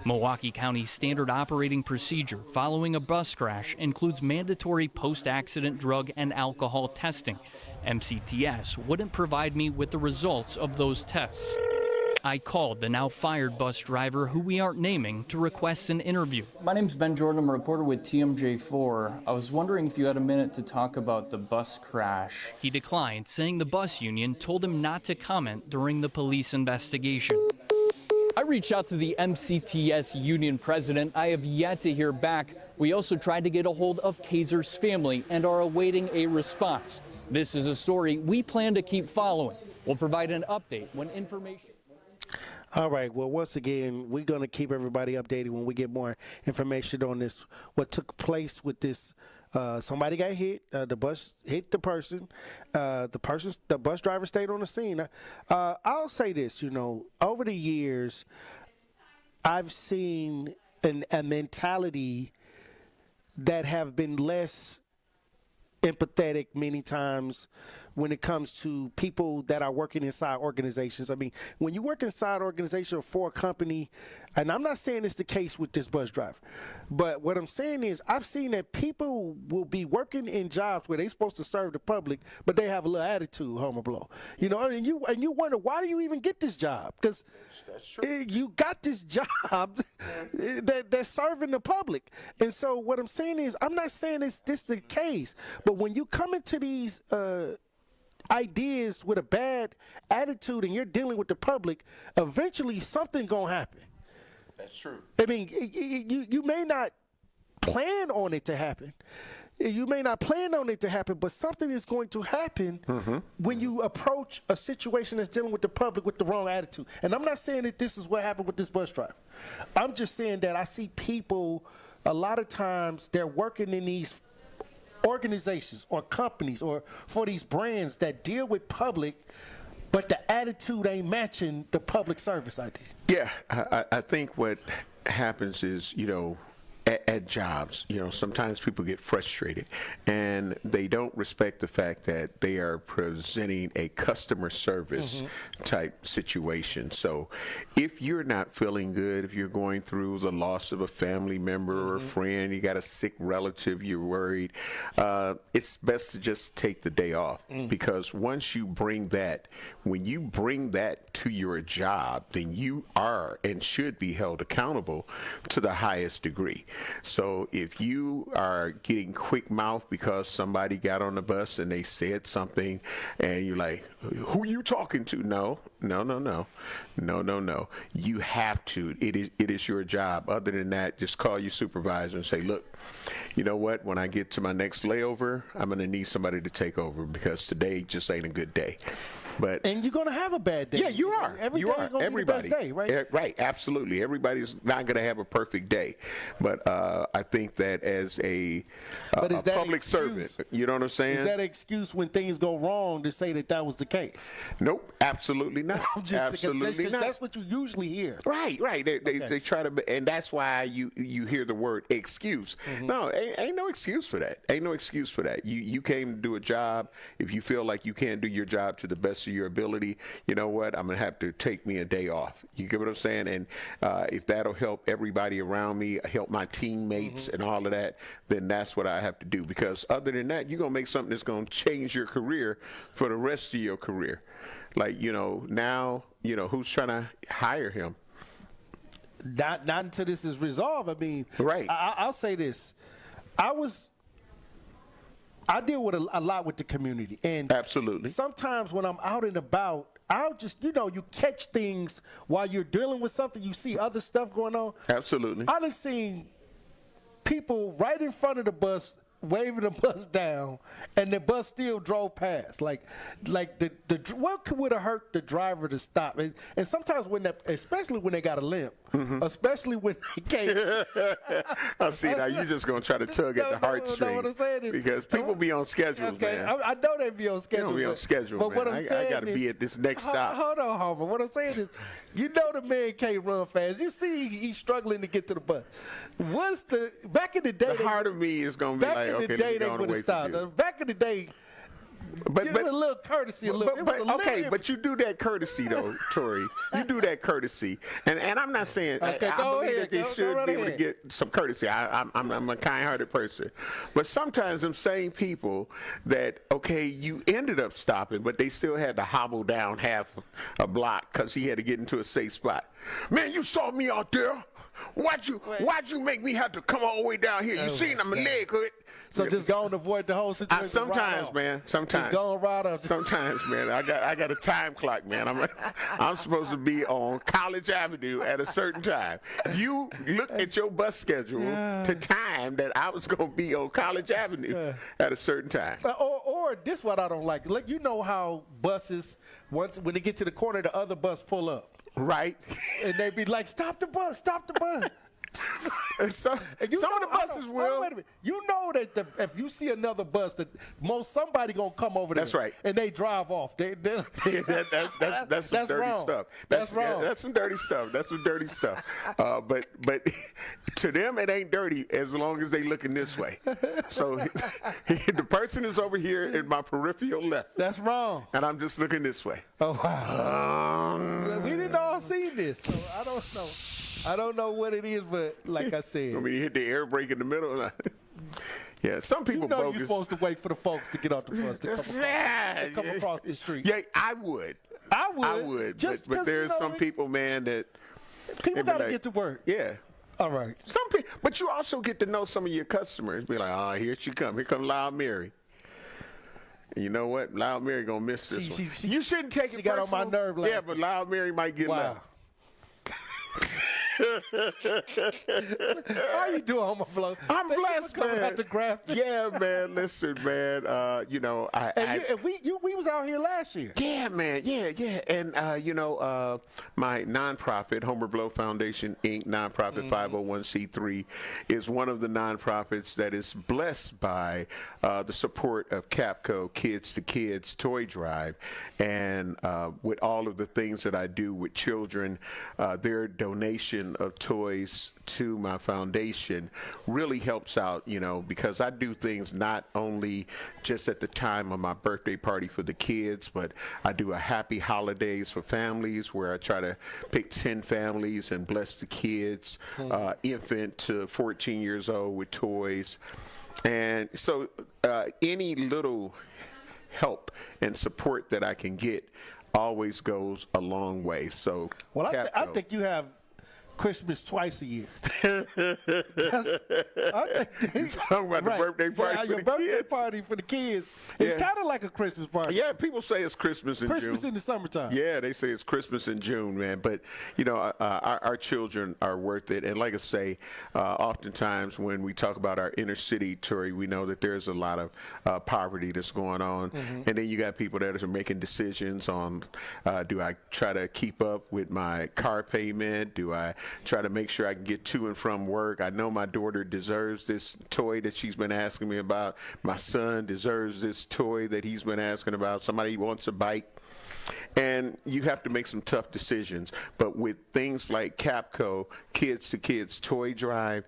Milwaukee County's standard operating procedure following a bus crash includes mandatory post-accident drug and alcohol testing. MCTS wouldn't provide me with the results of those tests. I called the now fired bus driver, who we aren't naming, to request an interview. My name's Ben Jordan. I'm a reporter with TMJ4. I was wondering if you had a minute to talk about the bus crash. He declined, saying the bus union told him not to comment during the police investigation. I reached out to the MCTS union president. I have yet to hear back. We also tried to get a hold of Kaiser's family and are awaiting a response. This is a story we plan to keep following. We'll provide an update when information. All right. Well, once again, we're going to keep everybody updated when we get more information on this, what took place with this. Somebody got hit. The bus hit the person. The bus driver stayed on the scene. I'll say this, over the years, I've seen a mentality that have been less empathetic many times when it comes to people that are working inside organizations. I mean, when you work inside an organization or for a company, and I'm not saying it's the case with this bus driver, but what I'm saying is I've seen that people will be working in jobs where they're supposed to serve the public, but they have a little attitude, homo blow. And you wonder, why do you even get this job? Because you got this job that's serving the public. And so what I'm saying is, I'm not saying this the case, but when you come into these ideas with a bad attitude and you're dealing with the public, eventually something gonna happen. That's true. I mean, you may not plan on it to happen. You may not plan on it to happen, but something is going to happen when you approach a situation that's dealing with the public with the wrong attitude. And I'm not saying that this is what happened with this bus driver. I'm just saying that I see people, a lot of times, they're working in these organizations or companies or for these brands that deal with public, but the attitude ain't matching the public service idea. Yeah, I think what happens is, at jobs, sometimes people get frustrated and they don't respect the fact that they are presenting a customer service type situation. So if you're not feeling good, if you're going through the loss of a family member or a friend, you got a sick relative, you're worried, it's best to just take the day off, because once you when you bring that to your job, then you are and should be held accountable to the highest degree. So if you are getting quick mouth because somebody got on the bus and they said something and you're like, who are you talking to? No. You have to. It is your job. Other than that, just call your supervisor and say, look, you know what? When I get to my next layover, I'm going to need somebody to take over because today just ain't a good day. And you're going to have a bad day. Yeah, you are. Every day is going to be the best day, right? Right, absolutely. Everybody's not going to have a perfect day. But I think that as a public servant, you know what I'm saying? Is that an excuse when things go wrong to say that was the case? Nope, absolutely not. Absolutely not. That's what you usually hear. Right. They try to, and that's why you hear the word excuse. Mm-hmm. No, ain't no excuse for that. Ain't no excuse for that. You came to do a job. If you feel like you can't do your job to the best of your ability, you know what? I'm gonna have to take me a day off. You get what I'm saying? And if that'll help everybody around me, help my teammates and all of that, then that's what I have to do. Because other than that, you're gonna make something that's gonna change your career for the rest of your career. Like, now, who's trying to hire him? Not until this is resolved. I mean, right. I'll say this. I deal with a lot with the community. And absolutely. Sometimes when I'm out and about, I'll just, you catch things while you're dealing with something. You see other stuff going on. Absolutely. I done seen people right in front of the bus waving the bus down, and the bus still drove past. Like what would have hurt the driver to stop? And sometimes especially when they got a limp, especially when they can't. I see. Now you just gonna try to tug at the heartstrings. No, what I'm saying is, because people be on schedules, man. I know they be on schedule. Be on schedule, but man. what I'm saying I got to be at this next stop. Hold on, Homer. What I'm saying is, the man can't run fast. You see, he's struggling to get to the bus. Back in the day? The heart of me is gonna be like, okay, they would have stopped. Back in the day, but a little courtesy, but you do that courtesy though, Tory. You do that courtesy, and I'm not saying I believe that they should be able to get some courtesy. I'm a kind-hearted person, but sometimes them same people that you ended up stopping, but they still had to hobble down half a block because he had to get into a safe spot. Man, you saw me out there. Why'd you make me have to come all the way down here? You seen my leg hurt. So just go and avoid the whole situation. Sometimes, man. Sometimes. Just go and ride up. Sometimes, man. I got a time clock, man. I'm supposed to be on College Avenue at a certain time. You look at your bus schedule to time that I was going to be on College Avenue at a certain time. Or this what I don't like. Like, you know how buses, when they get to the corner, the other bus pull up. Right. And they be like, stop the bus. Some of the buses will. Wait a minute. You know that if you see another bus, that somebody gonna come over there. That's right. And they drive off. That's some dirty wrong. stuff. That's wrong. That's some dirty stuff. That's some dirty stuff. But to them it ain't dirty as long as they looking this way. So the person is over here in my peripheral left. That's wrong. And I'm just looking this way. Oh wow. We didn't all see this, so I don't know. I don't know what it is, but like I said. I mean, you hit the air brake in the middle. Yeah, some people bogus. You're supposed to wait for the folks to get off the bus to come across the street. Yeah, I would. But there's some people, man, that people got to get to work. Yeah. All right. Some people, but you also get to know some of your customers. Be like, oh, here she come. Here come Loud Mary. And you know what? Loud Mary gonna miss this one. You shouldn't take it personal. She got on my nerve last Yeah, but Loud Mary might get left. How you doing, Homer Flow? I'm blessed, man. At the Grafton. Yeah, man. Listen, man. We was out here last year. Yeah, man. Yeah. And my nonprofit, Homer Blow Foundation Inc. nonprofit 501c3 is one of the nonprofits that is blessed by the support of Capco Kids to Kids Toy Drive, and with all of the things that I do with children, their donation of toys to my foundation really helps out, because I do things not only just at the time of my birthday party for the kids, but I do a happy holidays for families where I try to pick 10 families and bless the kids, infant to 14 years old with toys. And so any little help and support that I can get always goes a long way. So, I think you have Christmas twice a year. You talking about the birthday party for your the birthday kids? party for the kids. It's kind of like a Christmas party. Yeah, people say it's Christmas in June. Christmas in the summertime. Yeah, they say it's Christmas in June, man. But, you know, our children are worth it. And like I say, oftentimes when we talk about our inner city, Tory, we know that there's a lot of poverty that's going on. Mm-hmm. And then you got people that are making decisions on, do I try to keep up with my car payment? Do I try to make sure I can get to and from work? I know my daughter deserves this toy that she's been asking me about. My son deserves this toy that he's been asking about. Somebody wants a bike. And you have to make some tough decisions. But with things like Capco, Kids to Kids Toy Drive,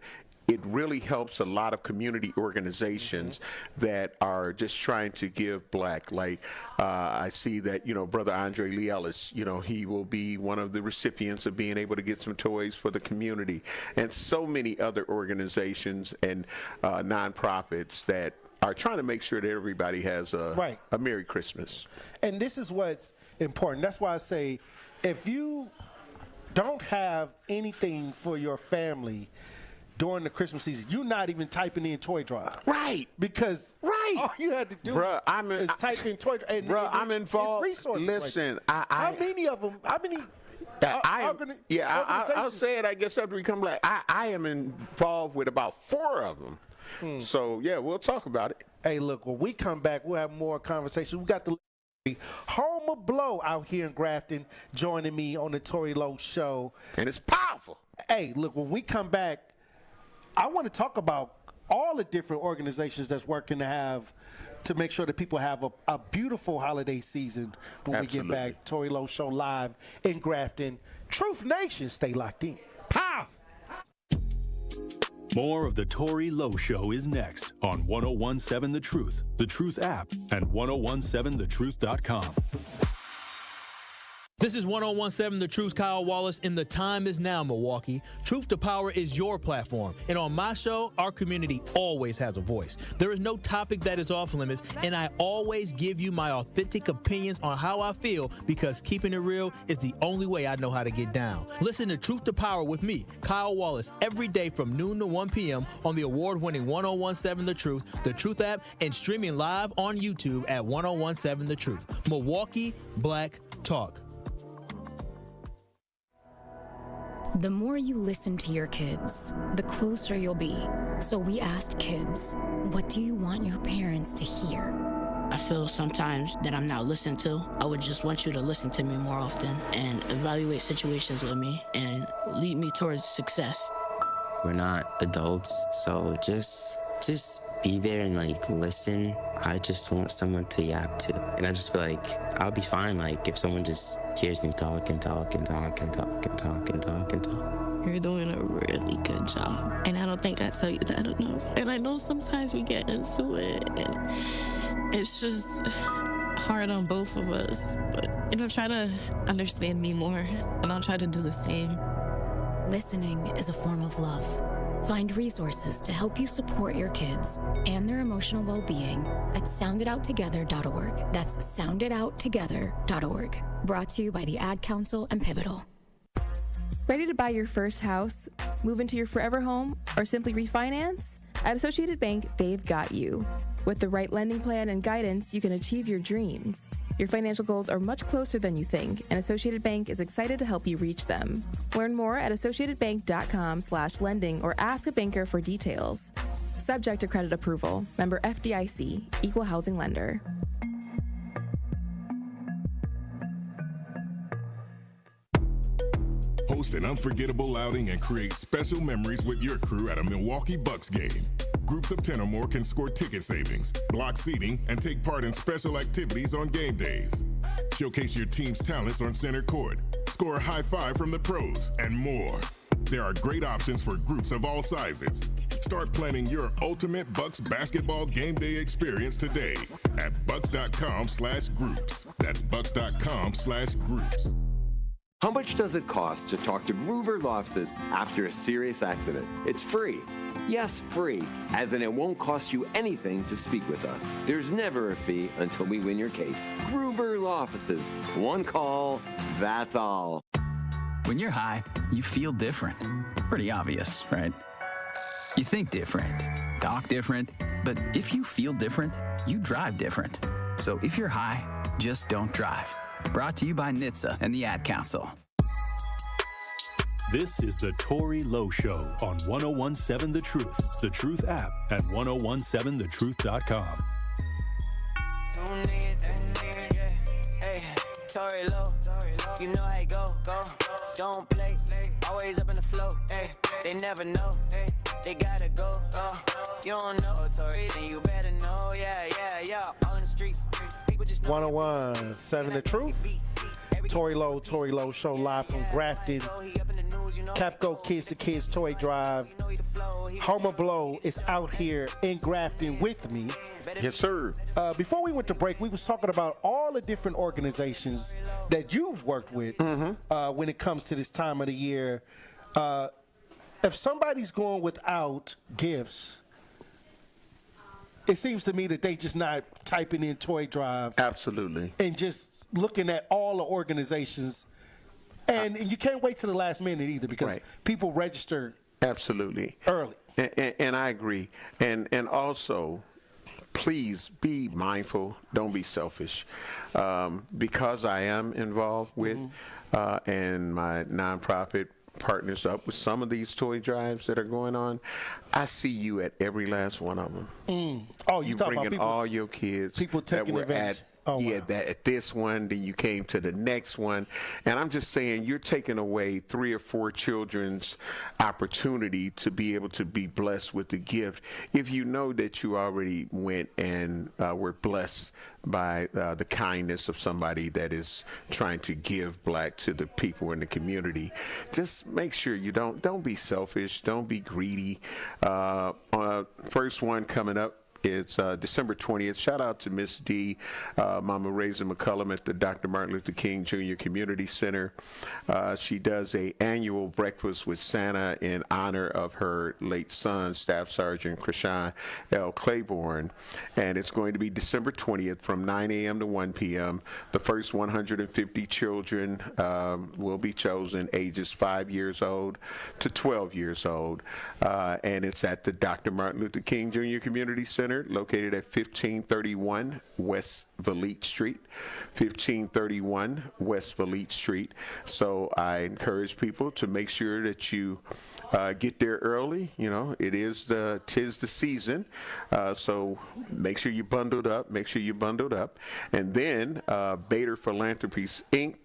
it really helps a lot of community organizations that are just trying to give black. Like I see that, you know, Brother Andre Lee Ellis, you know, he will be one of the recipients of being able to get some toys for the community. And so many other organizations and nonprofits that are trying to make sure that everybody has a Merry Christmas. And this is what's important. That's why I say, if you don't have anything for your family during the Christmas season, you're not even typing in toy drive. Right. Because all you had to do is type in toy drive. I'm involved. It's resources. Listen, how many of them, I'll say it, I guess, after we come back. I am involved with about 4 of them. So, yeah, we'll talk about it. Hey, look, when we come back, we'll have more conversation. We got the home of blow out here in Grafton joining me on the Tory Lowe Show. And it's powerful. Hey, look, when we come back, I want to talk about all the different organizations that's working to make sure that people have a beautiful holiday season when we get back. Tory Lowe Show live in Grafton. Truth Nation, stay locked in. Pow! More of the Tory Lowe Show is next on 1017 The Truth app, and 1017thetruth.com. This is 1017 The Truth, Kyle Wallace, and the time is now, Milwaukee. Truth to Power is your platform, and on my show, our community always has a voice. There is no topic that is off limits, and I always give you my authentic opinions on how I feel, because keeping it real is the only way I know how to get down. Listen to Truth to Power with me, Kyle Wallace, every day from noon to 1 p.m. on the award-winning 1017 The Truth app, and streaming live on YouTube at 1017 The Truth. Milwaukee Black Talk. The more you listen to your kids, the closer you'll be. So we asked kids, what do you want your parents to hear? I feel sometimes that I'm not listened to. I would just want you to listen to me more often and evaluate situations with me and lead me towards success. We're not adults, so just be there and listen. I just want someone to yap to. And I just feel like I'll be fine if someone just hears me talk and talk and talk and talk and talk and talk and talk. You're doing a really good job. And I don't think I tell you that enough. And I know sometimes we get into it and it's just hard on both of us. But, try to understand me more and I'll try to do the same. Listening is a form of love. Find resources to help you support your kids and their emotional well-being at sounditouttogether.org. That's sounditouttogether.org. Brought to you by the Ad Council and Pivotal. Ready to buy your first house, move into your forever home, or simply refinance? At Associated Bank, they've got you. With the right lending plan and guidance, you can achieve your dreams. Your financial goals are much closer than you think, and Associated Bank is excited to help you reach them. Learn more at associatedbank.com/lending or ask a banker for details. Subject to credit approval. Member FDIC, Equal Housing Lender. Host an unforgettable outing and create special memories with your crew at a Milwaukee Bucks game. Groups of 10 or more can score ticket savings, block seating, and take part in special activities on game days. Showcase your team's talents on center court, score a high five from the pros, and more. There are great options for groups of all sizes. Start planning your ultimate Bucks basketball game day experience today at bucks.com/groups. That's bucks.com/groups. How much does it cost to talk to Gruber Law Offices after a serious accident? It's free. Yes, free, as in it won't cost you anything to speak with us. There's never a fee until we win your case. Gruber Law Offices. One call, that's all. When you're high, you feel different. Pretty obvious, right? You think different, talk different, but if you feel different, you drive different. So if you're high, just don't drive. Brought to you by NHTSA and the Ad Council. This is the Tory Lowe Show on 1017 The Truth app, and 1017thetruth.com. Hey, Tory Lowe, you know how it go, don't play, always up in the flow, hey, they never know, hey, they gotta go, you don't know, Tory, then you better know, yeah, all in the streets, people just know. 1017 The Truth, Tory Lowe Show live from Grafton, Capco Kids to Kids Toy Drive. Homer Blow is out here in Grafton with me. Yes, sir. Before we went to break, we was talking about all the different organizations that you've worked with when it comes to this time of the year. If somebody's going without gifts, it seems to me that they just not typing in Toy Drive. Absolutely. And just looking at all the organizations. And you can't wait till the last minute either, because people register absolutely early. And I agree. And also, please be mindful. Don't be selfish. Because I am involved with and my nonprofit partners up with some of these toy drives that are going on, I see you at every last one of them. Oh, you talking bringing about people, all your kids people taking that were advantage. That at this one, then you came to the next one. And I'm just saying, you're taking away 3 or 4 children's opportunity to be able to be blessed with the gift if you know that you already went and were blessed by the kindness of somebody that is trying to give back to the people in the community. Just make sure you don't be selfish, don't be greedy. First one coming up, it's December 20th. Shout out to Miss D, Mama Raisin McCullum at the Dr. Martin Luther King Jr. Community Center. She does an annual breakfast with Santa in honor of her late son, Staff Sergeant Krishan L. Claiborne. And it's going to be December 20th from 9 a.m. to 1 p.m. The first 150 children will be chosen, ages 5 years old to 12 years old. And it's at the Dr. Martin Luther King Jr. Community Center, located at 1531 West Valete Street. 1531 West Valete Street. So I encourage people to make sure that you get there early. You know, tis the season. So make sure you bundled up. And then Bader Philanthropies, Inc.,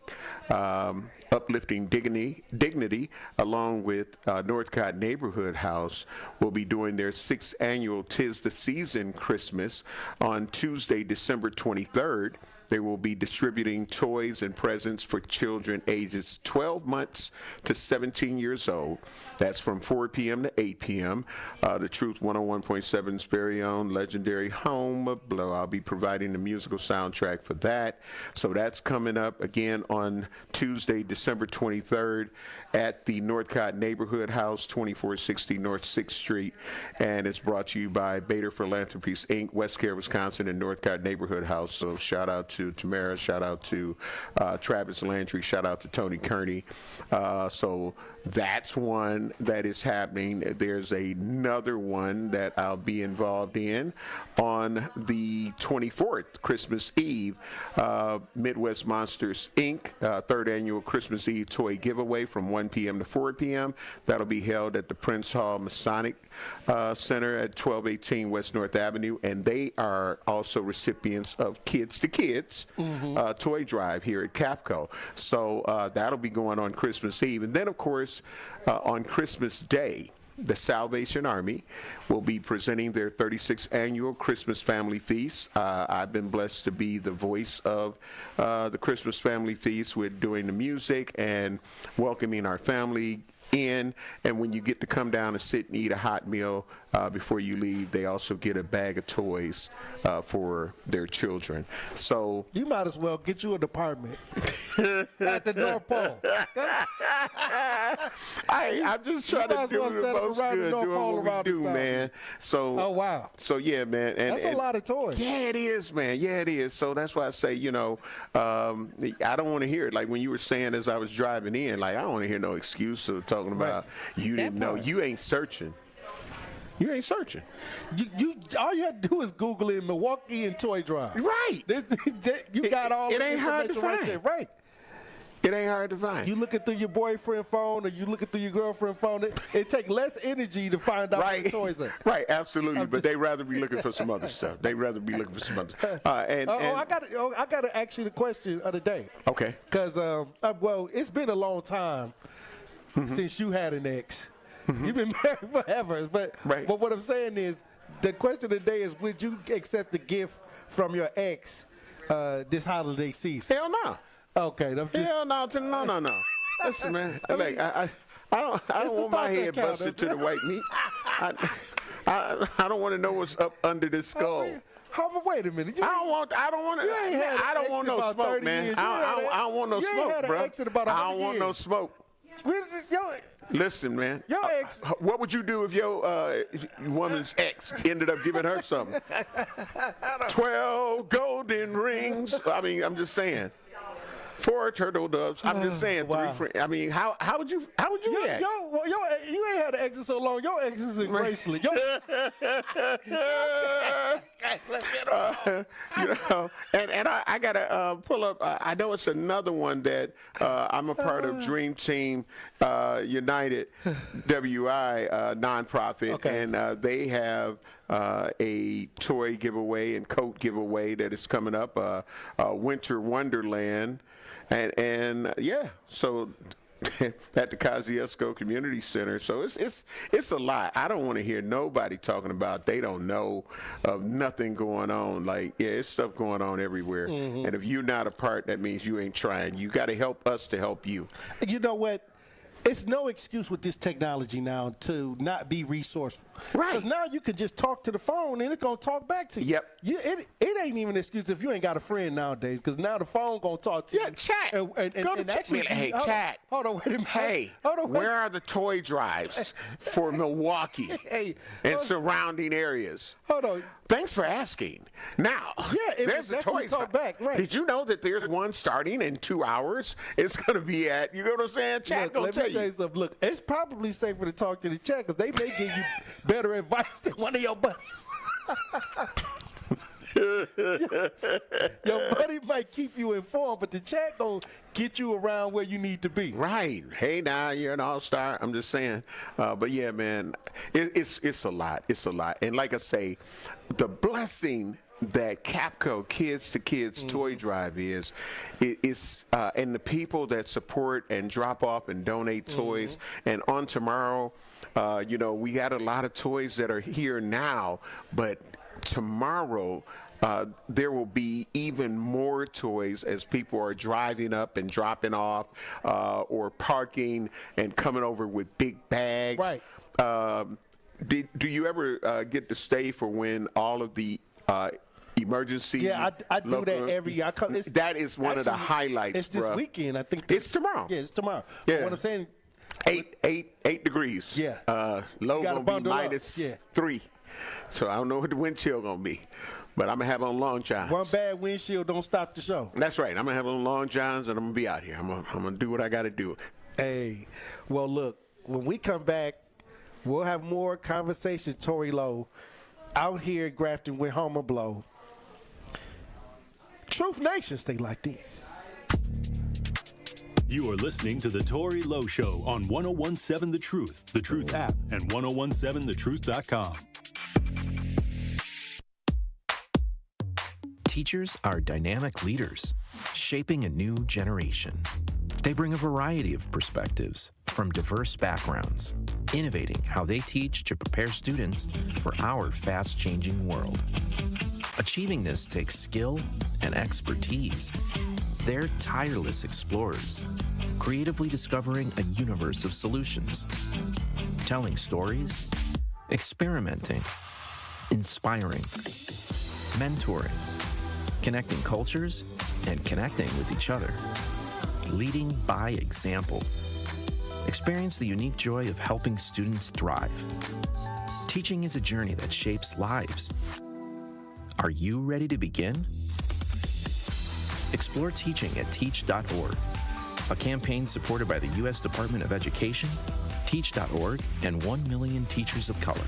Uplifting Dignity, along with Northcott Neighborhood House, will be doing their 6th annual Tis the Season Christmas on Tuesday, December 23rd. They will be distributing toys and presents for children ages 12 months to 17 years old. That's from 4 p.m. to 8 p.m. The Truth 101.7's very own legendary Home of Blow. I'll be providing the musical soundtrack for that. So that's coming up again on Tuesday, December 23rd at the Northcott Neighborhood House, 2460 North 6th Street. And it's brought to you by Bader Philanthropies, Inc., West Care, Wisconsin, and Northcott Neighborhood House. So shout out to Tamara, shout out to Travis Landry, shout out to Tony Kearney. So that's one that is happening. There's another one that I'll be involved in on the 24th, Christmas Eve. Midwest Monsters, Inc., 3rd annual Christmas Eve toy giveaway from 1 p.m. to 4 p.m. That'll be held at the Prince Hall Masonic Center at 1218 West North Avenue. And they are also recipients of Kids to Kids toy drive here at Capco. So that'll be going on Christmas Eve. And then, of course, on Christmas Day, the Salvation Army will be presenting their 36th annual Christmas Family Feast. I've been blessed to be the voice of the Christmas Family Feast with doing the music and welcoming our family, in, and when you get to come down and sit and eat a hot meal before you leave, they also get a bag of toys for their children. So you might as well get you an apartment at the North Pole. I'm just trying to do the most good doing what we do, man. So, oh wow. So yeah, man. And, that's a lot of toys. Yeah, it is, man. Yeah, it is. So that's why I say, I don't want to hear it. Like when you were saying as I was driving in, like I don't want to hear no excuse of talking about you didn't know. You ain't searching. You ain't searching. You all you have to do is Google it, Milwaukee and Toy Drive. Right. You got all it the ain't hard to information right find. there. Right. It ain't hard to find. You looking through your boyfriend phone or you looking through your girlfriend phone, it takes less energy to find out what the toys are. Right, absolutely. But they rather be looking for some other stuff. They rather be looking for some other stuff. I got to ask you the question of the day. Okay. Because, it's been a long time since you had an ex. You've been married forever. But what I'm saying is, the question of the day is, would you accept a gift from your ex this holiday season? Hell no. Okay. Hell no. Listen, man. I don't want my head busted to the white meat. I don't want to know what's up under this skull. Wait a minute. I don't want no smoke, man. I don't want no smoke, bro. I don't want no smoke. Listen, man. Your ex. What would you do if your woman's ex ended up giving her something? 12 golden rings. I mean, I'm just saying. 4 turtle doves. I'm just saying. Wow. 3 friends. I mean, how would you react? You ain't had an ex in so long. Your ex is in Graceland. And I gotta pull up. I know it's another one that I'm a part of. Dream Team United WI nonprofit, and they have a toy giveaway and coat giveaway that is coming up. Winter Wonderland. And so at the Kosciuszko Community Center. So it's a lot. I don't want to hear nobody talking about they don't know of nothing going on. Like, it's stuff going on everywhere. And if you're not a part, that means you ain't trying. You got to help us to help you. You know what? It's no excuse with this technology now to not be resourceful. Right. Because now you can just talk to the phone and it's going to talk back to you. Yep. It ain't even an excuse if you ain't got a friend nowadays, because now the phone going to talk to you. Yeah, chat. Go to chat. Hey, chat. Hold on, wait a minute. Hey, where are the toy drives for Milwaukee and surrounding areas? Hold on. Thanks for asking. Now, there's the toy talk back. Right. Did you know that there's one starting in 2 hours? It's going to be at, you know what I'm saying? Chat going to tell you. Something. Look, it's probably safer to talk to the chat because they may give you better advice than one of your buddies. Your buddy might keep you informed, but the chat gonna get you around where you need to be. Right. Hey, now you're an all-star. I'm just saying. But yeah, man, it's a lot. It's a lot. And like I say, the blessing that Capco Kids to Kids Toy Drive is and the people that support and drop off and donate toys. And on tomorrow, we got a lot of toys that are here now, but tomorrow there will be even more toys as people are driving up and dropping off or parking and coming over with big bags. Right. Do you ever get to stay for when all of the emergency? Yeah, I do that every year. That is one of the highlights. It's this weekend. I think it's tomorrow. Yeah, it's tomorrow. Yeah. What I'm saying, 8 degrees. Yeah. Low gonna be minus 3. So I don't know what the wind chill gonna be, but I'm gonna have on long johns. One bad windshield don't stop the show. That's right. I'm gonna have on long johns and I'm gonna be out here. I'm gonna do what I gotta do. Hey, well look, when we come back, we'll have more conversation. Tory Lowe out here grafting with Homer Blow. Truth Nation, stay locked in. You are listening to The Tory Lowe Show on 101.7 The Truth app, and 101.7thetruth.com. Teachers are dynamic leaders, shaping a new generation. They bring a variety of perspectives from diverse backgrounds, innovating how they teach to prepare students for our fast-changing world. Achieving this takes skill and expertise. They're tireless explorers, creatively discovering a universe of solutions, telling stories, experimenting, inspiring, mentoring, connecting cultures, and connecting with each other, leading by example. Experience the unique joy of helping students thrive. Teaching is a journey that shapes lives. Are you ready to begin? Explore teaching at teach.org, a campaign supported by the U.S. Department of Education, Teach.org, and 1 million teachers of color.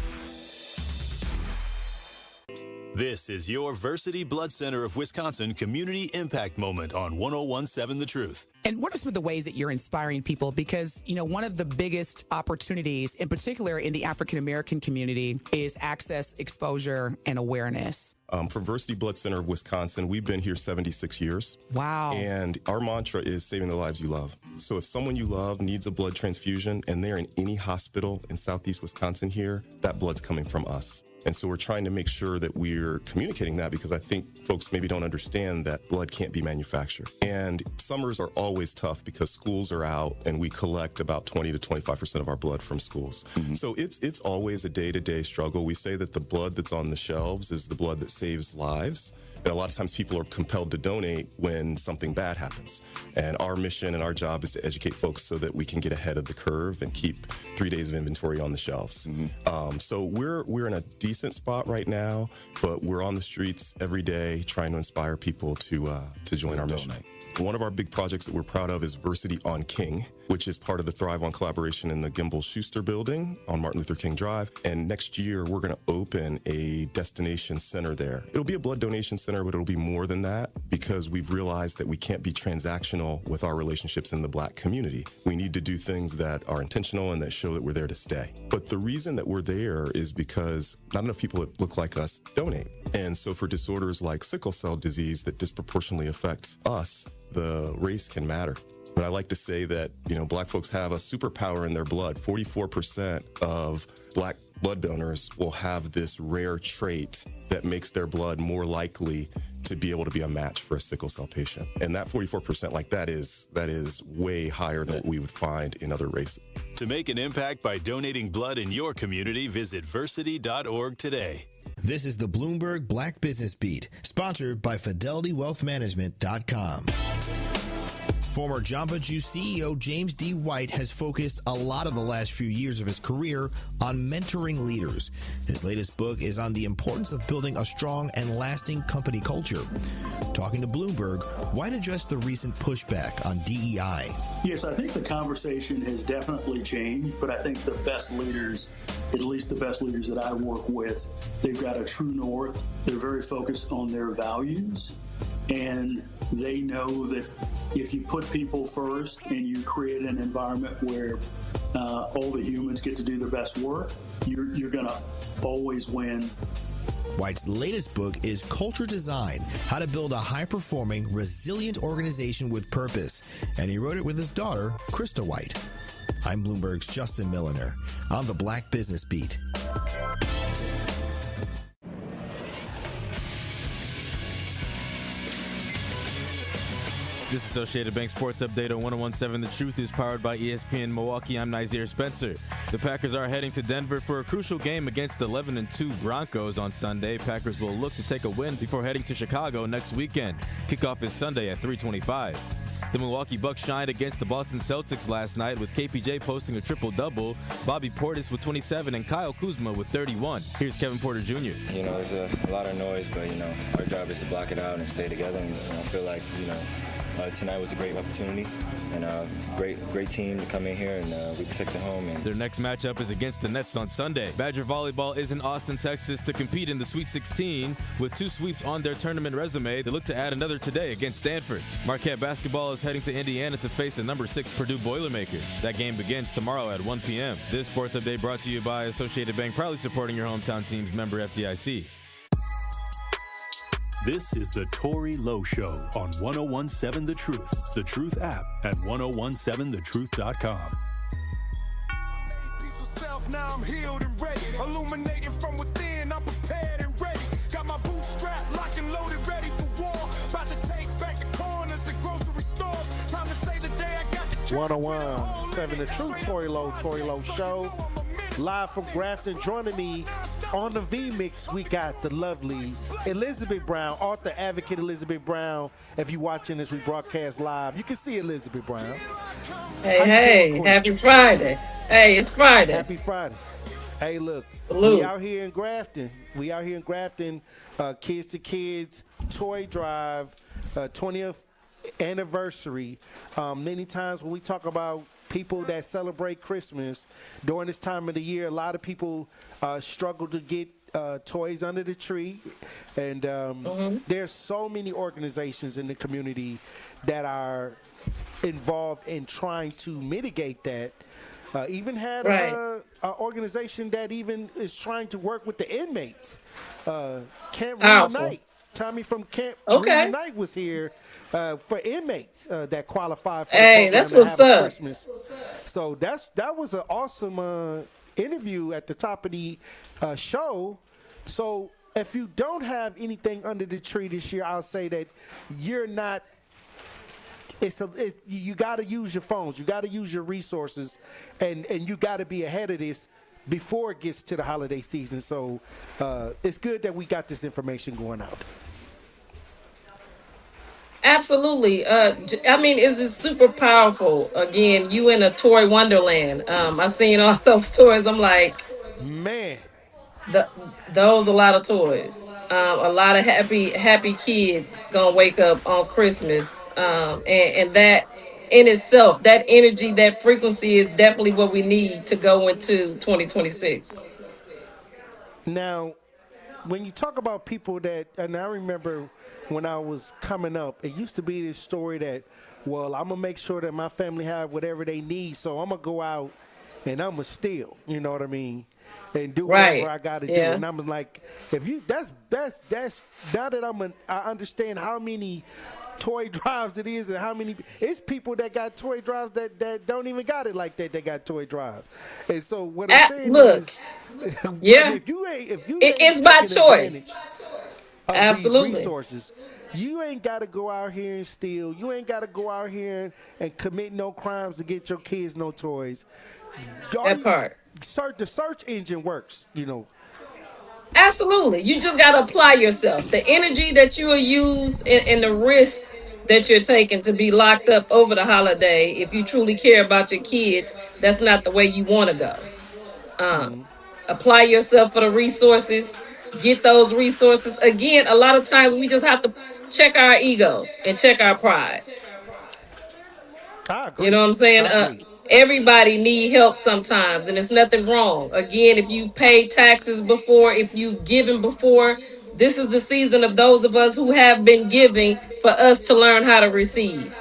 This is your Versity Blood Center of Wisconsin Community Impact Moment on 101.7 The Truth. And what are some of the ways that you're inspiring people? Because, you know, one of the biggest opportunities, in particular in the African-American community, is access, exposure, and awareness. For Versity Blood Center of Wisconsin, we've been here 76 years. Wow. And our mantra is saving the lives you love. So if someone you love needs a blood transfusion and they're in any hospital in Southeast Wisconsin here, that blood's coming from us. And so we're trying to make sure that we're communicating that, because I think folks maybe don't understand that blood can't be manufactured. And summers are always tough because schools are out and we collect about 20 to 25% of our blood from schools. Mm-hmm. So it's always a day-to-day struggle. We say that the blood that's on the shelves is the blood that saves lives. And a lot of times people are compelled to donate when something bad happens. And our mission and our job is to educate folks so that we can get ahead of the curve and keep 3 days of inventory on the shelves. Mm-hmm. So we're in a decent spot right now, but we're on the streets every day trying to inspire people to join our mission. One of our big projects that we're proud of is Versity on King, which is part of the Thrive On collaboration in the Gimbel Schuster building on Martin Luther King Drive. And next year, we're going to open a destination center there. It'll be a blood donation center, but it'll be more than that, because we've realized that we can't be transactional with our relationships in the Black community. We need to do things that are intentional and that show that we're there to stay. But the reason that we're there is because not enough people that look like us donate. And so for disorders like sickle cell disease that disproportionately affect us, the race can matter. And I like to say that, you know, Black folks have a superpower in their blood. 44% of Black blood donors will have this rare trait that makes their blood more likely to be able to be a match for a sickle cell patient. And that 44%, like that is way higher than what we would find in other races. To make an impact by donating blood in your community, visit versity.org today. This is the Bloomberg Black Business Beat, sponsored by FidelityWealthManagement.com. Former Jamba Juice CEO James D. White has focused a lot of the last few years of his career on mentoring leaders. His latest book is on the importance of building a strong and lasting company culture. Talking to Bloomberg, White addressed the recent pushback on DEI. Yes, I think the conversation has definitely changed, but I think the best leaders, at least the best leaders that I work with, they've got a true north. They're very focused on their values. And they know that if you put people first and you create an environment where all the humans get to do their best work, you're going to always win. White's latest book is Culture Design, How to Build a High-Performing, Resilient Organization with Purpose. And he wrote it with his daughter, Krista White. I'm Bloomberg's Justin Milliner on the Black Business Beat. This Associated Bank Sports Update on 101.7 The Truth is powered by ESPN Milwaukee. I'm Nazir Spencer. The Packers are heading to Denver for a crucial game against the 11-2 Broncos on Sunday. Packers will look to take a win before heading to Chicago next weekend. Kickoff is Sunday at 3:25. The Milwaukee Bucks shined against the Boston Celtics last night with KPJ posting a triple-double, Bobby Portis with 27, and Kyle Kuzma with 31. Here's Kevin Porter Jr. You know, there's a lot of noise, but, you know, our job is to block it out and stay together. And I feel like, you know, tonight was a great opportunity and a great team to come in here, and we protected home. And their next matchup is against the Nets on Sunday. Badger Volleyball is in Austin, Texas to compete in the Sweet 16. With 2 sweeps on their tournament resume, they look to add another today against Stanford. Marquette Basketball is heading to Indiana to face the number 6 Purdue Boilermakers. That game begins tomorrow at 1 p.m. This sports update brought to you by Associated Bank, proudly supporting your hometown teams, member FDIC. This is the Tory Lowe Show on 101.7 The Truth, The Truth app, and 1017thetruth.com. Now I'm healed and ready, illuminating from within. I'm prepared and ready. Got my boots strapped, locked and loaded, ready for war. About to take back the corners and grocery stores. Time to say the day I got the 101.7 The Truth, Tory Lowe Show. Live from Grafton. Joining me on the V-Mix, we got the lovely Elizabeth Brown, author, advocate Elizabeth Brown. If you're watching this, we broadcast live. You can see Elizabeth Brown. Hey, happy Friday. Hey, it's Friday. Happy Friday. Hey, look, Salute. we out here in Grafton. Kids to Kids, Toy Drive, 20th anniversary. Many times when we talk about people that celebrate Christmas during this time of the year, a lot of people struggle to get toys under the tree. And there's so many organizations in the community that are involved in trying to mitigate that. Even had an organization that even is trying to work with the inmates. Camp Reunite. Tommy from Camp Reunite was here for inmates that qualify for that's what's up. Christmas. So that was an awesome interview at the top of the show. So if you don't have anything under the tree this year, I'll say that you're not. You got to use your phones. You got to use your resources, and you got to be ahead of this before it gets to the holiday season. So it's good that we got this information going out. Absolutely. I mean, it's super powerful. Again, you in a toy wonderland. I seen all those toys. I'm like, man, those a lot of toys. A lot of happy kids gonna wake up on Christmas. And that in itself, that energy, that frequency is definitely what we need to go into 2026. Now, when you talk about people that, and I remember when I was coming up, it used to be this story that, well, I'm going to make sure that my family have whatever they need, so I'm going to go out and I'm going to steal, you know what I mean, and do whatever I got to do. And I'm like, if you, that's now that I understand how many toy drives it is and how many, it's people that got toy drives that don't even got it like that, they got toy drives. And so what I'm saying is, if you it's by choice. Absolutely. These resources, you ain't got to go out here and steal. You ain't got to go out here and commit no crimes to get your kids no toys. That part. The search engine works, you know. Absolutely. You just got to apply yourself. The energy that you will use and the risk that you're taking to be locked up over the holiday, if you truly care about your kids, that's not the way you want to go. Apply yourself for the resources. Get those resources. Again, a lot of times we just have to check our ego and check our pride. You know what I'm saying? Everybody need help sometimes, and it's nothing wrong. Again, if you've paid taxes before, if you've given before, this is the season of those of us who have been giving for us to learn how to receive.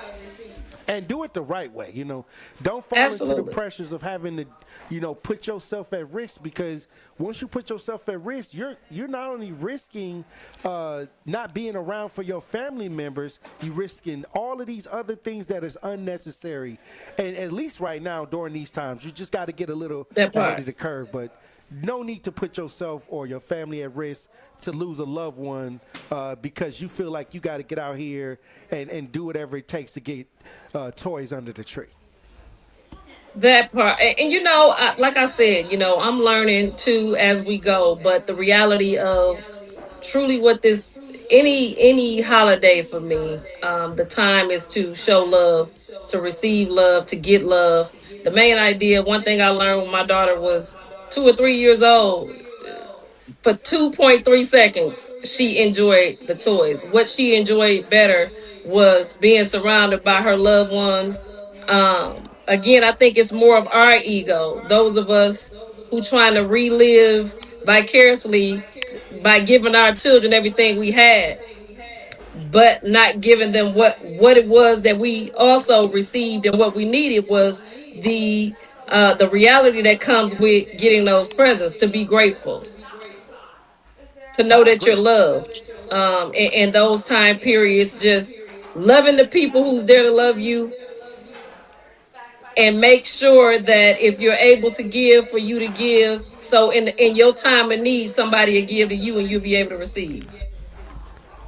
And do it the right way, you know. Don't fall into the pressures of having to, you know, put yourself at risk, because once you put yourself at risk, you're not only risking not being around for your family members, you're risking all of these other things that is unnecessary. And at least right now during these times, you just got to get a little ahead of the curve. But no need to put yourself or your family at risk to lose a loved one because you feel like you got to get out here and do whatever it takes to get toys under the tree. That part. And you know, like I said, you know, I'm learning too as we go, but the reality of truly what this, any holiday for me, the time is to show love, to receive love, to get love. The main idea, one thing I learned when my daughter was 2 or 3 years old, for 2.3 seconds, she enjoyed the toys. What she enjoyed better was being surrounded by her loved ones. Again, I think it's more of our ego, those of us who trying to relive vicariously by giving our children everything we had, but not giving them what it was that we also received, and what we needed was the reality that comes with getting those presents, to be grateful, to know that you're loved. And those time periods, just loving the people who's there to love you, and make sure that if you're able to give, for you to give. So in your time of need, somebody will give to you and you'll be able to receive.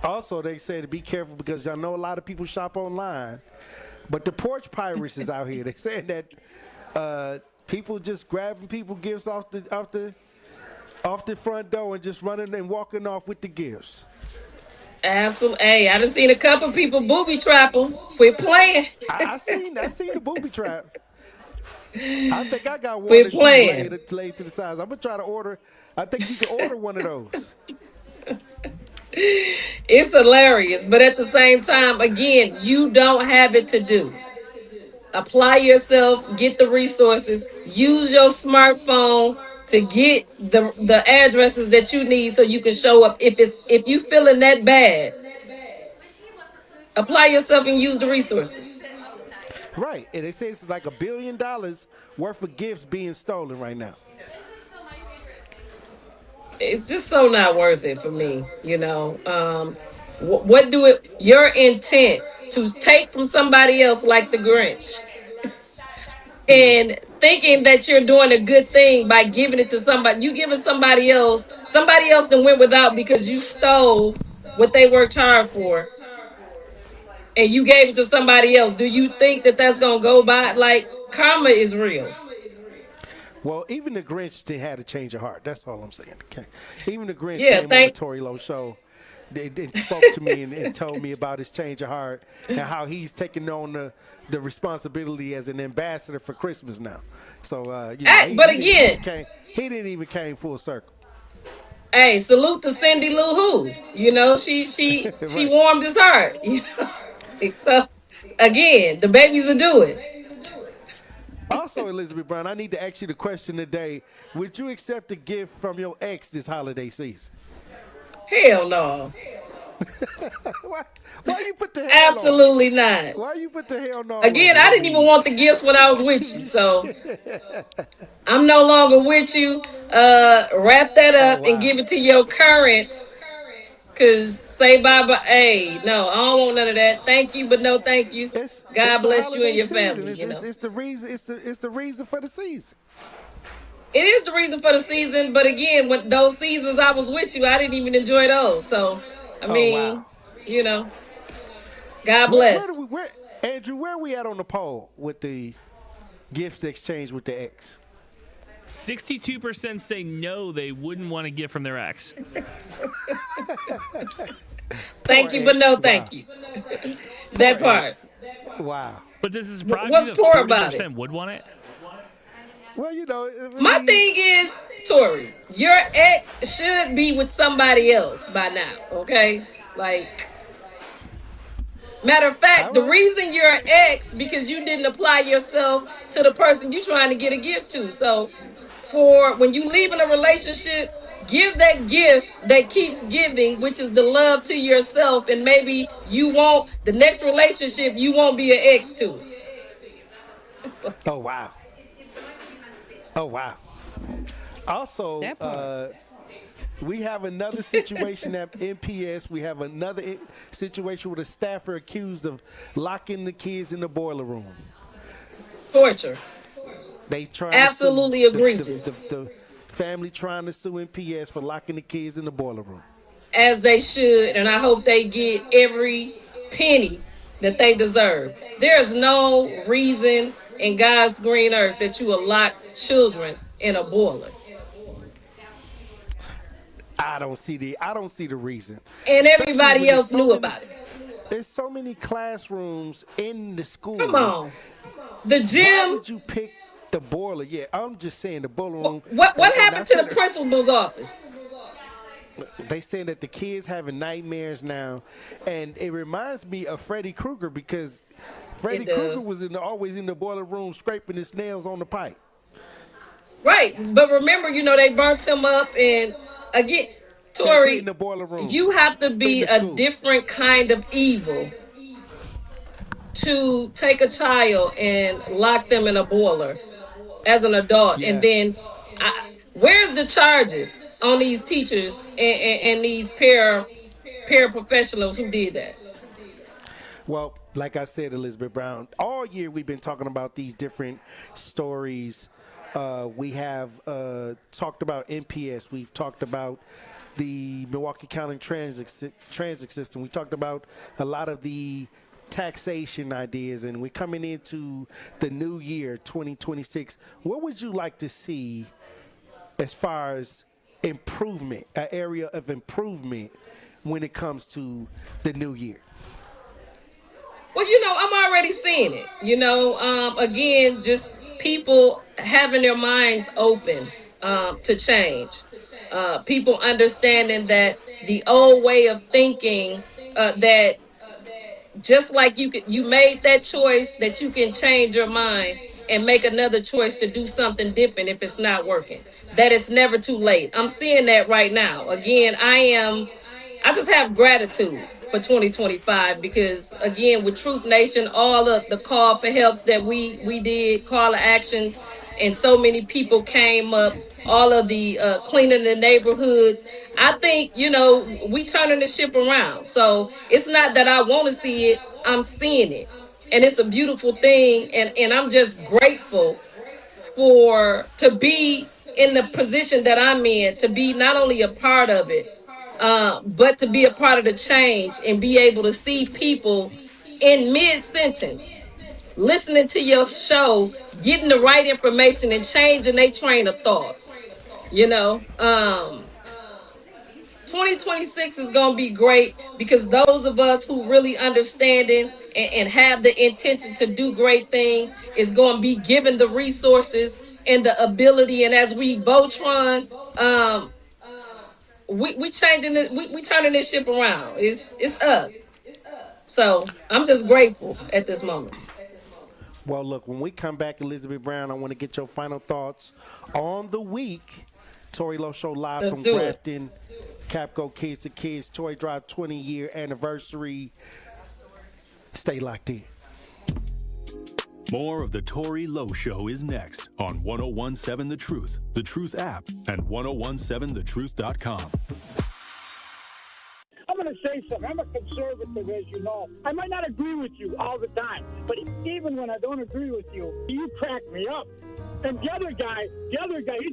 Also, they say to be careful, because I know a lot of people shop online. But the porch pirates is out here. They saying that people just grabbing people gifts off the front door and just running and walking off with the gifts. Absolutely. Hey, I done seen a couple people booby trap them. Quit playing. I seen the booby trap. I think I got one Quit or two playing. laid to the sides. I'm gonna try to order. I think you can order one of those. It's hilarious, but at the same time, again, you don't have it to do. Apply yourself, get the resources, use your smartphone to get the addresses that you need so you can show up. If you feeling that bad, apply yourself and use the resources. Right, and they say it's like $1 billion worth of gifts being stolen right now. It's just so not worth it for me, you know. What do it? Your intent to take from somebody else, like the Grinch, and thinking that you're doing a good thing by giving it to somebody. You giving somebody else that went without because you stole what they worked hard for, and you gave it to somebody else. Do you think that that's gonna go by? Like, karma is real. Well, even the Grinch had a change of heart. That's all I'm saying. Okay. Even the Grinch came on the Tory Lowe show. They spoke to me and told me about his change of heart and how he's taking on the responsibility as an ambassador for Christmas now. So, he didn't even came full circle. Hey, salute to Cindy Lou Who. You know, she warmed his heart. You know? So, again, the babies will do it. Also, Elizabeth Brown, I need to ask you the question today. Would you accept a gift from your ex this holiday season? Hell no. Why you put the hell Absolutely not. Why you put the hell no? Again, I didn't even want the gifts when I was with you, so I'm no longer with you. Wrap that up and give it to your current. Cause say bye-bye. Hey, no, I don't want none of that. Thank you, but no thank you. God bless you and your family. It's the reason. It's the reason for the season. It is the reason for the season, but again, when those seasons I was with you, I didn't even enjoy those. So, I mean, you know, God bless. Andrew, where are we at on the poll with the gifts exchange with the ex? 62% say no, they wouldn't want a gift from their ex. Thank you, but no thank you. That part. Wow. But this is probably what's poor about it? Would want it. Well, you know, my thing is, Tory, your ex should be with somebody else by now, okay? Like, matter of fact, the reason you're an ex because you didn't apply yourself to the person you're trying to get a gift to. So, for when you leave in a relationship, give that gift that keeps giving, which is the love to yourself, and maybe you won't, the next relationship, you won't be an ex to. Oh, wow. Oh, wow. Also, we have another situation at MPS. We have another situation with a staffer accused of locking the kids in the boiler room. Torture. They trying absolutely egregious. The family trying to sue MPS for locking the kids in the boiler room. As they should, and I hope they get every penny that they deserve. There's no reason in God's green earth that you will lock children in a boiler. I don't see the reason. And everybody else knew about it. There's so many classrooms in the school. Come on. The gym. Why would you pick the boiler? Yeah, I'm just saying the boiler room. What happened to the principal's office? They saying that the kids having nightmares now, and it reminds me of Freddy Krueger because Freddy Krueger was always in the boiler room scraping his nails on the pipe. Right, but remember, you know, they burnt him up, and again, Tory, you have to be a different kind of evil to take a child and lock them in a boiler as an adult, and then where's the charges on these teachers and these paraprofessionals who did that? Well, like I said, Elizabeth Brown, all year we've been talking about these different stories. We have talked about MPS. We've talked about the Milwaukee County transit system. We talked about a lot of the taxation ideas, and we're coming into the new year, 2026. What would you like to see as far as improvement, an area of improvement when it comes to the new year? Well, I'm already seeing it. Again, just people having their minds open to change. People understanding that the old way of thinking, that just like you made that choice, that you can change your mind and make another choice to do something different if it's not working. That it's never too late. I'm seeing that right now. Again, I just have gratitude for 2025 because, again, with Truth Nation, all of the call for helps that we did, call to actions, and so many people came up, all of the cleaning the neighborhoods. I think, we turning the ship around. So it's not that I want to see it, I'm seeing it. And it's a beautiful thing. And I'm just grateful to be in the position that I'm in, to be not only a part of it, but to be a part of the change and be able to see people in mid-sentence listening to your show, getting the right information and changing their train of thought. 2026 is going to be great because those of us who really understanding and have the intention to do great things is going to be given the resources and the ability. And as we Voltron, we changing it, we turning this ship around. It's up. So I'm just grateful at this moment. Well, look, when we come back, Elizabeth Brown, I want to get your final thoughts on the week. Tory Lowe Show live Let's from do Grafton. Capco Kids to Kids Toy Drive 20-year anniversary. Stay locked in. More of the Tory Lowe Show is next on 1017 The Truth, The Truth app, and 1017thetruth.com. I'm going to say something. I'm a conservative, as you know. I might not agree with you all the time, but even when I don't agree with you, you crack me up. And the other guy, he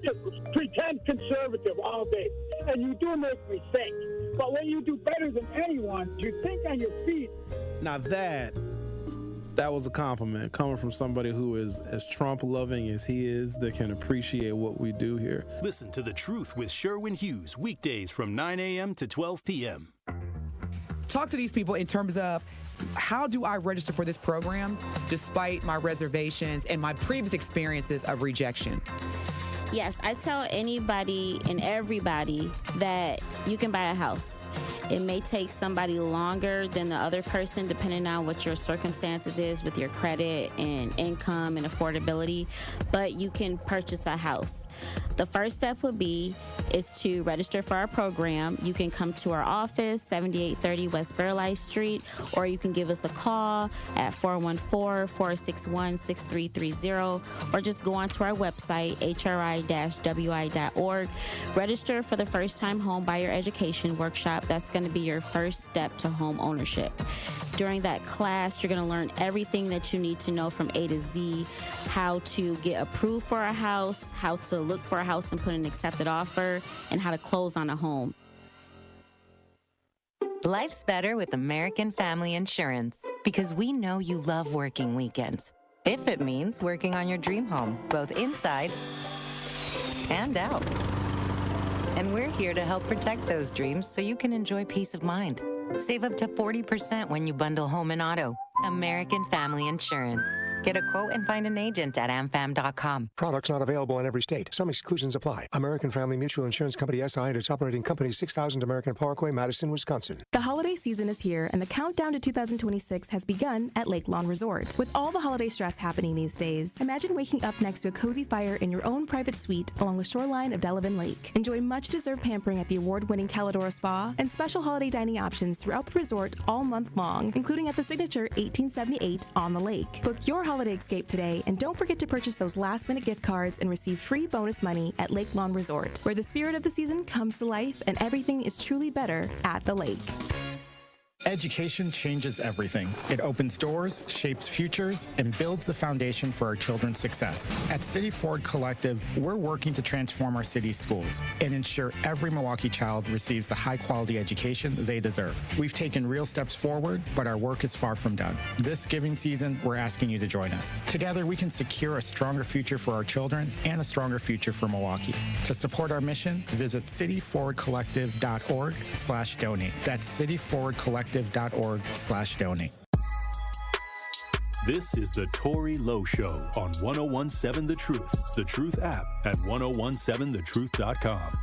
just pretend conservative all day. And you do make me think. But when you do better than anyone, you think on your feet. Now that was a compliment coming from somebody who is as Trump-loving as he is, that can appreciate what we do here. Listen to The Truth with Sherwin Hughes, weekdays from 9 a.m. to 12 p.m. Talk to these people in terms of, how do I register for this program despite my reservations and my previous experiences of rejection? Yes, I tell anybody and everybody that you can buy a house. It may take somebody longer than the other person, depending on what your circumstances is with your credit and income and affordability, but you can purchase a house. The first step would be is to register for our program. You can come to our office, 7830 West Burleigh Street, or you can give us a call at 414-461-6330, or just go onto our website, hri-wi.org. Register for the first-time home buyer education workshop. That's going to be your first step to home ownership. During that class, you're going to learn everything that you need to know from A to Z, how to get approved for a house, how to look for a house and put an accepted offer, and how to close on a home. Life's better with American Family Insurance because we know you love working weekends. If it means working on your dream home, both inside and out. And we're here to help protect those dreams so you can enjoy peace of mind. Save up to 40% when you bundle home and auto. American Family Insurance. Get a quote and find an agent at amfam.com. Products not available in every state. Some exclusions apply. American Family Mutual Insurance Company SI and its operating company 6000 American Parkway, Madison, Wisconsin. The holiday season is here, and the countdown to 2026 has begun at Lake Lawn Resort. With all the holiday stress happening these days, imagine waking up next to a cozy fire in your own private suite along the shoreline of Delavan Lake. Enjoy much-deserved pampering at the award-winning Calidora Spa and special holiday dining options throughout the resort all month long, including at the signature 1878 on the lake. Book your holiday escape today, and don't forget to purchase those last-minute gift cards and receive free bonus money at Lake Lawn Resort, where the spirit of the season comes to life and everything is truly better at the lake. Education changes everything. It opens doors, shapes futures, and builds the foundation for our children's success. At City Ford Collective, we're working to transform our city's schools and ensure every Milwaukee child receives the high-quality education they deserve. We've taken real steps forward, but our work is far from done. This giving season, we're asking you to join us. Together, we can secure a stronger future for our children and a stronger future for Milwaukee. To support our mission, visit cityforwardcollective.org/donate. That's cityforwardcollective.org/donate. This is the Tory Lowe Show on 1017 The Truth app at 1017thetruth.com.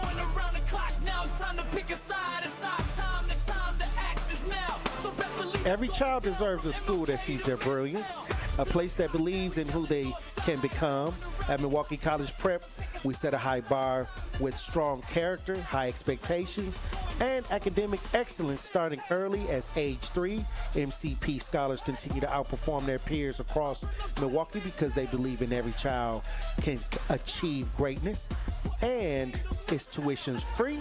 Going around the clock now, it's time to pick a side. It's our time, the time to act is now. So best believe Every child deserves a school that sees their brilliance, a place that believes in who they can become. At Milwaukee College Prep, we set a high bar with strong character, high expectations, and academic excellence starting early as age 3. MCP scholars continue to outperform their peers across Milwaukee because they believe in every child can achieve greatness, and it's tuition's free.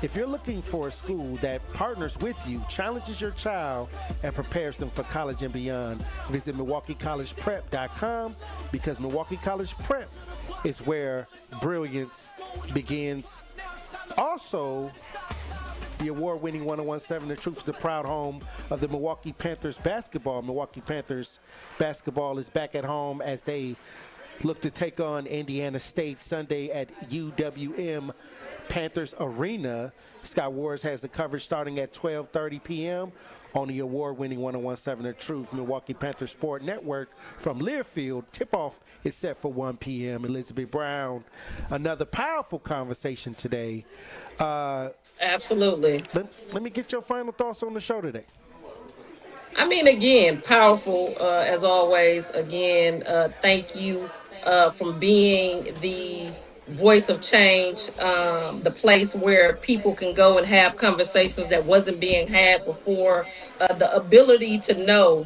If you're looking for a school that partners with you, challenges your child, and prepares them for college and beyond, visit MilwaukeeCollegePrep.com because Milwaukee College Prep is where brilliance begins. Also, the award-winning 1017 The Truth is the proud home of the Milwaukee Panthers basketball. Milwaukee Panthers basketball is back at home as they look to take on Indiana State Sunday at UWM Panthers Arena. Scott Wars has the coverage starting at 12:30 p.m. on the award-winning 1017 The Truth Milwaukee Panthers Sport Network from Learfield. Tip-off is set for 1 p.m. Elizabeth Brown, another powerful conversation today. Absolutely. Let me get your final thoughts on the show today. I mean, again, powerful as always. Again, thank you for being the voice of change, the place where people can go and have conversations that wasn't being had before. The ability to know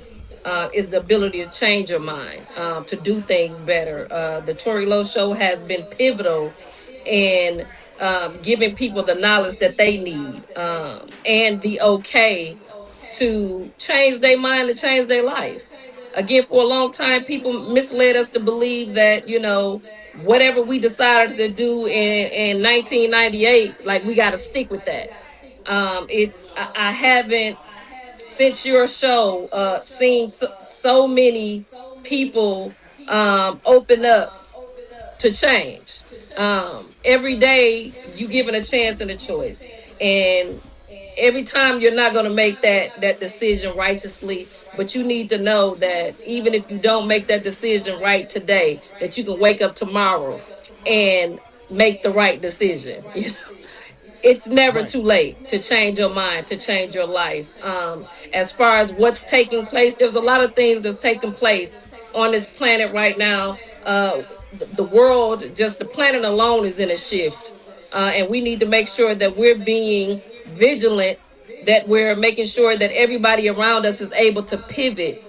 is the ability to change your mind, to do things better. The Tory Lowe Show has been pivotal in giving people the knowledge that they need and the okay to change their mind and change their life. Again, for a long time, people misled us to believe that, you know, whatever we decided to do in 1998, like we got to stick with that. I haven't, since your show, seen so many people open up to change. Every day you given a chance and a choice, and every time you're not going to make that decision righteously, but you need to know that even if you don't make that decision right today, that you can wake up tomorrow and make the right decision. You know, it's never too late to change your mind, to change your life. As far as what's taking place, there's a lot of things that's taking place on this planet right now. The world, just the planet alone, is in a shift. And we need to make sure that we're being vigilant, that we're making sure that everybody around us is able to pivot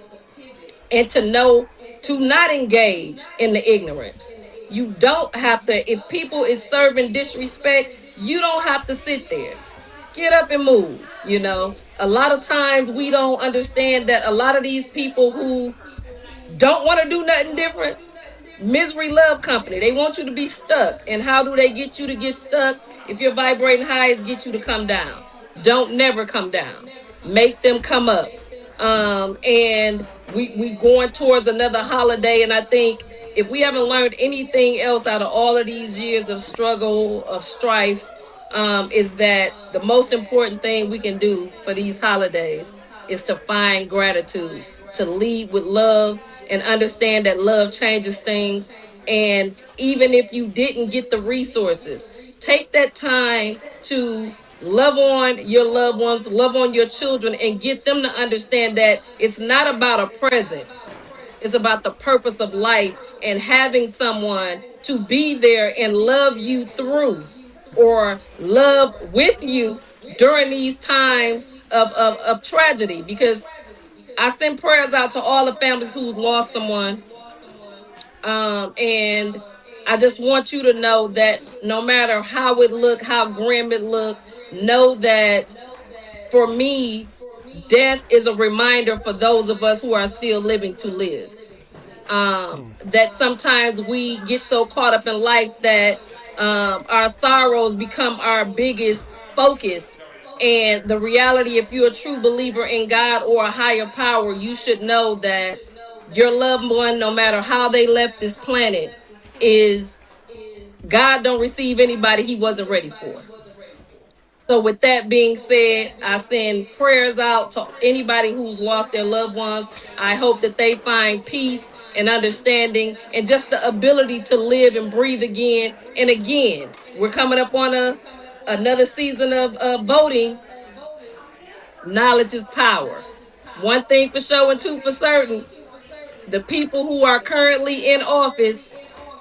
and to know to not engage in the ignorance. You don't have to, if people is serving disrespect, you don't have to sit there. Get up and move. You know, a lot of times we don't understand that a lot of these people who don't want to do nothing different, misery love company, they want you to be stuck. And how do they get you to get stuck? If you're vibrating high, it's get you to come down. Don't never come down. Make them come up. And we going towards another holiday, and I think if we haven't learned anything else out of all of these years of struggle, of strife, is that the most important thing we can do for these holidays is to find gratitude, to lead with love, and understand that love changes things. And even if you didn't get the resources, take that time to love on your loved ones, love on your children, and get them to understand that it's not about a present. It's about the purpose of life and having someone to be there and love you through, or love with you during these times of tragedy. Because I send prayers out to all the families who've lost someone. And I just want you to know that no matter how it look, how grim it look, know that for me, death is a reminder for those of us who are still living to live. That sometimes we get so caught up in life that our sorrows become our biggest focus. And the reality, if you're a true believer in God or a higher power, you should know that your loved one, no matter how they left this planet, is God don't receive anybody he wasn't ready for. So with that being said, I send prayers out to anybody who's lost their loved ones. I hope that they find peace and understanding and just the ability to live and breathe again. And again, we're coming up on another season of voting. Knowledge is power. One thing for sure and two for certain, the people who are currently in office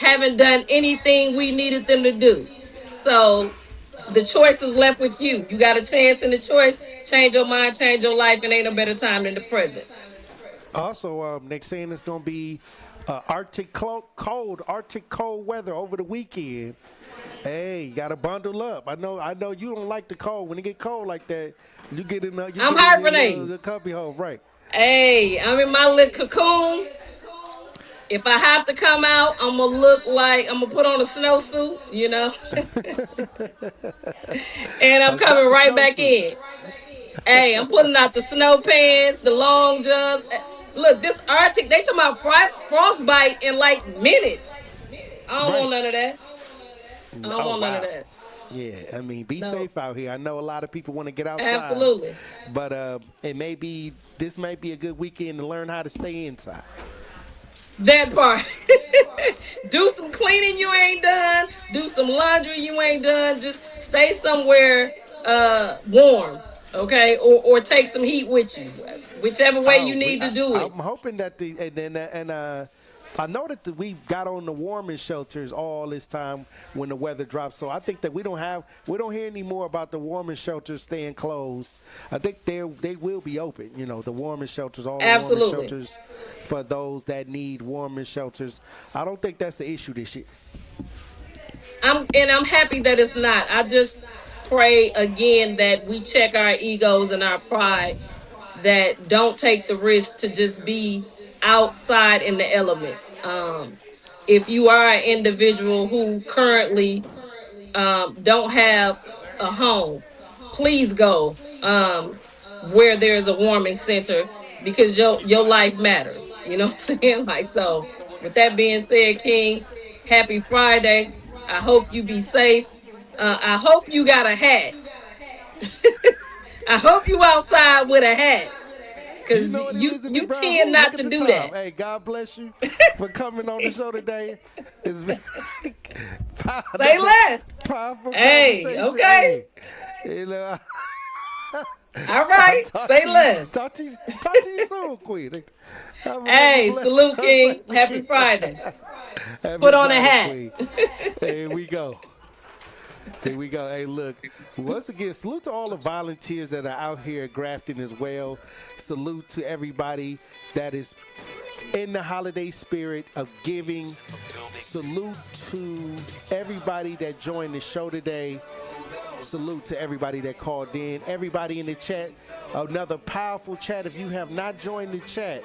haven't done anything we needed them to do. So the choice is left with you. You got a chance in the choice. Change your mind, change your life, and ain't no better time than the present. Also, next saying it's going to be Arctic cold weather over the weekend. Hey, you got to bundle up. I know you don't like the cold. When it get cold like that, you get in I'm hibernating. The cubby hole, right. Hey, I'm in my little cocoon. If I have to come out, I'm going to look like I'm going to put on a snowsuit, you know. And I'm coming right back in. Hey, I'm putting out the snow pants, the long johns. Look, this Arctic, they talking about frostbite in like minutes. I don't want none of that. I don't want none of that. Yeah, I mean, be safe out here. I know a lot of people want to get outside. Absolutely. But this might be a good weekend to learn how to stay inside. That part. Do some cleaning you ain't done. Do some laundry you ain't done. Just stay somewhere warm, okay? Or take some heat with you. Whichever way you need to do it. I'm hoping that I know that we got on the warming shelters all this time when the weather drops. So I think that we don't hear any more about the warming shelters staying closed. I think they will be open. You know, the warming shelters, all the warming shelters for those that need warming shelters. I don't think that's the issue this year. I'm happy that it's not. I just pray again that we check our egos and our pride, that don't take the risk to just be outside in the elements. If you are an individual who currently don't have a home, please go where there's a warming center, because your life matters. You know what I'm saying? Like, so with that being said, King, happy Friday. I hope you be safe. I hope you got a hat. I hope you outside with a hat. Because you tend not to do that. Hey, God bless you for coming on the show today. It's been say less. Powerful hey, okay. Hey, you know. All right, say less. Talk to you soon, Queen. Hey, salute, King. Happy Friday. Put on a hat. Here we go. Here we go. Hey, look, once again, salute to all the volunteers that are out here grafting as well. Salute to everybody that is in the holiday spirit of giving. Salute to everybody that joined the show today. Salute to everybody that called in. Everybody in the chat. Another powerful chat. If you have not joined the chat,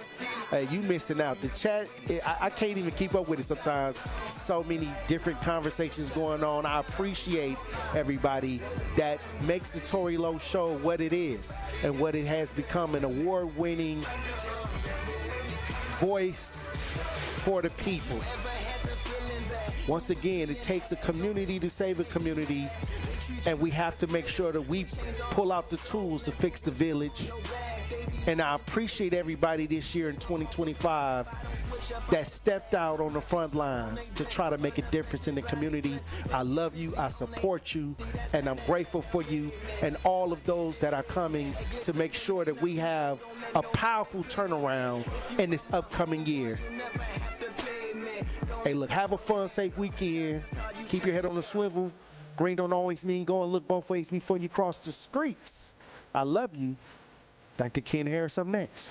you missing out. The chat, I can't even keep up with it sometimes. So many different conversations going on. I appreciate everybody that makes the Tory Lowe Show what it is and what it has become, an award-winning voice for the people. Once again, it takes a community to save a community, and we have to make sure that we pull out the tools to fix the village. And I appreciate everybody this year in 2025 that stepped out on the front lines to try to make a difference in the community. I love you, I support you, and I'm grateful for you and all of those that are coming to make sure that we have a powerful turnaround in this upcoming year. Hey, look, have a fun, safe weekend. Keep your head on the swivel. Green don't always mean go and look both ways before you cross the streets. I love you. Dr. Ken Harris up next.